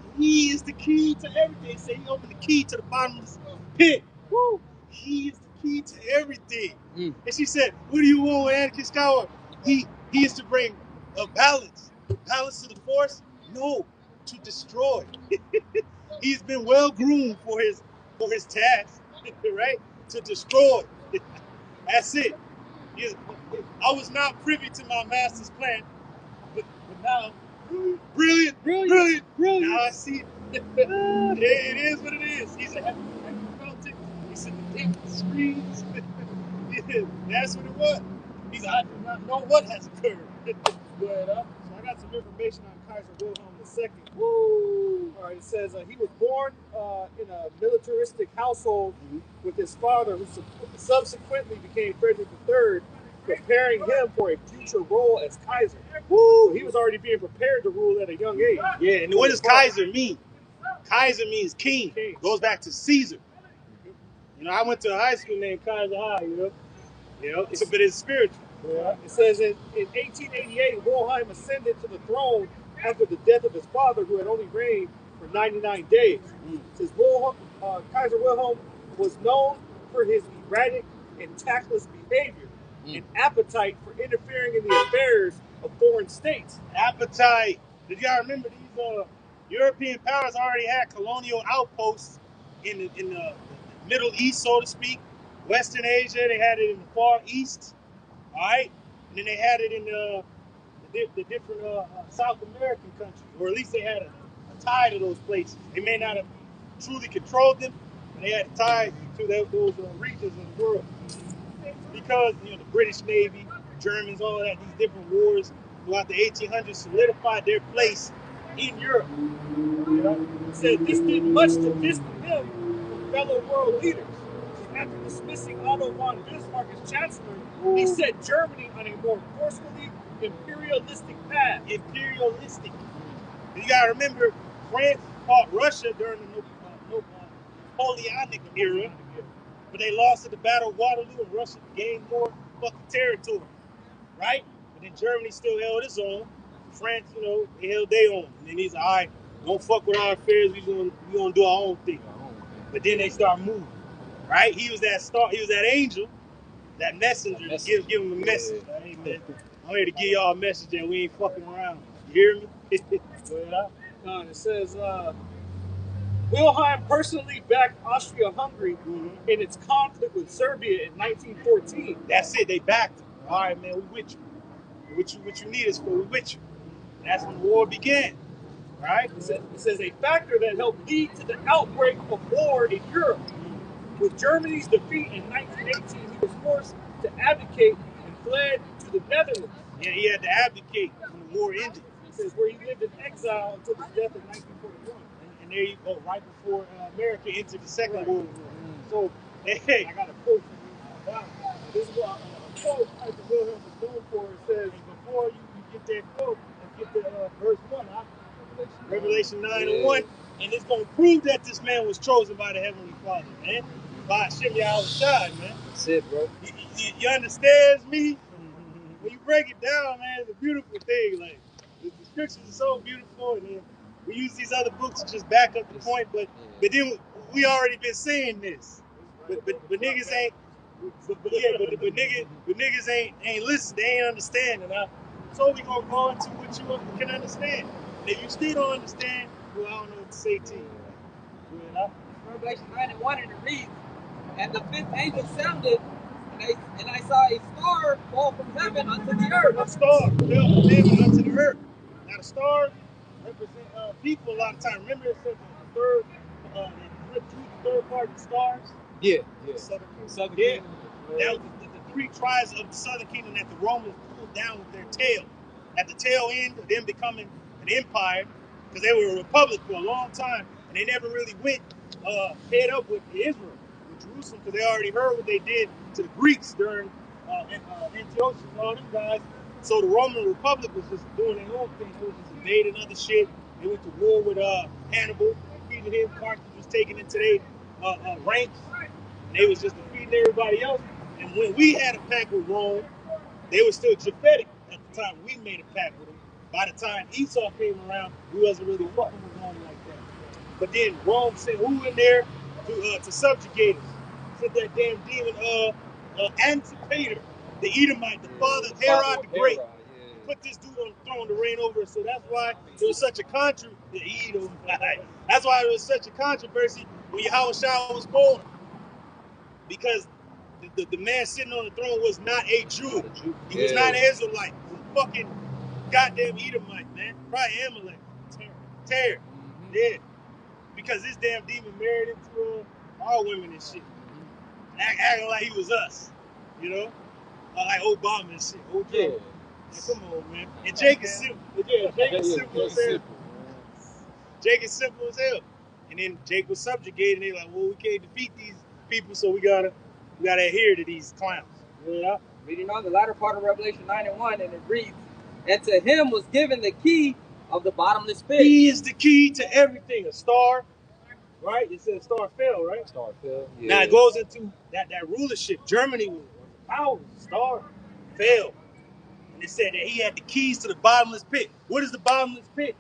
S5: is the key to everything. He said he opened the key to the bottomless pit. Woo! He is the key to everything. And she said, what do you want with Anakin Skywalker? He is to bring a balance. Balance to the Force? No, to destroy. He's been well groomed for his task, right? To destroy. That's it. I was not privy to my master's plan, but now, brilliant. Now I see it. It is what it is. He's a happy Celtic. He's in the damn screens. That's what it was. I do not know what has occurred. But, so I got some information on Kaiser Wilhelm II. Woo! All right, it says he was born in a militaristic household with his father, who subsequently became Frederick III, preparing him for a future role as Kaiser. Woo! So he was already being prepared to rule at a young age. Yeah, and what does Kaiser mean? Kaiser means king. Goes back to Caesar. You know, I went to a high school named Kaiser High, you know, but it's spiritual. Yeah. It says in 1888, Wilhelm ascended to the throne after the death of his father, who had only reigned for 99 days. It says Kaiser Wilhelm was known for his erratic and tactless behavior and appetite for interfering in the affairs of foreign states. Appetite. Did y'all remember these European powers already had colonial outposts in the Middle East, so to speak? Western Asia, they had it in the Far East. All right, and then they had it in the different South American countries, or at least they had a tie to those places. They may not have truly controlled them, but they had a tie to those regions of the world. Because the British Navy, Germans, all of that, these different wars throughout the 1800s solidified their place in Europe. You know, it said this did much to distance him from fellow world leaders. After dismissing Otto von Bismarck as chancellor, he set Germany on a more forcefully imperialistic path. Imperialistic. You gotta remember, France fought Russia during the Napoleonic era, but they lost at the Battle of Waterloo, and Russia gained more fucking territory, right? But then Germany still held its own. France, they held their own. And then he's like, all right, don't fuck with our affairs. We gonna do our own thing. But then they start moving. Right? He was that angel, that messenger, to give him a message. Yeah. Hey, man, I'm here to give y'all a message that we ain't fucking around. You hear me? It says, Wilhelm personally backed Austria-Hungary in its conflict with Serbia in 1914. That's it, they backed him. All right, man, we with you. What you need us for, we with you. And that's when the war began. Right? It says a factor that helped lead to the outbreak of war in Europe. With Germany's defeat in 1918, he was forced to abdicate and fled to the Netherlands. Yeah, he had to abdicate when the war ended. It says where he lived in exile until his death in 1941. And there you go, right before America entered the Second World War. So, hey, I got a quote from you. This is what a quote Kaiser Wilhelm was known for. It says, before you get that quote, let's get the verse 1, huh? Revelation 9:1. And it's going to prove that this man was chosen by the Heavenly Father, man. By Hashem Yahushua, man.
S4: That's it, bro.
S5: You understand me? When you break it down, man, it's a beautiful thing. Like, the scriptures are so beautiful, and then we use these other books to just back up the point, but then we already been saying this. But niggas ain't, but niggas ain't listen, they ain't understanding. So we gonna go into what you can understand. And if you still don't understand, well, I don't know what to say to you.
S3: Revelation 9:1, and it reads, "And the fifth angel sounded, and I saw a star fall from heaven unto the earth."
S5: A star fell from heaven unto the earth. Now the stars represent people a lot of times. Remember it said the third, the third part of the stars?
S4: Yeah.
S5: Southern Kingdom. That was the three tribes of the Southern Kingdom that the Romans pulled down with their tail. At the tail end of them becoming an empire, because they were a republic for a long time, and they never really went head up with Israel, with Jerusalem, because they already heard what they did to the Greeks during Antiochus and all them guys. So the Roman Republic was just doing their own thing. They was just invading other shit. They went to war with Hannibal, defeated him. Carthage was taken into their ranks. And they was just defeating everybody else. And when we had a pact with Rome, they were still Japhetic at the time we made a pact with them. By the time Esau came around, we wasn't really fucking with Rome like that. But then Rome sent who in there to subjugate us? Sent that damn demon Antipater, the Edomite, the father of Herod the Great. Put this dude on the throne to reign over us. So that's why there was such a controversy. That's why there was such a controversy when Yahushua was born. Because the man sitting on the throne was not a Jew. He was not an Israelite. He was a fucking goddamn Edomite, man. Probably Amalek. Terror. Yeah. Because this damn demon married into all women and shit. Acting like he was us. You know? Like Obama and shit. Yeah. Come on, man. And Jake is simple. Yeah, Jake is simple as hell. Jake is simple as hell. And then Jake was subjugated, and they like, well, we can't defeat these people, so we gotta adhere to these clowns. Yeah.
S3: Reading on the latter part of Revelation 9:1, and it reads, "And to him was given the key of the bottomless pit."
S5: He is the key to everything. A star, right? It says star fell, right?
S4: Star fell. Yeah.
S5: Now it goes into that rulership. Germany was power. Star fell. And it said that he had the keys to the bottomless pit. What is the bottomless pit?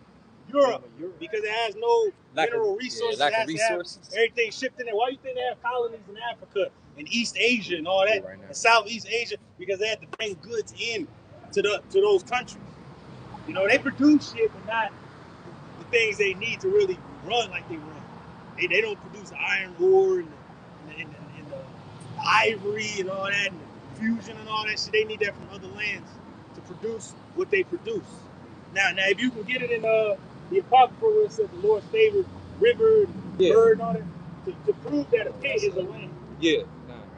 S5: Europe. Because it has no mineral resources.
S4: Lack of resources.
S5: Everything shipped in there. Why do you think they have colonies in Africa and East Asia and all that? And Southeast Asia? Because they had to bring goods in to those countries. You know, they produce shit, but not the things they need to really run like they run. They don't produce iron ore and the ivory and all that, and the fusion and all that shit. They need that from other lands to produce what they produce. Now, if you can get it in the Apocrypha where it says the Lord's favorite river and bird and all that, to prove that a pit is a land.
S4: Yeah.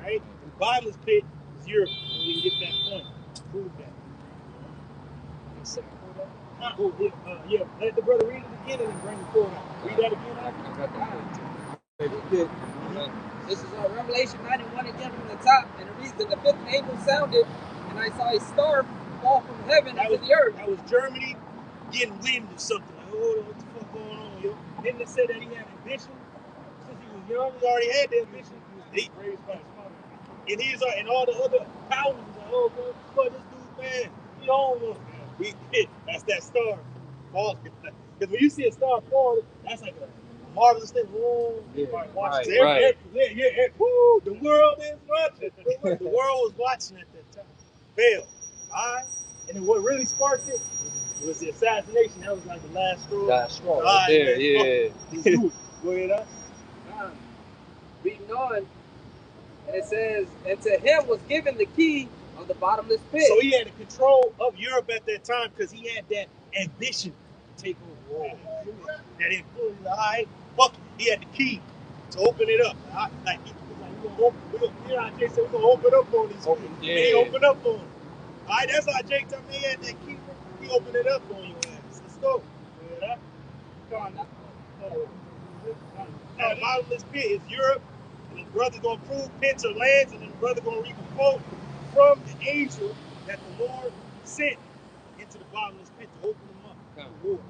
S5: Right? The bottomless pit is Europe. And we can get that point. Prove that. Yeah. Let the brother read it again and then bring the quote out. Read that again after.
S3: This is Revelation 9:1 again from the top, and it reads, "And the fifth angel sounded, and I saw a star fall from heaven into the earth."
S5: That was Germany getting wind of something. Like, hold on, what the fuck going on, yo? Didn't it say that he had ambition? Since he was young, he already had the ambition. He was raised by his mother. And all the other powers was like, oh, man, fuck this dude, man. He on one. That's that star falling. Because when you see a star fall, that's like a marvelous thing. Whoa, right. Woo, the world is watching. The world was watching at that time. Failed. All right. And then what really sparked it was the assassination. That was like the last straw.
S4: Last straw.
S5: Right
S4: there,
S5: yeah. Go ahead,
S3: Reading on, and it says, "And to him was given the key of the bottomless pit."
S5: So he had the control of Europe at that time because he had that ambition to take over world. That influence. All right, fuck. He had the key to open it up. Like he was like, we're gonna open up on these people.
S4: Yeah.
S5: He opened up on them. All right, that's how Jake told me he had that key. He opened it up on your ass. Let's go. Yeah. Now the bottomless pit is Europe, and the brother gonna prove pits or lands, and then the brother gonna read the quote from the angel that the Lord sent into the bottomless pit to open them up. The Lord.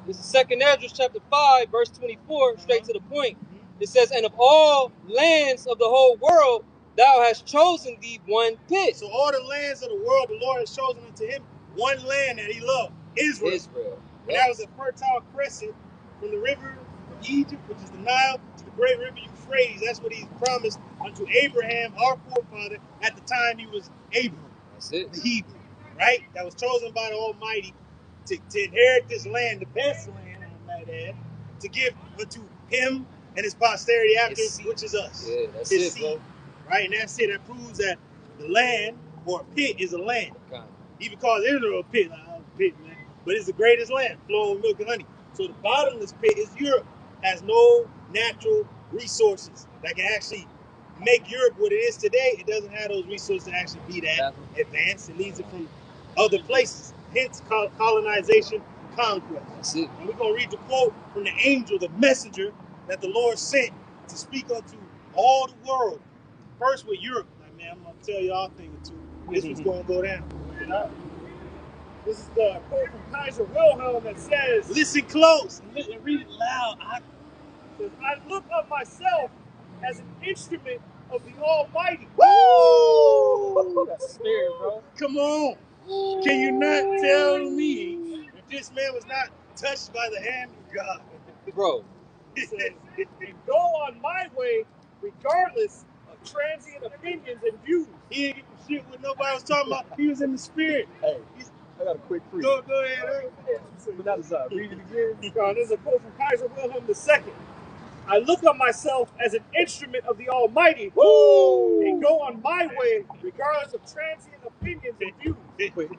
S1: This is 2nd Ezra chapter 5, verse 24, straight to the point. It says, and of all lands of the whole world, thou hast chosen thee one pit.
S5: So all the lands of the world, the Lord has chosen unto him one land that he loved, Israel. And that was a fertile crescent from the river of Egypt, which is the Nile, to the great river Euphrates. That's what he promised unto Abraham, our forefather, at the time he was Abram.
S1: That's it.
S5: The Hebrew, right? That was chosen by the Almighty to inherit this land, the best land, I might add, to give unto him and his posterity after, which is us.
S1: Yeah, that's
S5: his
S1: it,
S5: seed,
S1: bro.
S5: right? And that's it. That proves that the land, or a pit, is a land.
S1: God.
S5: Even calls Israel a pit, like, oh, pit, man. But it's the greatest land, flowing with milk and honey. So the bottomless pit is Europe. Has no natural resources that can actually make Europe what it is today. It doesn't have those resources to actually be that advanced. It needs it from other places. Hence colonization, conquest.
S1: That's it.
S5: And we're going to read the quote from the angel, the messenger that the Lord sent to speak unto all the world. First with Europe. Like, man, I'm going to tell y'all a thing or two. This was going to go down. This is the quote from Kaiser Wilhelm that says, listen close and read it loud. I look on myself as an instrument of the Almighty. Woo!
S1: That's spirit, bro.
S5: Come on. Can you not tell me if this man was not touched by the hand of God?
S1: Bro.
S2: He says, and go on my way regardless of transient opinions and views.
S5: He didn't give a shit what nobody was talking about. He was in the spirit.
S4: Hey, I got a quick free.
S5: Go ahead.
S4: But that is read it again.
S2: This is a quote from Kaiser Wilhelm II. I look on myself as an instrument of the Almighty. Woo! And go on my way regardless of transient opinions and views.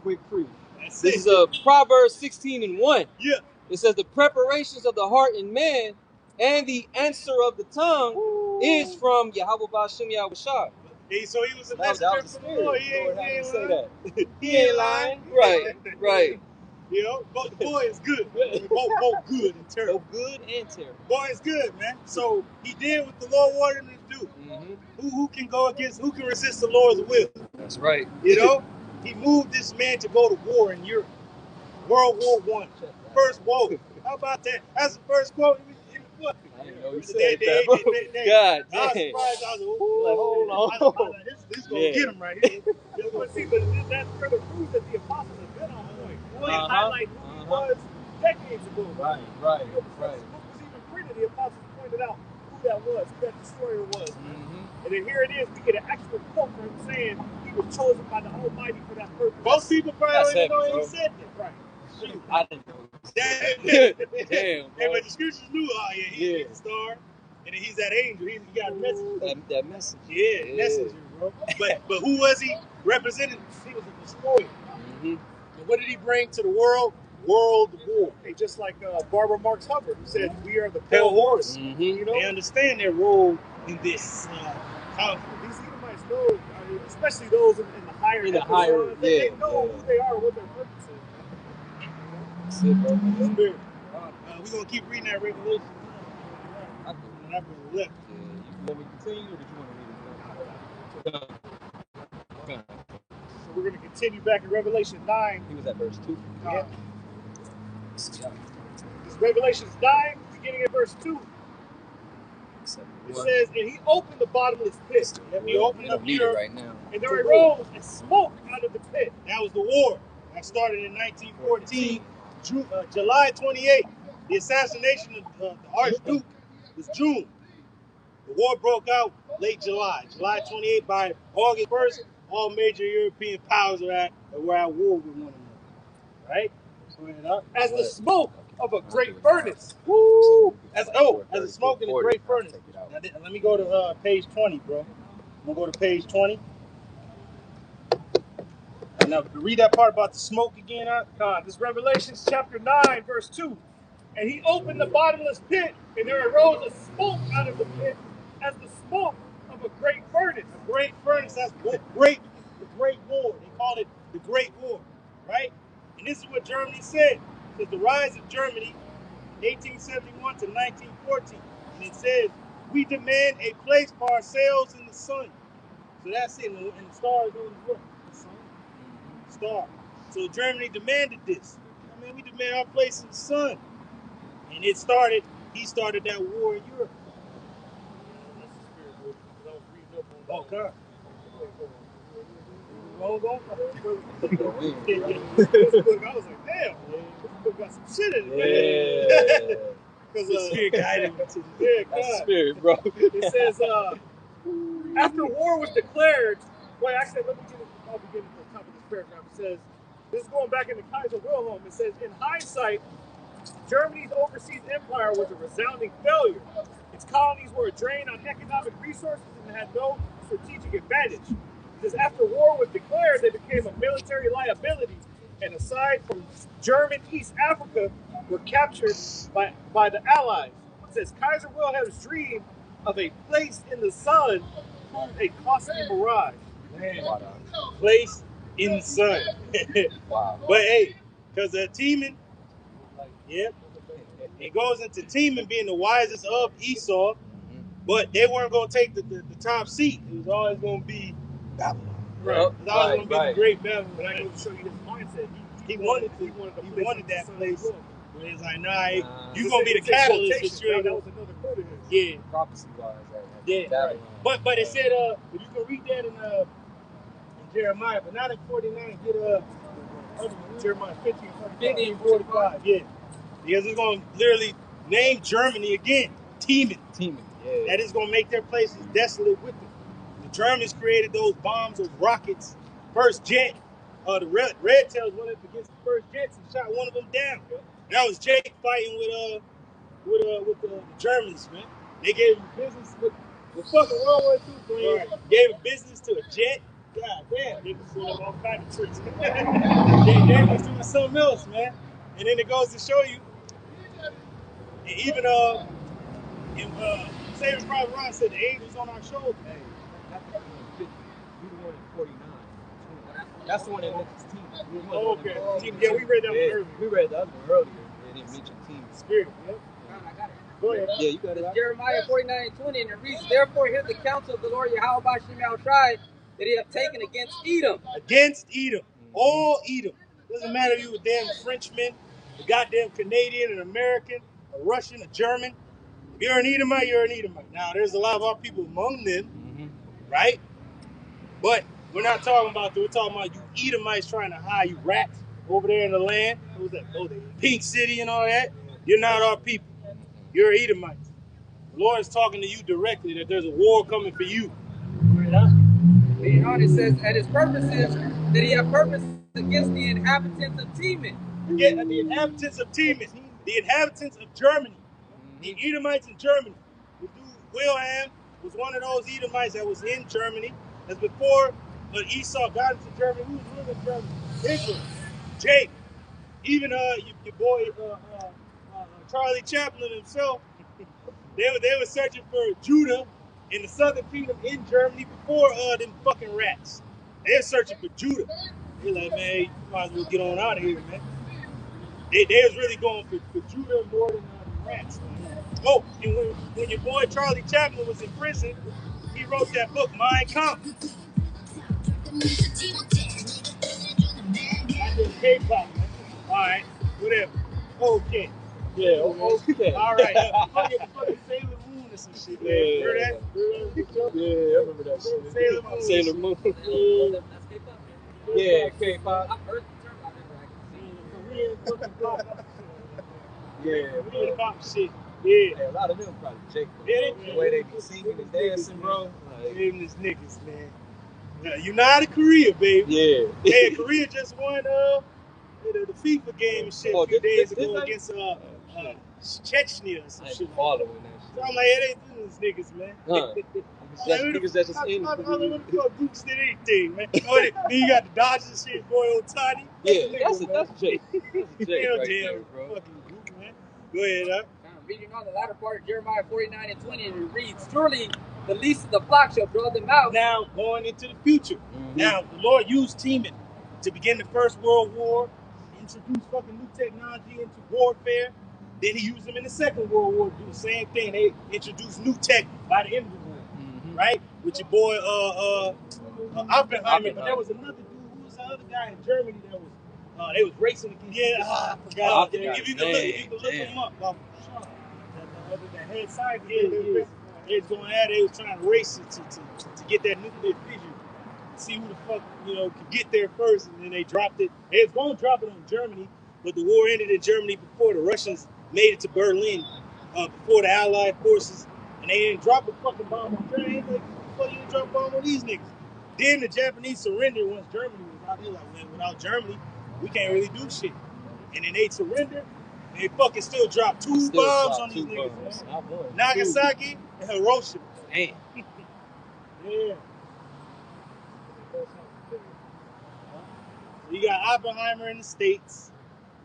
S4: Quick free.
S1: This is Proverbs 16:1.
S5: Yeah.
S1: It says the preparations of the heart in man and the answer of the tongue is from Yahweh Ba'Shem Yahushua.
S5: Hey, so he was a messenger from the Lord. He ain't
S4: say that.
S5: He ain't lying.
S1: Right.
S5: You know, but the boy is good. Both good and terrible.
S1: Both good and terrible.
S5: Boy is good, man. So he did what the Lord wanted him to do.
S1: Mm-hmm.
S5: Who can resist the Lord's will?
S1: That's right.
S5: You know, he moved this man to go to war in Europe. World War I. First war. How about that? That's the first quote in the book.
S4: I didn't know you said that, bro.
S1: God
S5: I was
S1: dang.
S5: surprised. I was
S1: Like, hold on.
S5: This going to get him right here.
S2: But that further proves that the apostles have been on point. Really highlight who he was decades ago.
S4: Right.
S2: This book was even printed. The apostles pointed out who that was, who that destroyer was.
S1: Mm-hmm.
S2: And then here it is. We get an actual quote from him saying he was chosen by the Almighty for that purpose.
S5: Most people probably don't even know he said that.
S2: Right.
S1: I didn't know.
S5: Damn,
S1: Damn,
S5: hey, but the scriptures knew, he's a star, and he's that angel. He got a message.
S1: That message.
S5: Yeah, messenger, bro. But who was he representing? He was a destroyer.
S1: Mm-hmm.
S5: And what did he bring to the world? World war.
S2: Hey, just like Barbara Marx Hubbard, who said, "We are the pale horse."
S1: Mm-hmm.
S2: You know,
S5: they understand their role in this conflict.
S2: These Edomites know, especially those in the higher, they know who they are, what their purpose is.
S1: That's it, bro.
S5: We're gonna keep reading that Revelation.
S1: I
S5: left.
S1: Yeah, you want me to continue, or did you want to read it?
S2: So we're going to continue back in Revelation 9.
S1: He was at verse 2.
S2: Yeah. This is Revelation 9, beginning at verse 2. It says, and he opened the bottomless pit.
S5: He opened up here
S1: right now.
S2: And there arose a smoke out of the pit.
S5: That was the war. That started in 1914. July 28th. The assassination of the Archduke was June. The war broke out late July. July 28th. By August 1st, all major European powers were at war with one another. Right?
S2: As the smoke of a great furnace.
S5: Woo! As the smoke in a great furnace. Now, let me go to page 20, bro. I'm going to go to page 20. Now, read that part about the smoke again.
S2: This is Revelation chapter 9, verse 2. And he opened the bottomless pit, and there arose a smoke out of the pit as the smoke of a great furnace.
S5: A great furnace, that's great. The Great War. They call it the Great War, right? And this is what Germany said. It says the rise of Germany, 1871 to 1914. And it says, we demand a place for ourselves in the sun. So that's it. And the stars on the sun. Star. So Germany demanded this. I mean, we demand our place in the sun. And it started, he started that war in Europe.
S2: That's the spirit, bro. 'Cause I was reading up on
S5: Oh, God.
S2: This book, I was like, damn, this book got some shit in it, man. Because
S5: Spirit guided me to
S2: yeah,
S4: That's
S2: God.
S4: spirit, bro.
S2: It says, after war was declared, wait, actually, let me get it. I'll begin at the top of this paragraph. It says, this is going back into Kaiser Wilhelm. It says, in hindsight, Germany's overseas empire was a resounding failure. Its colonies were a drain on economic resources and had no strategic advantage. Because after war was declared, they became a military liability, and aside from German East Africa, were captured by the Allies. It says Kaiser Wilhelm's dream of a place in the sun proved a costly mirage.
S5: Man, place in the sun.
S4: Wow.
S5: But hey, because Teeman, yep, it goes into Teeman being the wisest of Esau, but they weren't going to take the top seat. It was always going to be Babylon.
S2: Right.
S5: It was always going to be the great Babylon.
S2: But I go to show you his mindset.
S5: He wanted that place. But it's like, nah, you're going to be the
S2: It's in
S5: catalyst.
S2: quotations,
S5: That you're
S2: that was another quote of his.
S5: yeah.
S4: Prophecy-wise,
S5: Yeah.
S4: Babylon.
S5: But it said, if you can read that in Jeremiah, but not in 49, get Jeremiah 15, 45. Yeah. Because it's going to literally name Germany again, Teeman.
S4: Yeah.
S5: That is going to make their places desolate with them. The Germans created those bombs, those rockets. First jet, the Red Tails went up against the first jets and shot one of them down. That was Jake fighting with the Germans, man. They gave him business with fucking World War II playing. Right. Gave him business to a jet. God damn, they was doing all kinds of tricks. they was doing something else, man. And then it goes to show you, and even Saving Private Ryan said the angels on our shoulder.
S4: Hey, that's the one in 50. We the one in 49. That's the one that mentions team.
S2: Oh, okay. Yeah, we read that one earlier.
S4: We read the other one earlier, and it mentioned team.
S5: Spirit, yep.
S3: I got it.
S5: Go ahead.
S4: Yeah, you got it.
S3: Jeremiah 49:20, and it reads, therefore hear the counsel of the Lord Yahweh Shemel Shai that he have taken against Edom.
S5: Against Edom. All Edom. Doesn't matter if you a damn Frenchman, a goddamn Canadian, an American, a Russian, a German. If you're an Edomite, you're an Edomite. Now, there's a lot of our people among them, right? But we're not talking about that. We're talking about you Edomites trying to hide you rats over there in the land. What was that? Oh, the Pink City and all that. You're not our people. You're Edomites. The Lord is talking to you directly that there's a war coming for you.
S3: Being on, it says, and his purpose is that he have purpose against the inhabitants of Teman.
S5: Yeah, the inhabitants of Teman, the inhabitants of Germany, the Edomites in Germany. The dude Wilhelm was one of those Edomites that was in Germany. That's before Esau got into Germany. Who was ruling Germany? Israel. Jake. Even your boy Charlie Chaplin himself. They were searching for Judah in the southern kingdom in Germany before them fucking rats. They were searching for Judah. They're like, man, you might as well get on out of here, man. They was really going for Judah more than the rats. Oh, and when your boy Charlie Chaplin was in prison, he wrote that book, Mein Kampf. I did K-pop. All right, whatever. Okay.
S4: Yeah, okay.
S5: All right. Fucking Sailor Moon or some shit. Man.
S4: Yeah.
S5: Heard that?
S4: Yeah, I remember that shit.
S5: Sailor Moon.
S4: Sailor Moon.
S3: That's K-pop.
S4: Yeah, K-pop.
S3: I've heard the term, I've never
S5: Korean fucking pop.
S4: Yeah,
S5: Korean pop shit. Yeah.
S4: Hey, a lot of them probably Jake.
S5: Yeah,
S4: The way they be singing and dancing, bro. Like,
S5: Them this niggas, man. United Korea, baby.
S4: yeah.
S5: Hey, Korea just won the FIFA game and shit a few days ago
S4: this
S5: against Chechnya or some
S4: I ain't
S5: shit.
S4: following that
S5: So I'm like, it ain't doing this niggas, man.
S4: shit. Huh. Niggas that's just in
S5: I don't know what the fuck Dukes did anything, man. Then you got the Dodgers and shit, boy Otani.
S4: Yeah, that's Jake. That's Jake
S5: Hell
S4: right
S5: damn,
S4: there, bro.
S5: fucking Duke, man. Go ahead, huh?
S3: Reading on the latter part of Jeremiah 49:20, and it reads, surely the least of the flock shall draw them out.
S5: Now, going into the future. Now, the Lord used Teman to begin the First World War, introduce fucking new technology into warfare. Then he used them in the Second World War to do the same thing. They introduced new tech by the end of the war, right? With your boy Oppenheimer. But there was another dude. Who was the other guy in Germany that was
S2: They was racing against. Yeah, I forgot.
S4: If
S2: you can look them up. The head side, they was going at it. They was trying to race it to get that nuclear fission. See who the fuck could get there first, and then they dropped it. They was going to drop it on Germany, but the war ended in Germany before the Russians made it to Berlin, before the Allied forces, and they didn't drop a fucking bomb on Germany. Like, fuck, you didn't drop a bomb on these niggas. Then the Japanese surrendered once Germany was out. They like, man, without Germany, we can't really do shit. And then they surrendered, and they fucking still dropped two bombs on these niggas. Nagasaki and Hiroshima.
S4: Damn.
S2: Yeah. You got Oppenheimer in the States,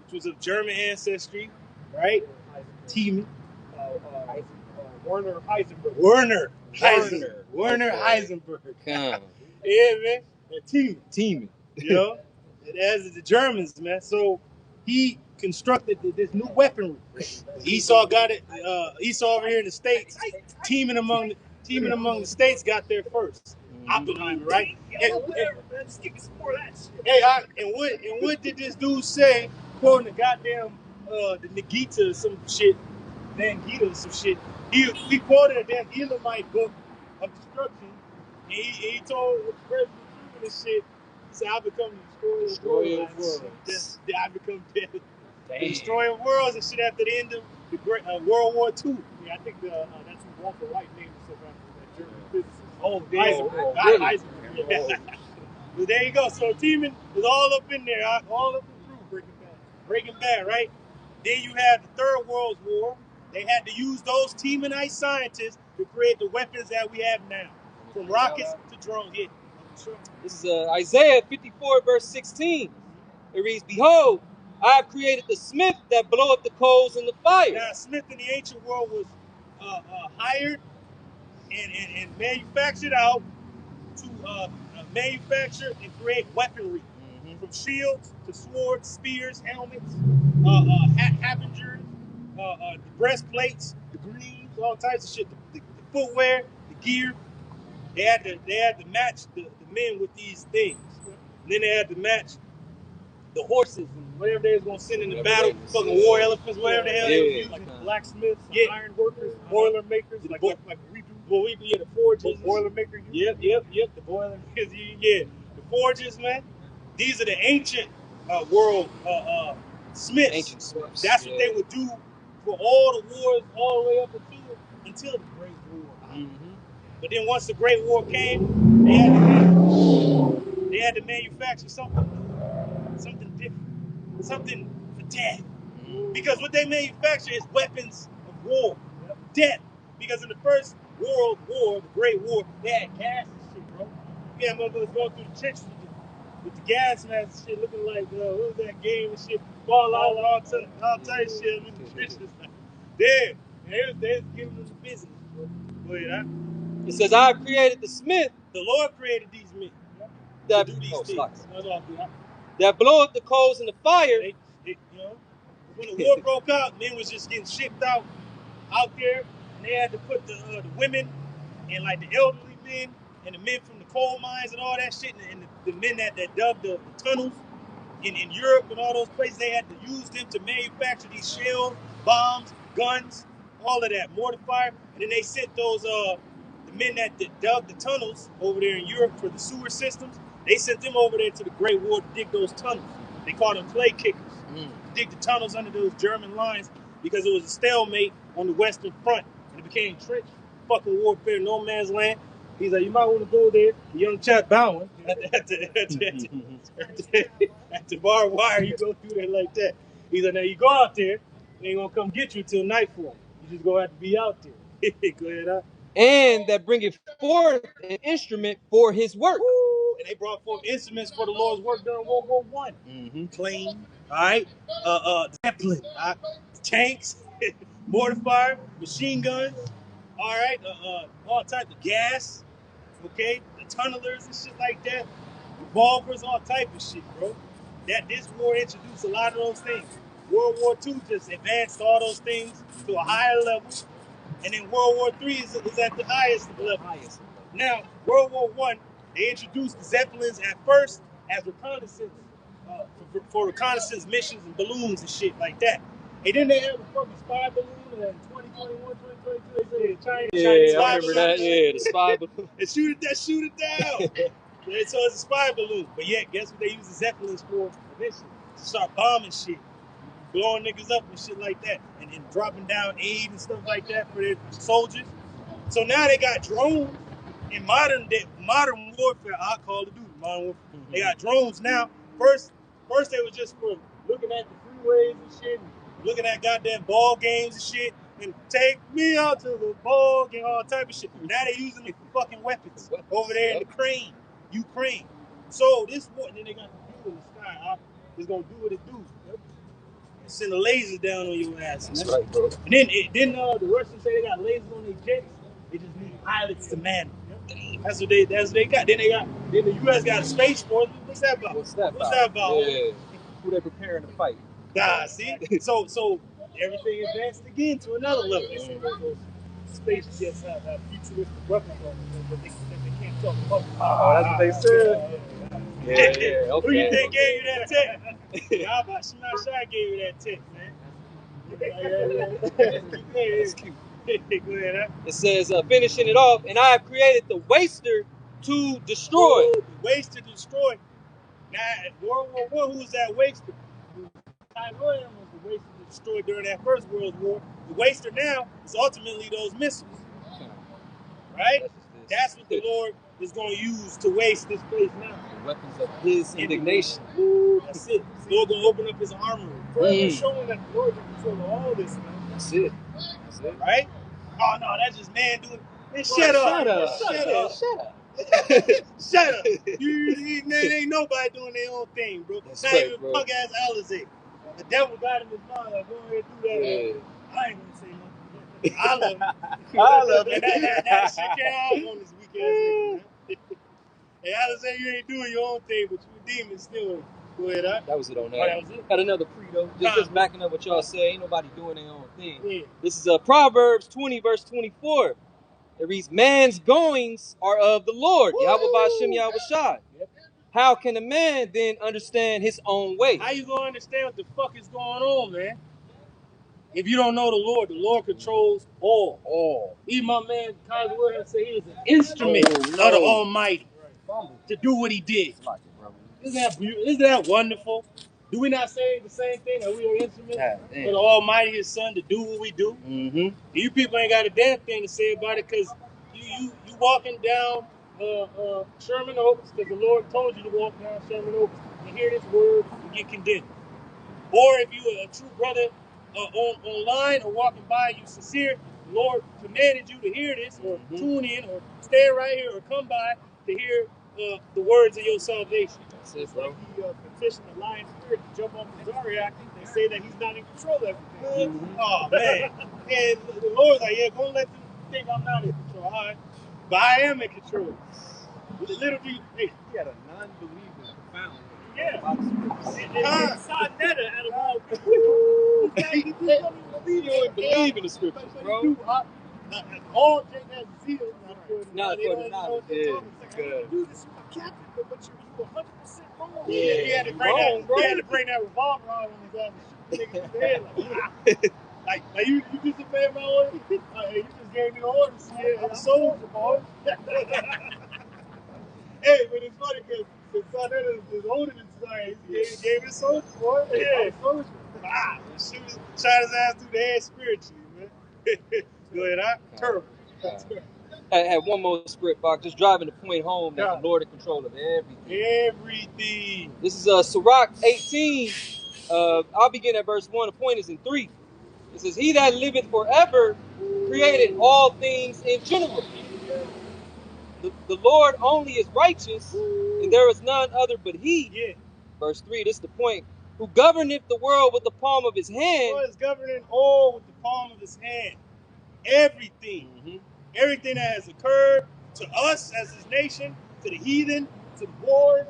S2: which was of German ancestry, right? Teaming. Werner Heisenberg. Werner Heisenberg. Yeah, man. Teaming. You know? As the Germans, man. So he constructed this new weaponry. Esau got it. Esau over here in the States, teaming among the states, got there first. Oppenheimer, right? And what did this dude say? Quoting the goddamn the Nagita or some shit, Nangita or some shit. He quoted a damn Elamite book of destruction. And he told President Truman this shit. He said, "I become the destroyer of worlds. I become dead. The destroyer of worlds and shit after the end of the great World War II." Yeah, I think that's who Walter White named himself after, that German physicist. Oh, damn. Heisenberg. Yeah. But there you go. So teaming is all up in there, all up in through Breaking Bad, right? Then you have the Third World War. They had to use those Teamanite scientists to create the weapons that we have now, from rockets to drones. Yeah.
S1: This is Isaiah 54, verse 16. It reads, "Behold, I have created the smith that bloweth the coals in the fire."
S2: Now, smith in the ancient world was hired and manufactured out to manufacture and create weaponry, from shields to swords, spears, helmets, harbingers, the breastplates, the greaves, all types of shit, the footwear, the gear. They had to match the men with these things. And then they had to match the horses and whatever they was gonna send in the battle, fucking war elephants, whatever the hell they was using.
S1: Like
S2: blacksmiths, iron workers, boiler makers, like we do. Well, we the forges, boiler maker. Yep. The boiler makers, yeah. The forges, man. These are the ancient world smiths. Ancient smiths. That's what they would do for all the wars, all the way up until the Great War. But then once the Great War came, they had to manufacture something different, something for death. Because what they manufacture is weapons of war, death. Because in the First World War, the Great War, they had gas and shit, bro. Yeah, motherfuckers going through the trenches with the gas masks and shit, looking like, what was that game and shit? Fall out, all type of shit in the trenches. They was giving them the business, bro. Go ahead,
S1: It says, "I have created the smith."
S2: The Lord created these men
S1: that
S2: to do these things.
S1: That bloweth the coals in the fire.
S2: When the war broke out, men was just getting shipped out there, and they had to put the women and like the elderly men and the men from the coal mines and all that shit, and the men that dug the tunnels in Europe and all those places, they had to use them to manufacture these shells, bombs, guns, all of that, mortar fire. And then they sent those the men that dug the tunnels over there in Europe for the sewer systems. They sent them over there to the Great War to dig those tunnels. They called them clay kickers. Dig the tunnels under those German lines because it was a stalemate on the Western Front, and it became trench fucking warfare, no man's land. He's like, you might want to go there. The young chap bowing at the barbed wire. You go through there like that. He's like, now you go out there, they ain't gonna come get you till nightfall. You just gonna have to be out there. Go ahead, huh?
S1: And that bringeth forth an instrument for his work.
S2: Woo! And they brought forth instruments for the Lord's work during World War I. Plane, all right, Zeppelin, tanks, mortar fire, machine guns, all right, all types of gas, okay, the tunnelers and shit like that, revolvers, all type of shit, bro. That this war introduced a lot of those things. World War II just advanced all those things to a higher level, and then World War III is at the highest level. Now, World War I, they introduced the Zeppelins at first as reconnaissance
S5: for reconnaissance missions and balloons and shit like that. And then they have a fucking spy balloon in 2021, 2022. They said
S1: Yeah,
S5: Chinese
S1: I remember that. Yeah, the spy balloon.
S5: And shoot it down. Yeah, so it's a spy balloon. But yet, guess what they use the Zeppelins for eventually? To start bombing shit. Blowing niggas up and shit like that. And dropping down aid and stuff like that for their soldiers. So now they got drones in modern warfare. I call it modern warfare. They got drones now. First they were just for looking at the freeways and shit, and looking at goddamn ball games and shit, and take me out to the ball game, all type of shit. Now they're using them for fucking weapons over there in Ukraine. So this one, then they got the view in the sky. It's gonna do what it do. And send a laser down on your ass.
S1: That's right, bro.
S5: And then the Russians say they got lasers on their jets. They just need pilots to man them. That's what they got. Then the U.S. got a space force. What's that about?
S1: What's that about? Yeah. Who they preparing to fight?
S5: Nah, see? so everything advanced again to another level. They say those space jets have futuristic weapons on them, but they can't talk about.
S1: Oh, that's what they said. Yeah, okay.
S5: Who you think gave you that tech? How about Sherman gave you that tech, man?
S1: That's cute.
S5: Go ahead,
S1: It says, finishing it off, and I have created the waster to destroy.
S5: Ooh, the waster to destroy. Now, World War I, who was that waster? William was the waster to destroy during that First World War. The waster now is ultimately those missiles. Right? That's what the Lord is going to use to waste this place now.
S1: The weapons of his indignation.
S5: Ooh, that's it. The Lord going to open up his armory. Further showing that the Lord is in control of all this, man.
S1: That's it.
S5: Right? Oh, no, that's just man doing it. Man, shut up. Shut up. Ain't nobody doing their own thing, bro.
S1: That's
S5: not
S1: right,
S5: even
S1: bro.
S5: punk ass Alizé. The devil got in his mind, like, go ahead and do that.
S1: Yeah.
S5: I ain't gonna say nothing. I love it. I love it. That shit came out on this weak ass nigga, man. Hey, Alizé, you ain't doing your own thing, but you a demon still. Go ahead, huh?
S1: That was it on that.
S5: Oh, that was it?
S1: Got another pre though. Just backing up what y'all say. Ain't nobody doing their own thing.
S5: Yeah.
S1: This is Proverbs 20, verse 24. It reads, man's goings are of the Lord. Yahweh Ba'Shem Yahweh Shai.
S5: Yep.
S1: How can a man then understand his own way?
S5: How you gonna understand what the fuck is going on, man? If you don't know the Lord controls all. Even my man Kyle Williams said he was an instrument of the Almighty to do what he did. Isn't that wonderful? Do we not say the same thing, that we are instruments for the Almighty, His Son, to do what we do?
S1: Mm-hmm.
S5: You people ain't got a damn thing to say about it, because you walking down Sherman Oaks because the Lord told you to walk down Sherman Oaks and hear this word and get condemned. Or if you are a true brother online or walking by, you sincere, the Lord commanded you to hear this, or tune in, or stay right here, or come by to hear the words of your salvation.
S1: That's it, bro.
S5: Like he petitioned the lion spirit to jump off the Zodiac. They say that he's not in control of everything. Oh, man. And the Lord's like, yeah, go let them think I'm not in control. All right. But I am in control. With a little bit, hey,
S4: He had a non-believer profound.
S5: yeah. Inside Netta out of all people.
S4: You don't believe in the scriptures, bro.
S5: All Jake has zeal.
S1: Not for the knowledge.
S5: Yeah. Do this, Captain, but you're 100% wrong.
S1: Yeah.
S5: He had to bring that revolver out on his ass and shoot the nigga in the head. Like you just obeyed my order? You just gave me the orders. Yeah, I'm a soldier, boy. Hey, but it's funny because Son is older than Zion. He gave me a soldier, boy. Yeah, soldier. Wow. Shot his ass through the head spiritually, man. Go ahead, huh? Terrible.
S1: I had one more script, Box, just driving the point home that the Lord in control of everything.
S5: Everything.
S1: This is Sirach 18. I'll begin at verse 1. The point is in 3. It says, he that liveth forever created all things in general. The Lord only is righteous, and there is none other but he.
S5: Yeah.
S1: Verse 3, this is the point. Who governeth the world with the palm of his hand.
S5: God is governing all with the palm of his hand. Everything.
S1: Mm-hmm.
S5: Everything that has occurred to us as his nation, to the heathen, to the wars,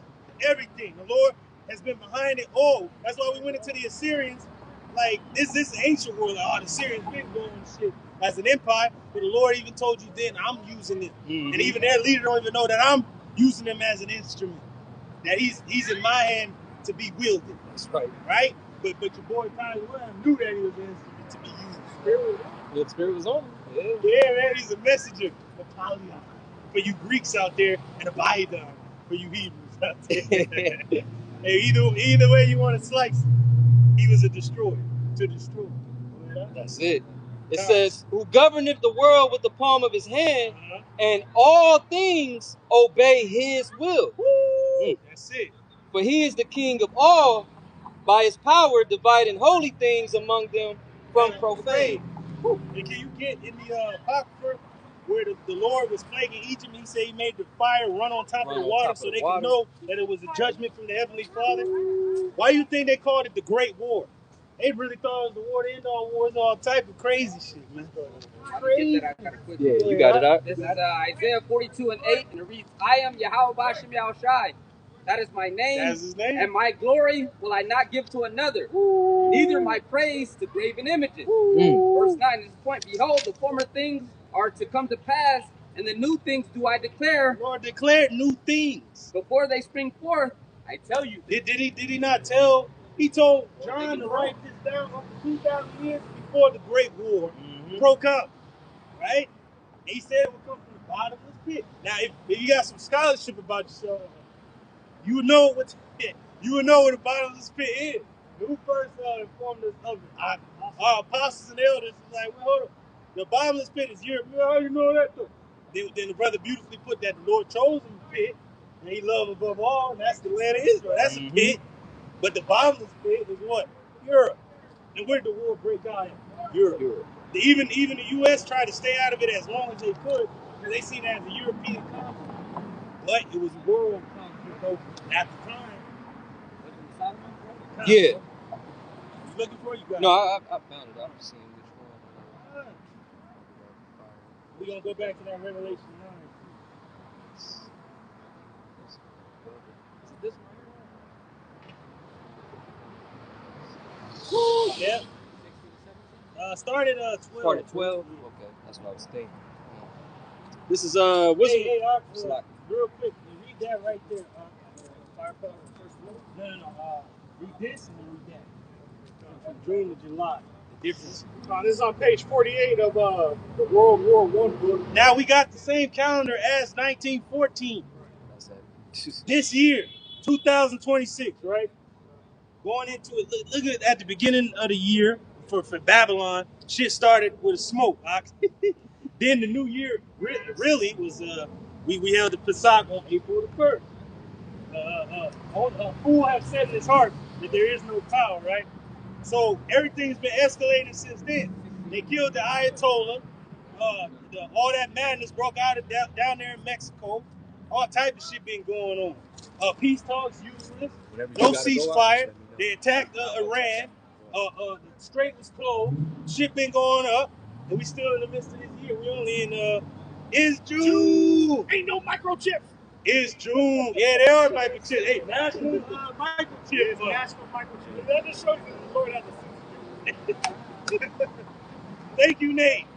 S5: everything. The Lord has been behind it all. That's why we went into the Assyrians. Like, this ancient world, the Assyrians been going shit as an empire, but the Lord even told you then, I'm using it.
S1: Mm-hmm.
S5: And even their leader don't even know that I'm using them as an instrument. That he's in my hand to be wielded.
S1: That's right.
S5: Right? But your boy Kylie Williams knew that he was instrument to be used.
S1: Yeah, the spirit was on him.
S5: Yeah, man, he's a messenger of Polyon for you Greeks out there, and Abaddon for you Hebrews out there. Hey, either way you want to slice it, he was a destroyer to destroy.
S1: That's it. It says, who governeth the world with the palm of his hand, and all things obey his will.
S5: That's it.
S1: For he is the king of all, by his power dividing holy things among them from profane.
S5: And can you get in the Apocrypha where the Lord was plaguing Egypt? He said he made the fire run on top of the water so they could know that it was a judgment from the Heavenly Father. Why do you think they called it the Great War? They really thought it was the war to end all wars, all type of crazy shit, man.
S3: Crazy.
S1: Yeah, you got it out.
S3: This is Isaiah 42:8, and it reads, I am Yahweh Bashem Yahushai. That is my name.
S5: That's his name.
S3: And my glory will I not give to another, neither my praise to graven images. Verse 9 is the point. Behold, the former things are to come to pass, and the new things do I declare.
S5: The Lord declared new things.
S3: Before they spring forth, I tell you.
S5: Did he not tell? He told John to write this down over 2,000 years before the Great War broke out, right? And he said it would come from the bottomless pit. Now, if you got some scholarship about yourself, you would know what the bottomless pit is. Who first informed us of it? Our apostles and elders was like, well, hold on. The bottomless pit is Europe. How you know that though? Then the brother beautifully put that the Lord chose him pit, and he loved above all, and that's the land of Israel. That's a pit. But the bottomless pit is what? Europe. And where did the war break out in? Europe. Even the U.S. tried to stay out of it as long as they could, because they seen it as a European conflict. But it was a world conflict over at the time.
S1: Yeah.
S5: You looking for it? You got
S1: No,
S5: it.
S1: I found it. I'm seeing which one.
S5: We're going to go back to that Revelation 9.
S1: Is it this one?
S5: Yeah. Started 12.
S1: Started 12? Okay, that's what I was thinking. This is, what's
S5: Hey, real quick, you read that right there. Firepower first one. No. Read this and then read that. From June to July. The difference. This is on page 48 of the World War I book. Now we got the same calendar as 1914.
S1: That's it.
S5: This year, 2026, right? Going into it, look at the beginning of the year for Babylon, shit started with a smoke. Then the new year really was, we held the Pesach on April the 1st. A fool have said in his heart that there is no power, right? So everything's been escalating since then. They killed the Ayatollah. All that madness broke out down there in Mexico. All type of shit been going on. Peace talks useless. No ceasefire. They attacked Iran. The strait was closed. Shit been going up. And we still in the midst of this year. We only in it's June. Ain't no microchips. It's June. Yeah, there are microchips. Hey, national microchips. It's national microchips. That just shows you the Lord has a sense. Thank you, Nate.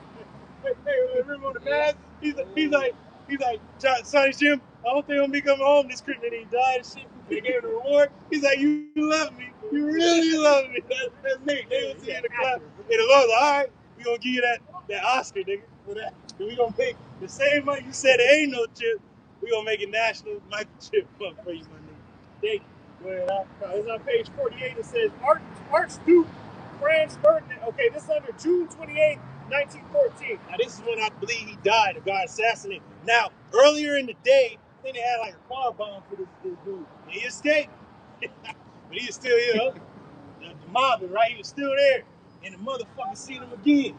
S5: Hey, remember on the mask? He's like, Sonny Jim, I don't think I'm gonna be coming home this Christmas. And he died and shit. They gave him the reward. He's like, you love me. You really love me. That's Nate. They was in the class. And the Lord's like, all right, we gonna give you that Oscar, nigga, for that. And we gonna make the same money you said there ain't no chip. We gonna make a national microchip fund for you, my nigga. Thank you. Go ahead. It's on page 48. It says Archduke Franz Ferdinand. Okay, this is under June 28th, 1914. Now this is when I believe he died or got assassinated. Now earlier in the day, I think they had like a car bomb for this dude. And he escaped, but he was still here. The mobbing, right? He was still there, and the motherfucker seen him again.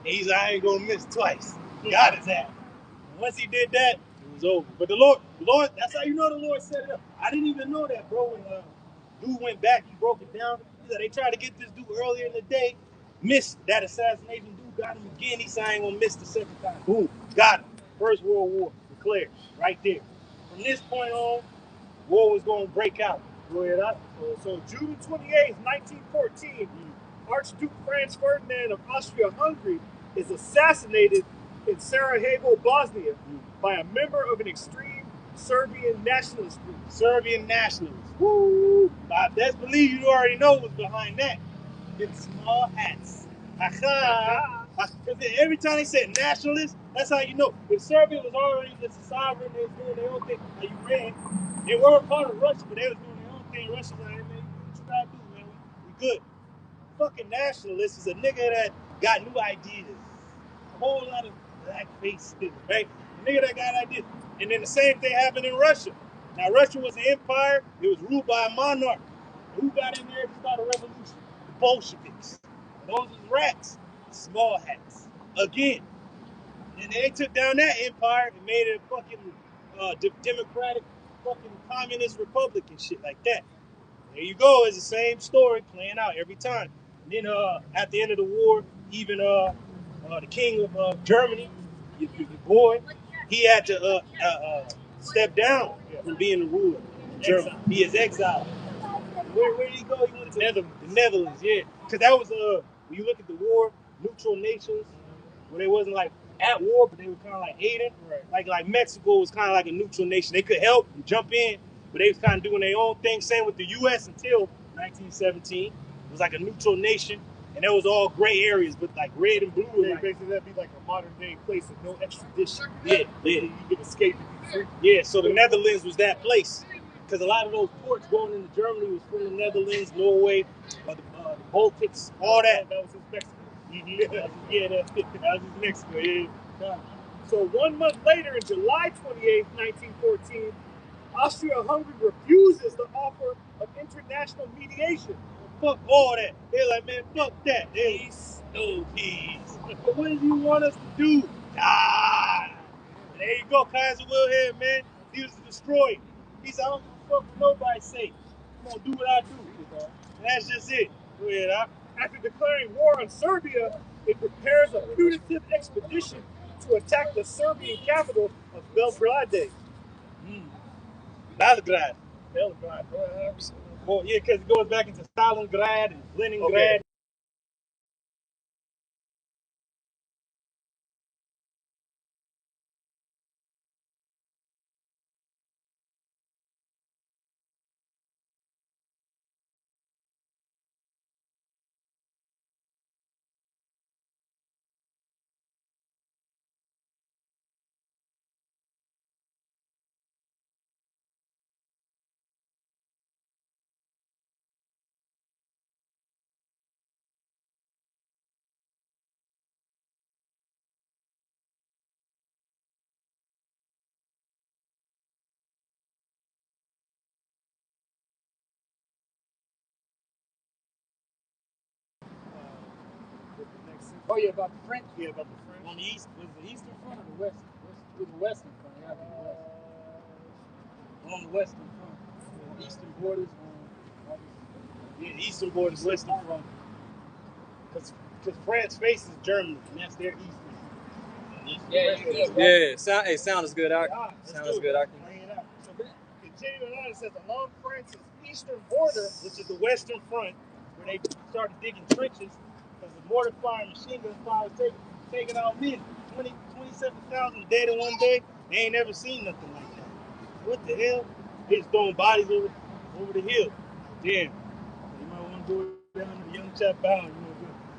S5: And he's like, I ain't gonna miss twice. Got his ass. And once he did that, it was over. But the Lord, that's how you know the Lord set it up. I didn't even know that, bro. When dude went back, he broke it down. He said they tried to get this dude earlier in the day, missed that assassination. Dude got him again. He said I ain't gonna miss the second time. Boom, got him. First World War declared right there. From this point on, war was gonna break out. Go ahead up. So June 28th, 1914, Archduke Franz Ferdinand of Austria-Hungary is assassinated in Sarajevo, Bosnia, by a member of an extreme Serbian nationalist group. Serbian nationalists. Woo! I best believe you already know what's behind that. It's small hats. Aha! Because every time they said nationalists, that's how you know. If Serbia was already just a sovereign, they was doing their own thing. Like Ukraine, they weren't part of Russia, but they was doing their own thing. Russia's like, hey, man, what you gotta do, man? We good. Fucking nationalist is a nigga that got new ideas. A whole lot of black faces, right? A nigga that got ideas. And then the same thing happened in Russia. Now, Russia was an empire. It was ruled by a monarch. And who got in there to start a revolution? The Bolsheviks. And those was rats. Small hats. Again. And they took down that empire and made it a fucking democratic fucking communist republic and shit like that. There you go. It's the same story playing out every time. And then at the end of the war, even the king of Germany, your boy, he had to step down from being the ruler of Germany. He is exiled. Where did he go? He went to the Netherlands, yeah. Because that was when you look at the war, neutral nations, where they wasn't like at war, but they were kind of like aiding. Right. Like Mexico was kind of like a neutral nation. They could help and jump in, but they was kind of doing their own thing. Same with the U.S. until 1917. It was like a neutral nation, and it was all gray areas, but like red and blue. Yeah, like, basically that'd be like a modern day place with no extradition. Yeah. You could escape and be free. Yeah, so the Netherlands was that place. Because a lot of those ports going into Germany was from the Netherlands, Norway, the Baltics, all that. That was his Mexico. Mm-hmm. Yeah, that was his Mexico. Yeah. So 1 month later, in July 28, 1914, Austria-Hungary refuses the offer of international mediation. Fuck all that. They're like, man, fuck that. Peace, no peace. But what do you want us to do? Die. And there you go, Kaiser Wilhelm, man. He was destroyed. He said, I don't give a fuck what nobody say. I'm gonna do what I do. And that's just it. Go ahead, huh? After declaring war on Serbia, it prepares a punitive expedition to attack the Serbian capital of Belgrade. Belgrade. Well, yeah, because it goes back into Stalingrad and Leningrad. Okay.
S2: Oh yeah, about the French.
S5: Yeah, about the French.
S2: On the east, was it the eastern front or the west? Was the western front? Yeah, on the western front. The eastern borders.
S5: Yeah, the eastern borders, western front. Because France faces Germany, and that's their eastern.
S4: Yeah, sound is good. Sound is good.
S5: So continuing on, it says along France's eastern border, which is the western front, where they started digging trenches, because the mortar fire and machine gun fire was taking out men. 27,000 dead in one day. They ain't never seen nothing like that. What the hell? They just throwing bodies over the hill. Damn. You might want to go down to the young chap bound,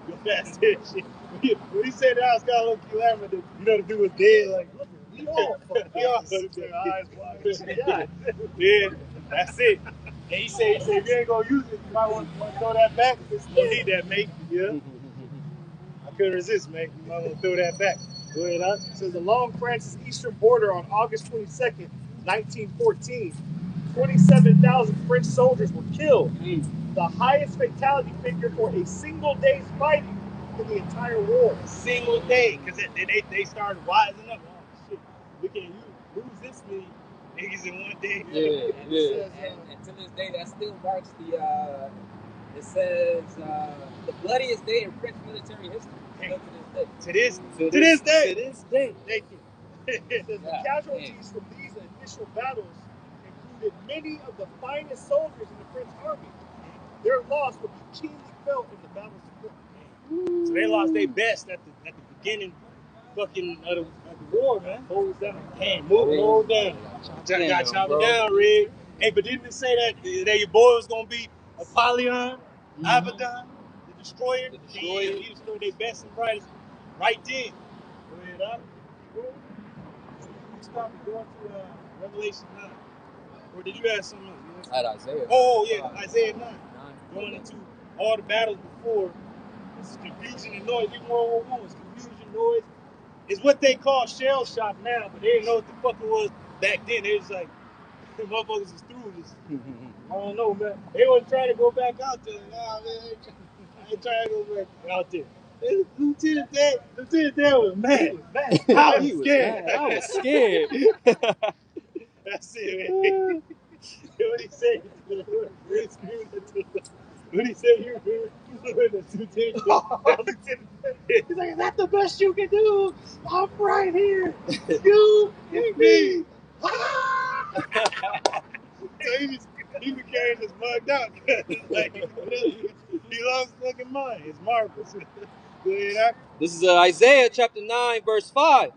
S5: go fast there shit. When he said that, I was kind of low-key laughing. The dude was dead, like, look, we all fucking eyes wide. Yeah, that's it. And he said, if you ain't gonna use it, you might want to throw that back. You don't need that, mate. Yeah. I couldn't resist, mate. You might want to throw that back. Go ahead, huh?
S2: It says along France's eastern border on August 22nd, 1914, 27,000 French soldiers were killed. The highest fatality figure for a single day's fighting in the entire war.
S5: A single day, because they started wising up. Oh, shit. We can't lose this many niggas in one day.
S3: And to this day, that still marks it says the bloodiest day in French military history.
S5: To this day.
S2: Thank you. It says the casualties from these initial battles included many of the finest soldiers in the French army. Their loss would be keenly felt in the battles of Britain.
S5: So they lost their best at the beginning fucking of the war, man.
S2: Hold down.
S5: Hold down. Got chopped down, Rig. Hey, but didn't it say that your boy was gonna be Apollyon, Abaddon, the destroyer?
S4: The destroyer.
S5: He destroyed their best and brightest right then. Go ahead, up. Stop and go to Revelation 9. Or did you have something else?
S4: At Isaiah.
S5: Oh, yeah, Isaiah 9. Going into all the battles before. This is confusion and noise. Even World War I was confusion, noise. It's what they call shell shock now, but they didn't know what the fuck it was back then. They was like, the motherfuckers is through this. I don't know, man. They wasn't trying to go back out there. Nah, man. I ain't trying to go back out there. Lieutenant Dan was mad. I was scared.
S1: I was scared.
S5: That's it, man. What he said? What he said? You were the lieutenant. He's like, is that the best you can do? I'm right here. You and me. So he became just bugged out. Like, he lost his fucking mind. It's marvelous.
S1: This is Isaiah chapter 9, verse 5.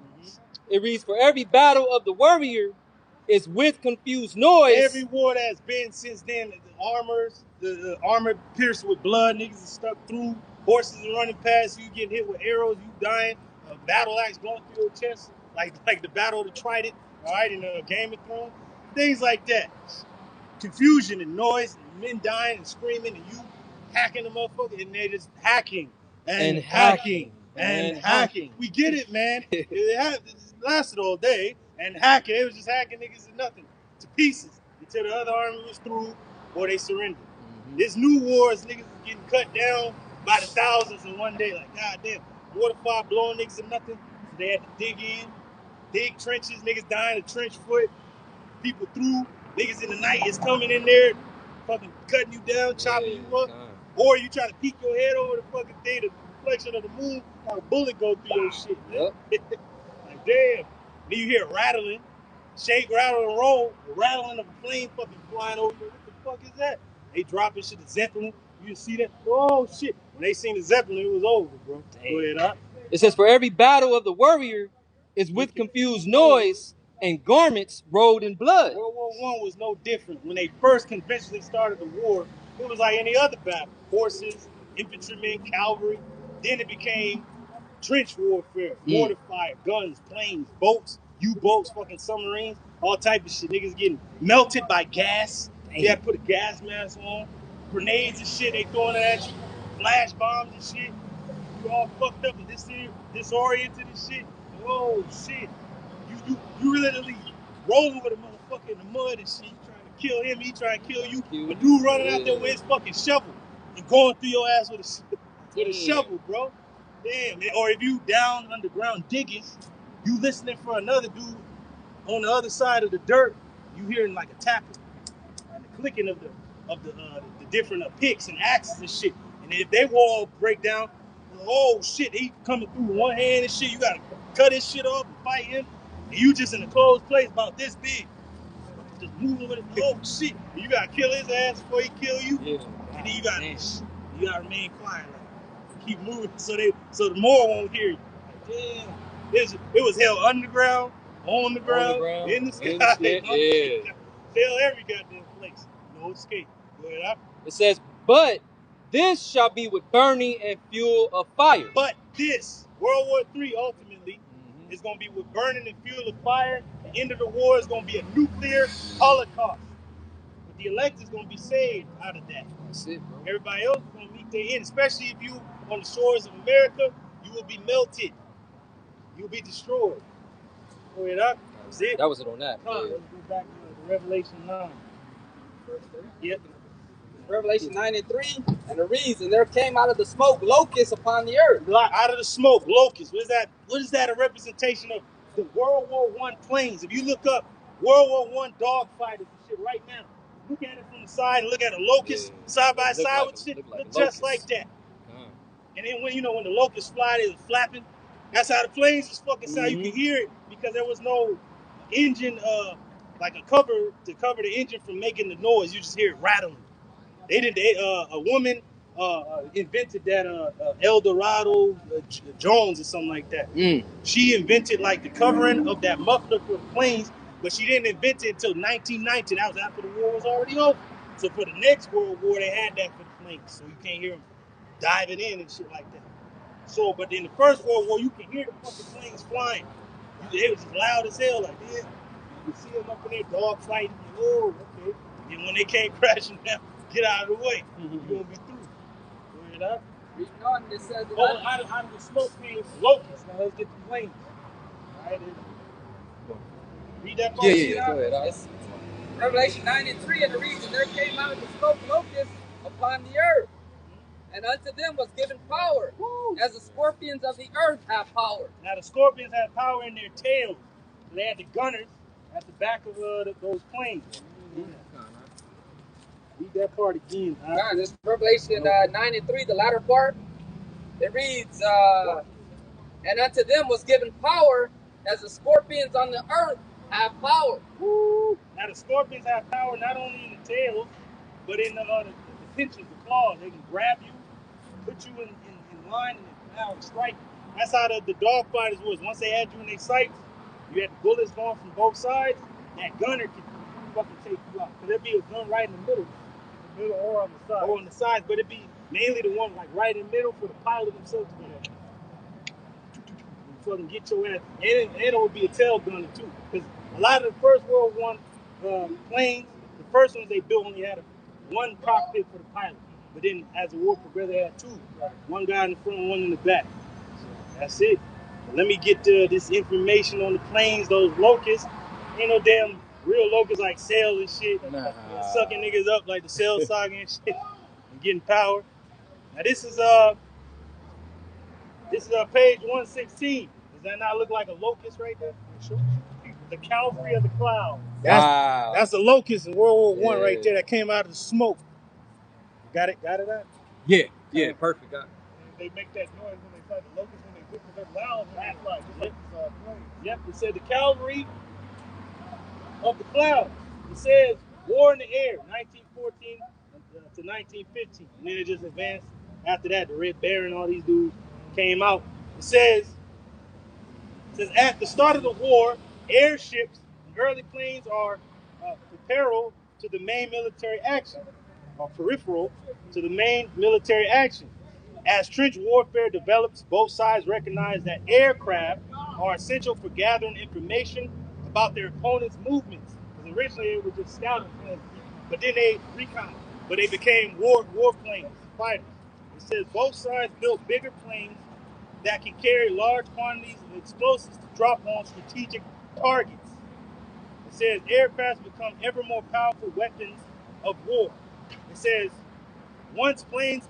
S1: It reads, for every battle of the warrior is with confused noise.
S5: Every war that's been since then, the armor pierced with blood, niggas are stuck through, horses are running past you, getting hit with arrows, you dying, a battle axe going through your chest, like the battle of the Trident, all right, in Game of Thrones, things like that. Confusion and noise, and men dying and screaming, and you hacking the motherfucker, and they're just hacking and hacking. We get it, man. It lasted all day, and hacking. It was just hacking niggas and nothing to pieces until the other army was through or they surrendered. This new wars, niggas is getting cut down by the thousands in one day. Like, goddamn, water fire blowing niggas and nothing. So they had to dig trenches, niggas dying a trench foot, people through. Niggas in the night is coming in there, fucking cutting you down, chopping you up. Or you try to peek your head over the fucking thing, the reflection of the moon, how a bullet go through your shit. Yep. Like, damn. Then you hear rattling, shake, rattle, and roll, the rattling of a plane fucking flying over. What the fuck is that? They dropping shit, the Zeppelin. You see that? Oh, shit. When they seen the Zeppelin, it was over, bro. Damn. Go ahead, huh?
S1: It says, for every battle of the warrior is with confused noise and garments rolled in blood.
S5: World War I was no different. When they first conventionally started the war, it was like any other battle. Horses, infantrymen, cavalry. Then it became trench warfare, mortar fire, guns, planes, boats, U-boats, fucking submarines, all type of shit. Niggas getting melted by gas. They had to put a gas mask on. Grenades and shit, they throwing it at you. Flash bombs and shit. You all fucked up and disoriented and shit. Oh, shit. You literally rolling with a motherfucker in the mud and shit, trying to kill him, he trying to kill you. A dude running out there with his fucking shovel and going through your ass with a shovel, bro. Damn, man. Or if you down underground digging, you listening for another dude on the other side of the dirt, you hearing like a tapping and the clicking of the different picks and axes and shit. And if they wall break down, oh shit, he coming through with one hand and shit, you gotta cut his shit off and fight him. And you just in a closed place about this big. Just moving with it. Oh shit. You gotta kill his ass before he kill you. Yeah. And then you gotta remain quiet. Like, keep moving so the more won't hear you. Like, damn. It was hell underground, on the ground, in the sky.
S1: Yeah.
S5: Hell every goddamn place. No escape. Go ahead.
S1: It says, but this shall be with burning and fuel of fire.
S5: But this, World War III ultimately, is going to be with burning and fuel of fire. The end of the war is going to be a nuclear holocaust. But the elect is going to be saved out of that.
S1: That's it, bro.
S5: Everybody else is going to meet their end. Especially if you on the shores of America, you will be melted. You will be destroyed. Go ahead, up. That's it.
S1: That was it on that.
S5: Let's go back to Revelation 9. Yep.
S3: Revelation 9 and 3, and it reads, and there came out of the smoke locusts upon the earth.
S5: Out of the smoke, locusts. What is that a representation of? The World War I planes. If you look up World War I dogfighters and shit right now, look at it from the side and look at a locust side by side with shit, look just like that. And then when the locusts fly, they was flapping. That's how the planes was fucking sound. You could hear it because there was no engine, like a cover to cover the engine from making the noise. You just hear it rattling. A woman invented that El Dorado Jones or something like that. She invented like the covering of that muffler for the planes but she didn't invent it until 1919. That was after the war was already over. So for the next World War, they had that for the planes, so you can't hear them diving in and shit like that. So, but in the First World War, you can hear the fucking planes flying. It was loud as hell, like, yeah. You see them up in there dog fighting. Like, oh, okay. And when they came crashing down, get out of the way. You're gonna be through. Read it up.
S3: Reading on, it says,
S5: Out of the smoke came locusts. Now let's get the planes. All right. Read that part.
S4: Yeah. Go ahead.
S3: It's Revelation 9 and 3, and it reads, and there came out of the smoke locusts upon the earth, and unto them was given power, as the scorpions of the earth have power.
S5: Now the scorpions had power in their tails. So they had the gunners at the back of those planes. Read that part again.
S3: Right, this is Revelation 9 and 3, the latter part. It reads, and unto them was given power, as the scorpions on the earth have power.
S5: Woo. Now the scorpions have power not only in the tails, but in the pinches, the claws. They can grab you, put you in line, and now strike. That's how the dog fighters was. Once they had you in their sights, you had the bullets going from both sides. That gunner could fucking take you out. So there'd be a gun right in the middle or on the side. Or on the sides, but it'd be mainly the one like right in the middle for the pilot himself to get fucking get your ass. And it would be a tail gunner too, because a lot of the First World War planes, the first ones they built only had one cockpit for the pilot. But then as the war progressed, they had two. One guy in the front, one in the back. So that's it. But let me get this information on the planes, those locusts. Ain't no damn real locusts like sail and shit. Sucking niggas up like the sail saga and shit. And getting power. Now this is page 116. Does that not look like a locust right there? The cavalry of the cloud. That's a locust in World War I right there that came out of the smoke. Got it out?
S4: Yeah, perfect. Got it.
S2: They make that noise when they fight the locusts, when they whip them loud. That's like, just like this
S5: Yep, it said the cavalry of the clouds. It says war in the air, 1914 to 1915. And then it just advanced. After that, the Red Baron, all these dudes came out. It says at the start of the war, airships and early planes are peripheral to the main military action. As trench warfare develops, both sides recognize that aircraft are essential for gathering information about their opponent's movements. Because originally it was just scouting planes, but then they recon. But they became war planes, fighters. It says both sides built bigger planes that can carry large quantities of explosives to drop on strategic targets. It says aircraft become ever more powerful weapons of war. It says once planes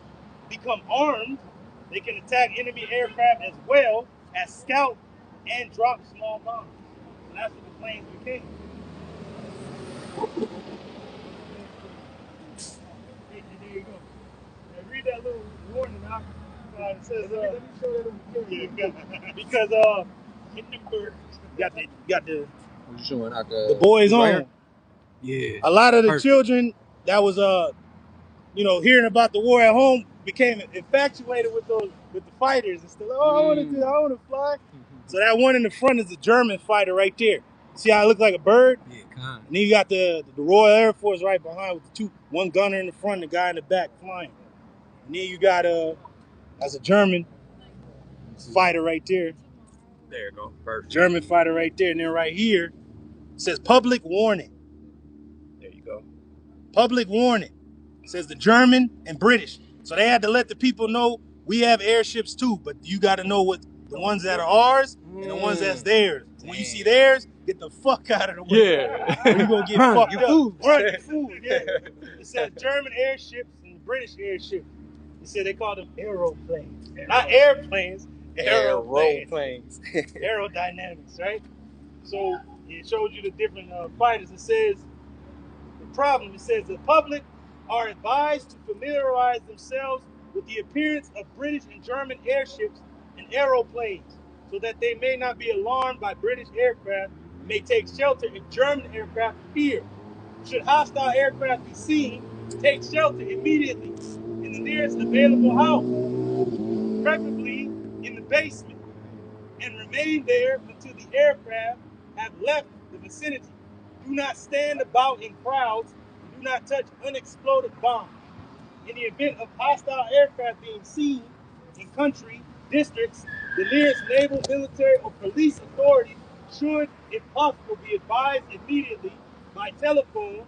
S5: become armed, they can attack enemy aircraft as well as scout and drop small bombs. So that's what the planes became. There you go. Now read that little warning out. It says, let me show that on the camera. Because Hindenburg got the
S4: showing out
S5: the boys
S4: right
S5: on.
S4: Yeah.
S5: A lot of the children that was hearing about the war at home became infatuated with the fighters and stuff. I want to fly. So that one in the front is a German fighter right there. See how it looks like a bird?
S4: Yeah, kind.
S5: And then you got the Royal Air Force right behind with one gunner in the front and the guy in the back flying. And then you got that's a German fighter right there.
S4: There you go. Perfect.
S5: German fighter right there. And then right here it says public warning.
S4: There you go.
S5: Public warning. It says the German and British. So they had to let the people know we have airships too, but you got to know what the ones that are ours and the ones that's theirs. When you see theirs, get the fuck out of the way.
S4: Yeah.
S5: Or you're going to get fucked up.
S4: Food.
S5: Run your food, yeah. It says German airships and British airships. It said they called them aeroplanes. Not airplanes, aeroplanes. Aerodynamics, right? So it shows you the different fighters. It says the public are advised to familiarize themselves with the appearance of British and German airships and aeroplanes so that they may not be alarmed by British aircraft and may take shelter if German aircraft appear. Should hostile aircraft be seen, take shelter immediately in the nearest available house, preferably in the basement, and remain there until the aircraft have left the vicinity. Do not stand about in crowds. Do not touch unexploded bombs. In the event of hostile aircraft being seen in country districts, the nearest naval, military, or police authority should, if possible, be advised immediately by telephone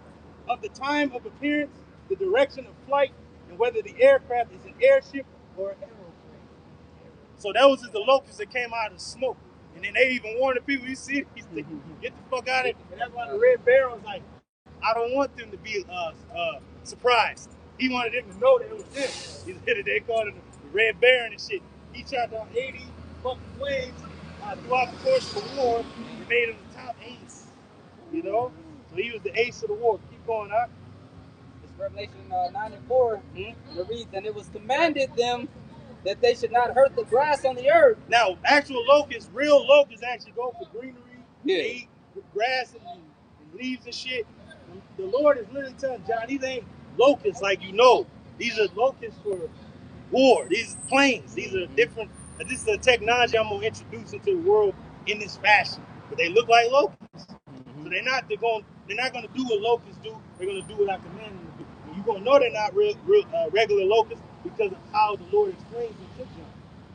S5: of the time of appearance, the direction of flight, and whether the aircraft is an airship or an aeroplane. So that was just the locusts that came out of the smoke. And then they even warned the people, you see it, get the fuck out of it. And that's why the Red Baron was like, I don't want them to be surprised. He wanted them to know that it was him. They called it the Red Baron and shit. He shot down 80 fucking planes throughout the course of the war and made him the top ace. You know? So he was the ace of the war. Keep going, huh?
S3: It's Revelation 9 and 4. It reads, and it was commanded them that they should not hurt the grass on the earth.
S5: Now, actual locusts, real locusts actually go for greenery.
S4: Yeah.
S5: They eat grass and leaves and shit. The Lord is literally telling John, these ain't locusts like you know. These are locusts for war. These planes. These are different. This is the technology I'm going to introduce into the world in this fashion. But they look like locusts. So they're not going to do what locusts do. They're going to do what I command them to do. And you're going to know they're not regular locusts because of how the Lord explains it to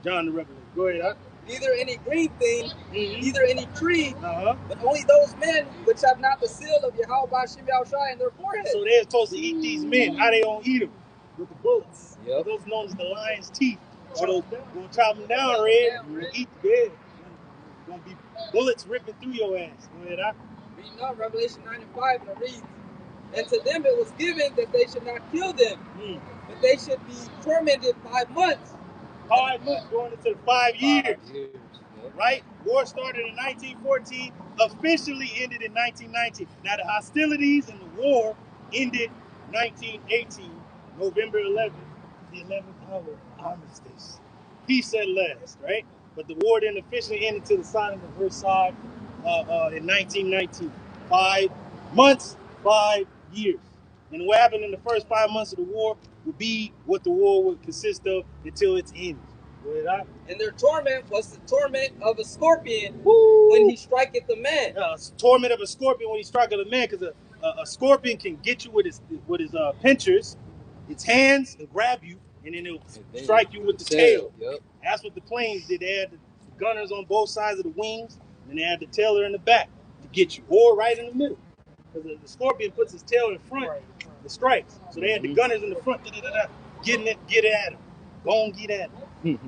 S5: John the Revelator. Go ahead, huh?
S3: Neither any green thing, neither any tree, but only those men which have not the seal of Yahweh Shem Yahushua in their forehead.
S5: So they're supposed to eat these men. How they gonna eat them? With the bullets. Yep. Those known as the lion's teeth. Or those gonna chop them down, Red. Gonna eat the dead. Gonna be bullets ripping through your ass. Go ahead, huh?
S3: Reading on Revelation 9 and 5, and it reads, and to them it was given that they should not kill them, but they should be tormented 5 months.
S5: 5 months going into the 5 years. Right? War started in 1914, officially ended in 1919. Now the hostilities and the war ended 1918, November 11th, the 11th hour armistice. Peace at last, right? But the war didn't officially end until the signing of Versailles in 1919. 5 months, 5 years. And what happened in the first 5 months of the war would be what the war would consist of until its end.
S3: And their torment was the torment of a scorpion when he striketh a man.
S5: Torment of a scorpion when he striketh a man, because a scorpion can get you with his pinchers, its hands, and grab you, and then it'll strike you with the tail. Yep. That's what the planes did. They had the gunners on both sides of the wings, and they had the tailer in the back to get you, or right in the middle. Because the scorpion puts his tail in front, the strikes. So they had the gunners in the front, get at him. Go and get at him.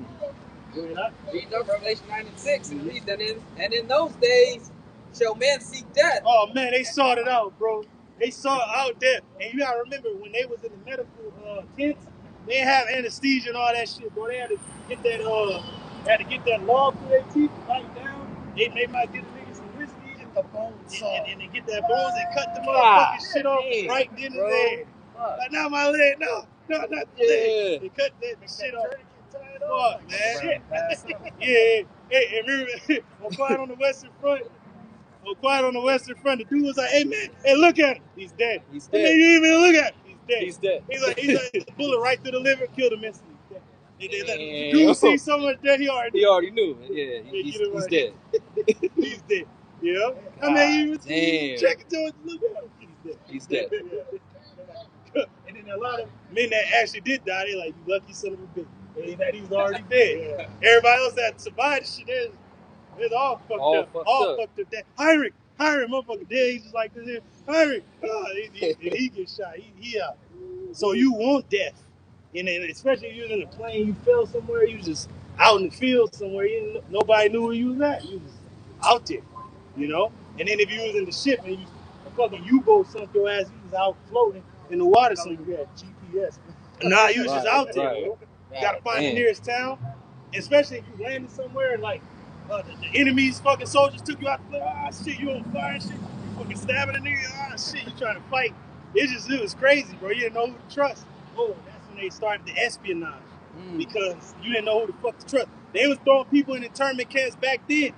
S3: Read up Revelation 9 and 6, and read that and in those days shall men seek death.
S5: Oh man, they sought it out, bro. They saw it out there. And you gotta remember when they was in the medical tents, they didn't have anesthesia and all that shit, bro. They had to get that log through their teeth right down. They might get a nigga some whiskey and the bones and they get that bones and cut the motherfucking shit off right then and there. Like, not my leg, no, not the leg. They cut that shit off. Fuck, man. Yeah. Hey, remember, on Quiet on the Western Front, the dude was like, hey, man, hey, look at him. He's dead. He's dead. Hey, you even look at him. He's dead. He's dead. He's like, bullet right through the liver, killed him instantly. The dude see so much dead, he already knew. Yeah, he's dead. He's dead. Yeah. I mean, you check it to look at him. He's dead. And then a lot of men that actually did die, they like, you lucky son of a bitch. That he was already dead. Yeah. Everybody else that survived the shit, it's all fucked up. All fucked up. Heinrich, motherfucker dead. He's just like this here. Heinrich, he gets shot. He out. So you want death. And then especially if you're in a plane, you fell somewhere, you just out in the field somewhere, nobody knew where you was at. You was out there, you know? And then if you was in the ship and a fucking U-boat sunk your ass, you was out floating in the water somewhere. You had GPS. Nah, you was just out there. Right. You gotta find the nearest town, especially if you landed somewhere and like the enemy's fucking soldiers took you out the plane. Shit, you on fire and shit. You fucking stabbing a nigga. Shit, you trying to fight. It was crazy, bro. You didn't know who to trust. Oh, that's when they started the espionage because you didn't know who the fuck to trust. They was throwing people in internment camps back then.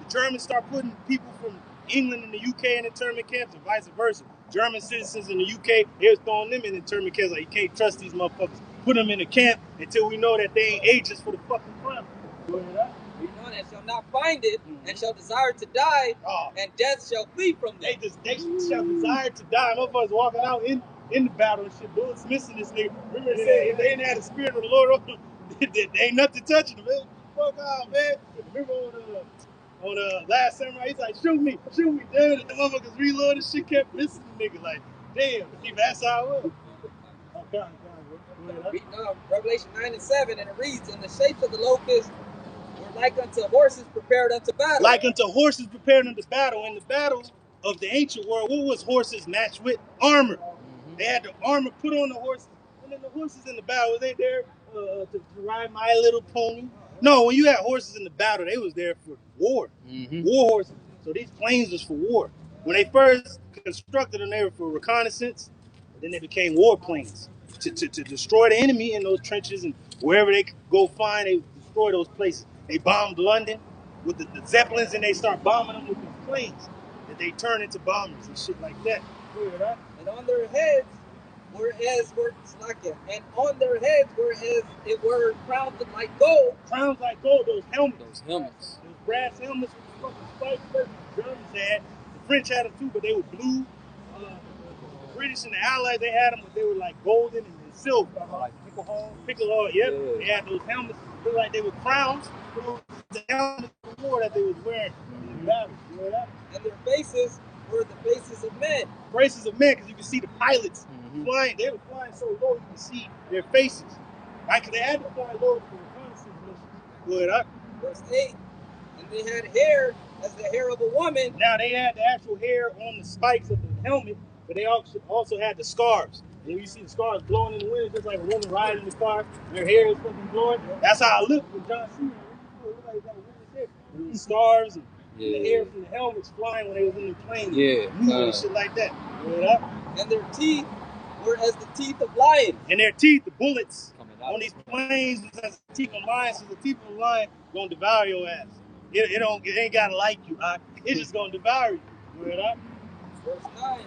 S5: The Germans started putting people from England and the UK in internment camps and vice versa. German citizens in the UK, they was throwing them in internment camps. Like, you can't trust these motherfuckers. Put them in a camp until we know that they ain't agents for the fucking crime.
S3: Reading on, and shall not find it, and shall desire to die, and death shall flee from them.
S5: They shall desire to die. Motherfuckers walking out in the battle and shit, bullets missing this nigga. Remember they said if they didn't have the spirit of the Lord on them, there ain't nothing touching them. Man. Fuck out, man. Remember on Last Samurai, he's like, shoot me. Damn it. The motherfuckers reloaded, shit kept missing the nigga. Like, damn, that's how it was.
S3: Reading on Revelation 9 and 7, and it reads, and the shapes of the locusts were like unto horses prepared unto battle.
S5: Like unto horses prepared unto battle. In the battles of the ancient world, what was horses matched with? Armor. They had the armor put on the horses. And then the horses in the battle, were they there to ride My Little Pony? No, when you had horses in the battle, they was there for war. War horses. So these planes was for war. When they first constructed them, they were for reconnaissance. Then they became war planes to destroy the enemy in those trenches and wherever they could go find, they destroy those places. They bombed London with the Zeppelins, and they start bombing them with these planes that they turn into bombers and shit like that.
S3: And on their heads were and on their heads were as it were crowns like gold.
S5: Crowns like gold, those helmets.
S4: Those helmets.
S5: Those brass helmets with fucking spikes that the Germans had. The French had them too, but they were blue. The British and the Allies, they had them, but they were like golden and silver. Like piccolo, yep. Yeah. They had those helmets, looked like they were crowns. The helmets of war that they was wearing in the battle. You know that?
S3: And their faces were the faces of men.
S5: Faces of men, because you can see the pilots flying. They were flying so low you can see their faces. Right? Because they had to fly low for reconnaissance missions. Good up.
S3: Verse 8. And they had hair as the hair of a woman.
S5: Now they had the actual hair on the spikes of the helmet, but they also had the scarves. And when you see the scarves blowing in the wind, it's just like a woman riding in the car, and her hair is fucking blowing. That's how it looked with John Cena. It looked like a woman's hair. And the scarves and the hair from the helmets flying when they was in the plane. And shit like that.
S3: And their teeth were as the teeth of lions.
S5: And their teeth, the bullets on these planes was as the teeth of lions. So the teeth of a lion gonna devour your ass. It ain't gotta like you. It's just gonna devour you.
S3: Verse 9.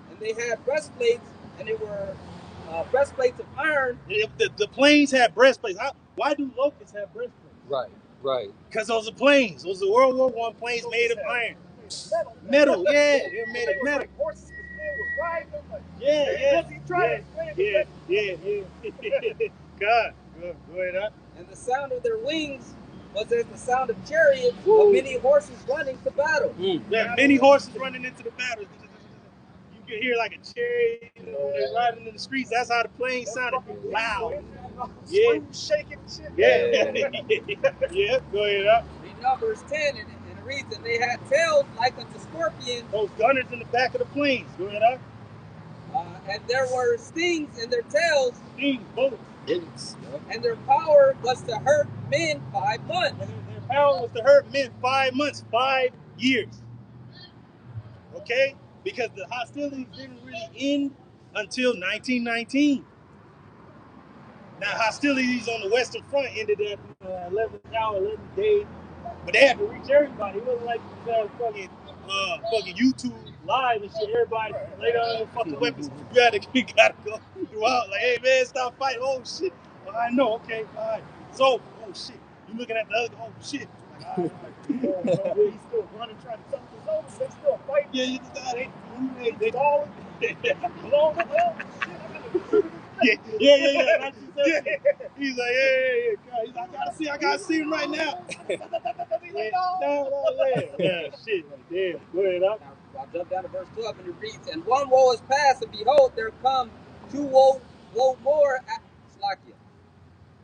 S3: And they had breastplates, and they were breastplates of iron.
S5: The planes had breastplates. Why do locusts have breastplates?
S4: Right.
S5: Because those are planes. Those are World War I planes made of iron. Metal, yeah. They're made of metal.
S2: Like horses was riding them. Like,
S5: Yeah. God. Go ahead, huh?
S3: And the sound of their wings was as the sound of chariots of many horses running to battle.
S5: There are many horses running into the battle. You can hear like a chariot, they're riding in the streets. That's how the plane sounded. Loud. Yeah.
S2: Shaking shit.
S5: Yeah. Yeah. Go ahead, huh?
S3: Reading up verse 10, and it reads, and they had tails like unto scorpions.
S5: Those gunners in the back of the planes. Go ahead, huh?
S3: And there were stings in their tails.
S5: Stings, bullets.
S3: And their power was to hurt men 5 months.
S5: And their power was to hurt men 5 months, 5 years. Okay? Because the hostilities didn't really end until 1919. Now, hostilities on the Western Front ended at 11th hour, 11th day. But they had to reach everybody. It wasn't like you had fucking YouTube live and shit. Everybody lay down their fucking weapons. You gotta go throughout. Like, hey man, stop fighting. Oh shit. Well, I know. Okay, all right. So, oh shit. You looking at the other? Oh shit. Like, all right. He's still running, trying to something over. They still fighting. Yeah, you just they all. Yeah. He's like, yeah. He's like, I gotta see him right now. Yeah, shit. Damn. Go ahead, up.
S3: I'll jump down to verse 12, and it reads, and one woe is past, and behold, there come 2 woe more at Slakia.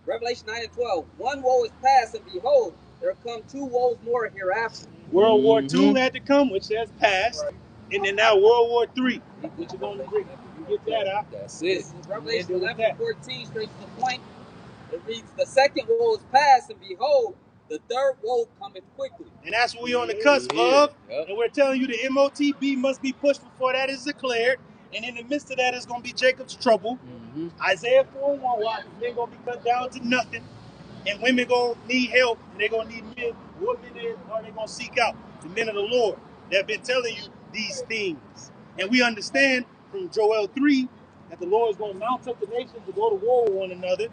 S3: Revelation 9 and 12. One woe is past, and behold, there come 2 woes more hereafter.
S5: World War II had to come, which has passed. Right. And then now World War III, which is going to bring. You get that out.
S4: That's it.
S3: This is Revelation 11 and 14, straight to the point. It reads, the second woe is past, and behold, the third woe cometh quickly.
S5: And that's what we're on the cusp of. Yep. And we're telling you the MOTB must be pushed before that is declared. And in the midst of that is going to be Jacob's trouble. Isaiah 4:1, watch, men going to be cut down to nothing. And women going to need help. And they're going to need men. What men are they going to seek out? The men of the Lord that have been telling you these things. And we understand from Joel 3 that the Lord is going to mount up the nations to go to war with one another.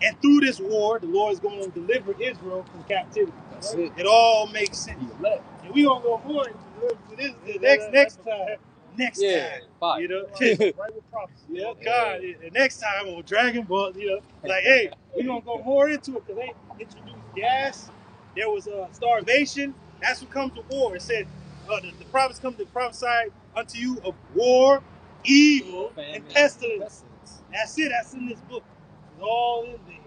S5: And through this war, the Lord is going to deliver Israel from captivity.
S4: That's it.
S5: It all makes sense. And we're going to go more into this next time. Next time.
S4: Fire.
S5: You know?
S2: Right with prophecy.
S5: Yeah, God. The next time on Dragon Ball, you know, like, hey, we're going to go more into it because they introduced gas. There was starvation. That's what comes with war. It said, the prophets come to prophesy unto you of war, evil, and pestilence. That's it. That's in this book. It's all in there.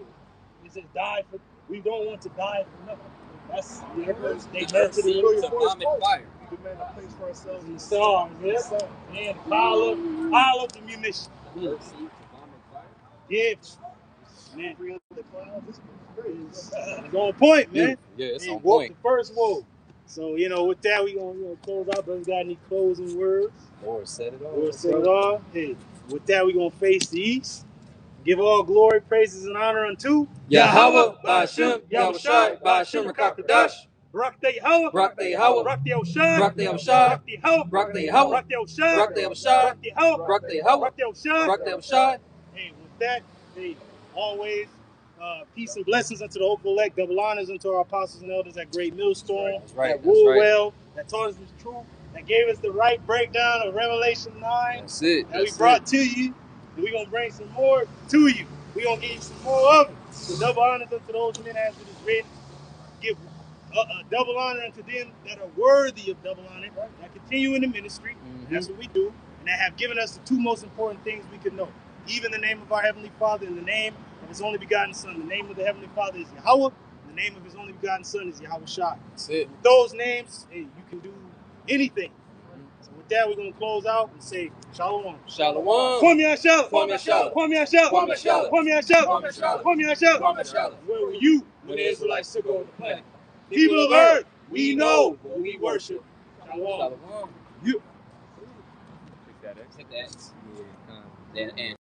S5: It says, die for. We don't want to die for nothing. That's they meant to the
S4: fire.
S2: We demand a place for ourselves
S5: in the stars. Yes, and pile up the munition. Yeah, man.
S2: the clouds. This is crazy.
S5: It's on point, man.
S4: Yeah, it's on
S5: woke
S4: point.
S5: the first woe. So, you know, with that, we gonna close out. Brothers got any closing words?
S4: Lord said it all.
S5: Lord said it all. Hey, with that, we gonna face the east. Give all glory, praises, and honor unto
S1: Yahweh, Ba'ashem, Yahushai, Ba'ashem, Rakakadash.
S5: Barak the Yahweh,
S1: Barak the Yahweh,
S5: Barak the Oshai,
S1: Barak the Yahushai,
S5: Barak the Yahweh,
S1: Barak the Yahweh,
S5: Barak the Oshai,
S1: Barak the Yahushai,
S5: Barak the Yahweh,
S1: Barak the Yahweh,
S5: Barak the Oshai.
S1: Barak the Yahushai.
S5: Hey, with that, hey, always peace and blessings unto the hopeful elect, double honors unto our apostles and elders at Great Millstone, that ruled well, that taught us the truth, that gave us the right breakdown of Revelation 9.
S4: That's it.
S5: That we brought to you, and we're going to bring some more to you. We're going to give you some more of it. So double honors unto those men as it is written. Give double honor unto them that are worthy of double honor, that continue in the ministry. That's what we do. And that have given us the two most important things we could know. Even the name of our Heavenly Father and the name of His only begotten Son. The name of the Heavenly Father is Yahweh. And the name of His only begotten Son is Yahushua.
S4: That's it.
S5: With those names, hey, you can do anything. So with that, we're going to close out and say Shalom.
S4: Shalom.
S5: Kwame Ashala.
S1: Kwame Ashala.
S5: Kwame Ashala.
S1: Kwame Ashala.
S5: Kwame Ashala.
S1: Kwame Ashala.
S5: Kwame Ashala.
S1: Kwame Ashala.
S5: Where were you
S1: When the Israelites took over the planet.
S5: People of earth, we know who we worship. Shalom.
S4: Shalom.
S5: You.
S3: Take that. And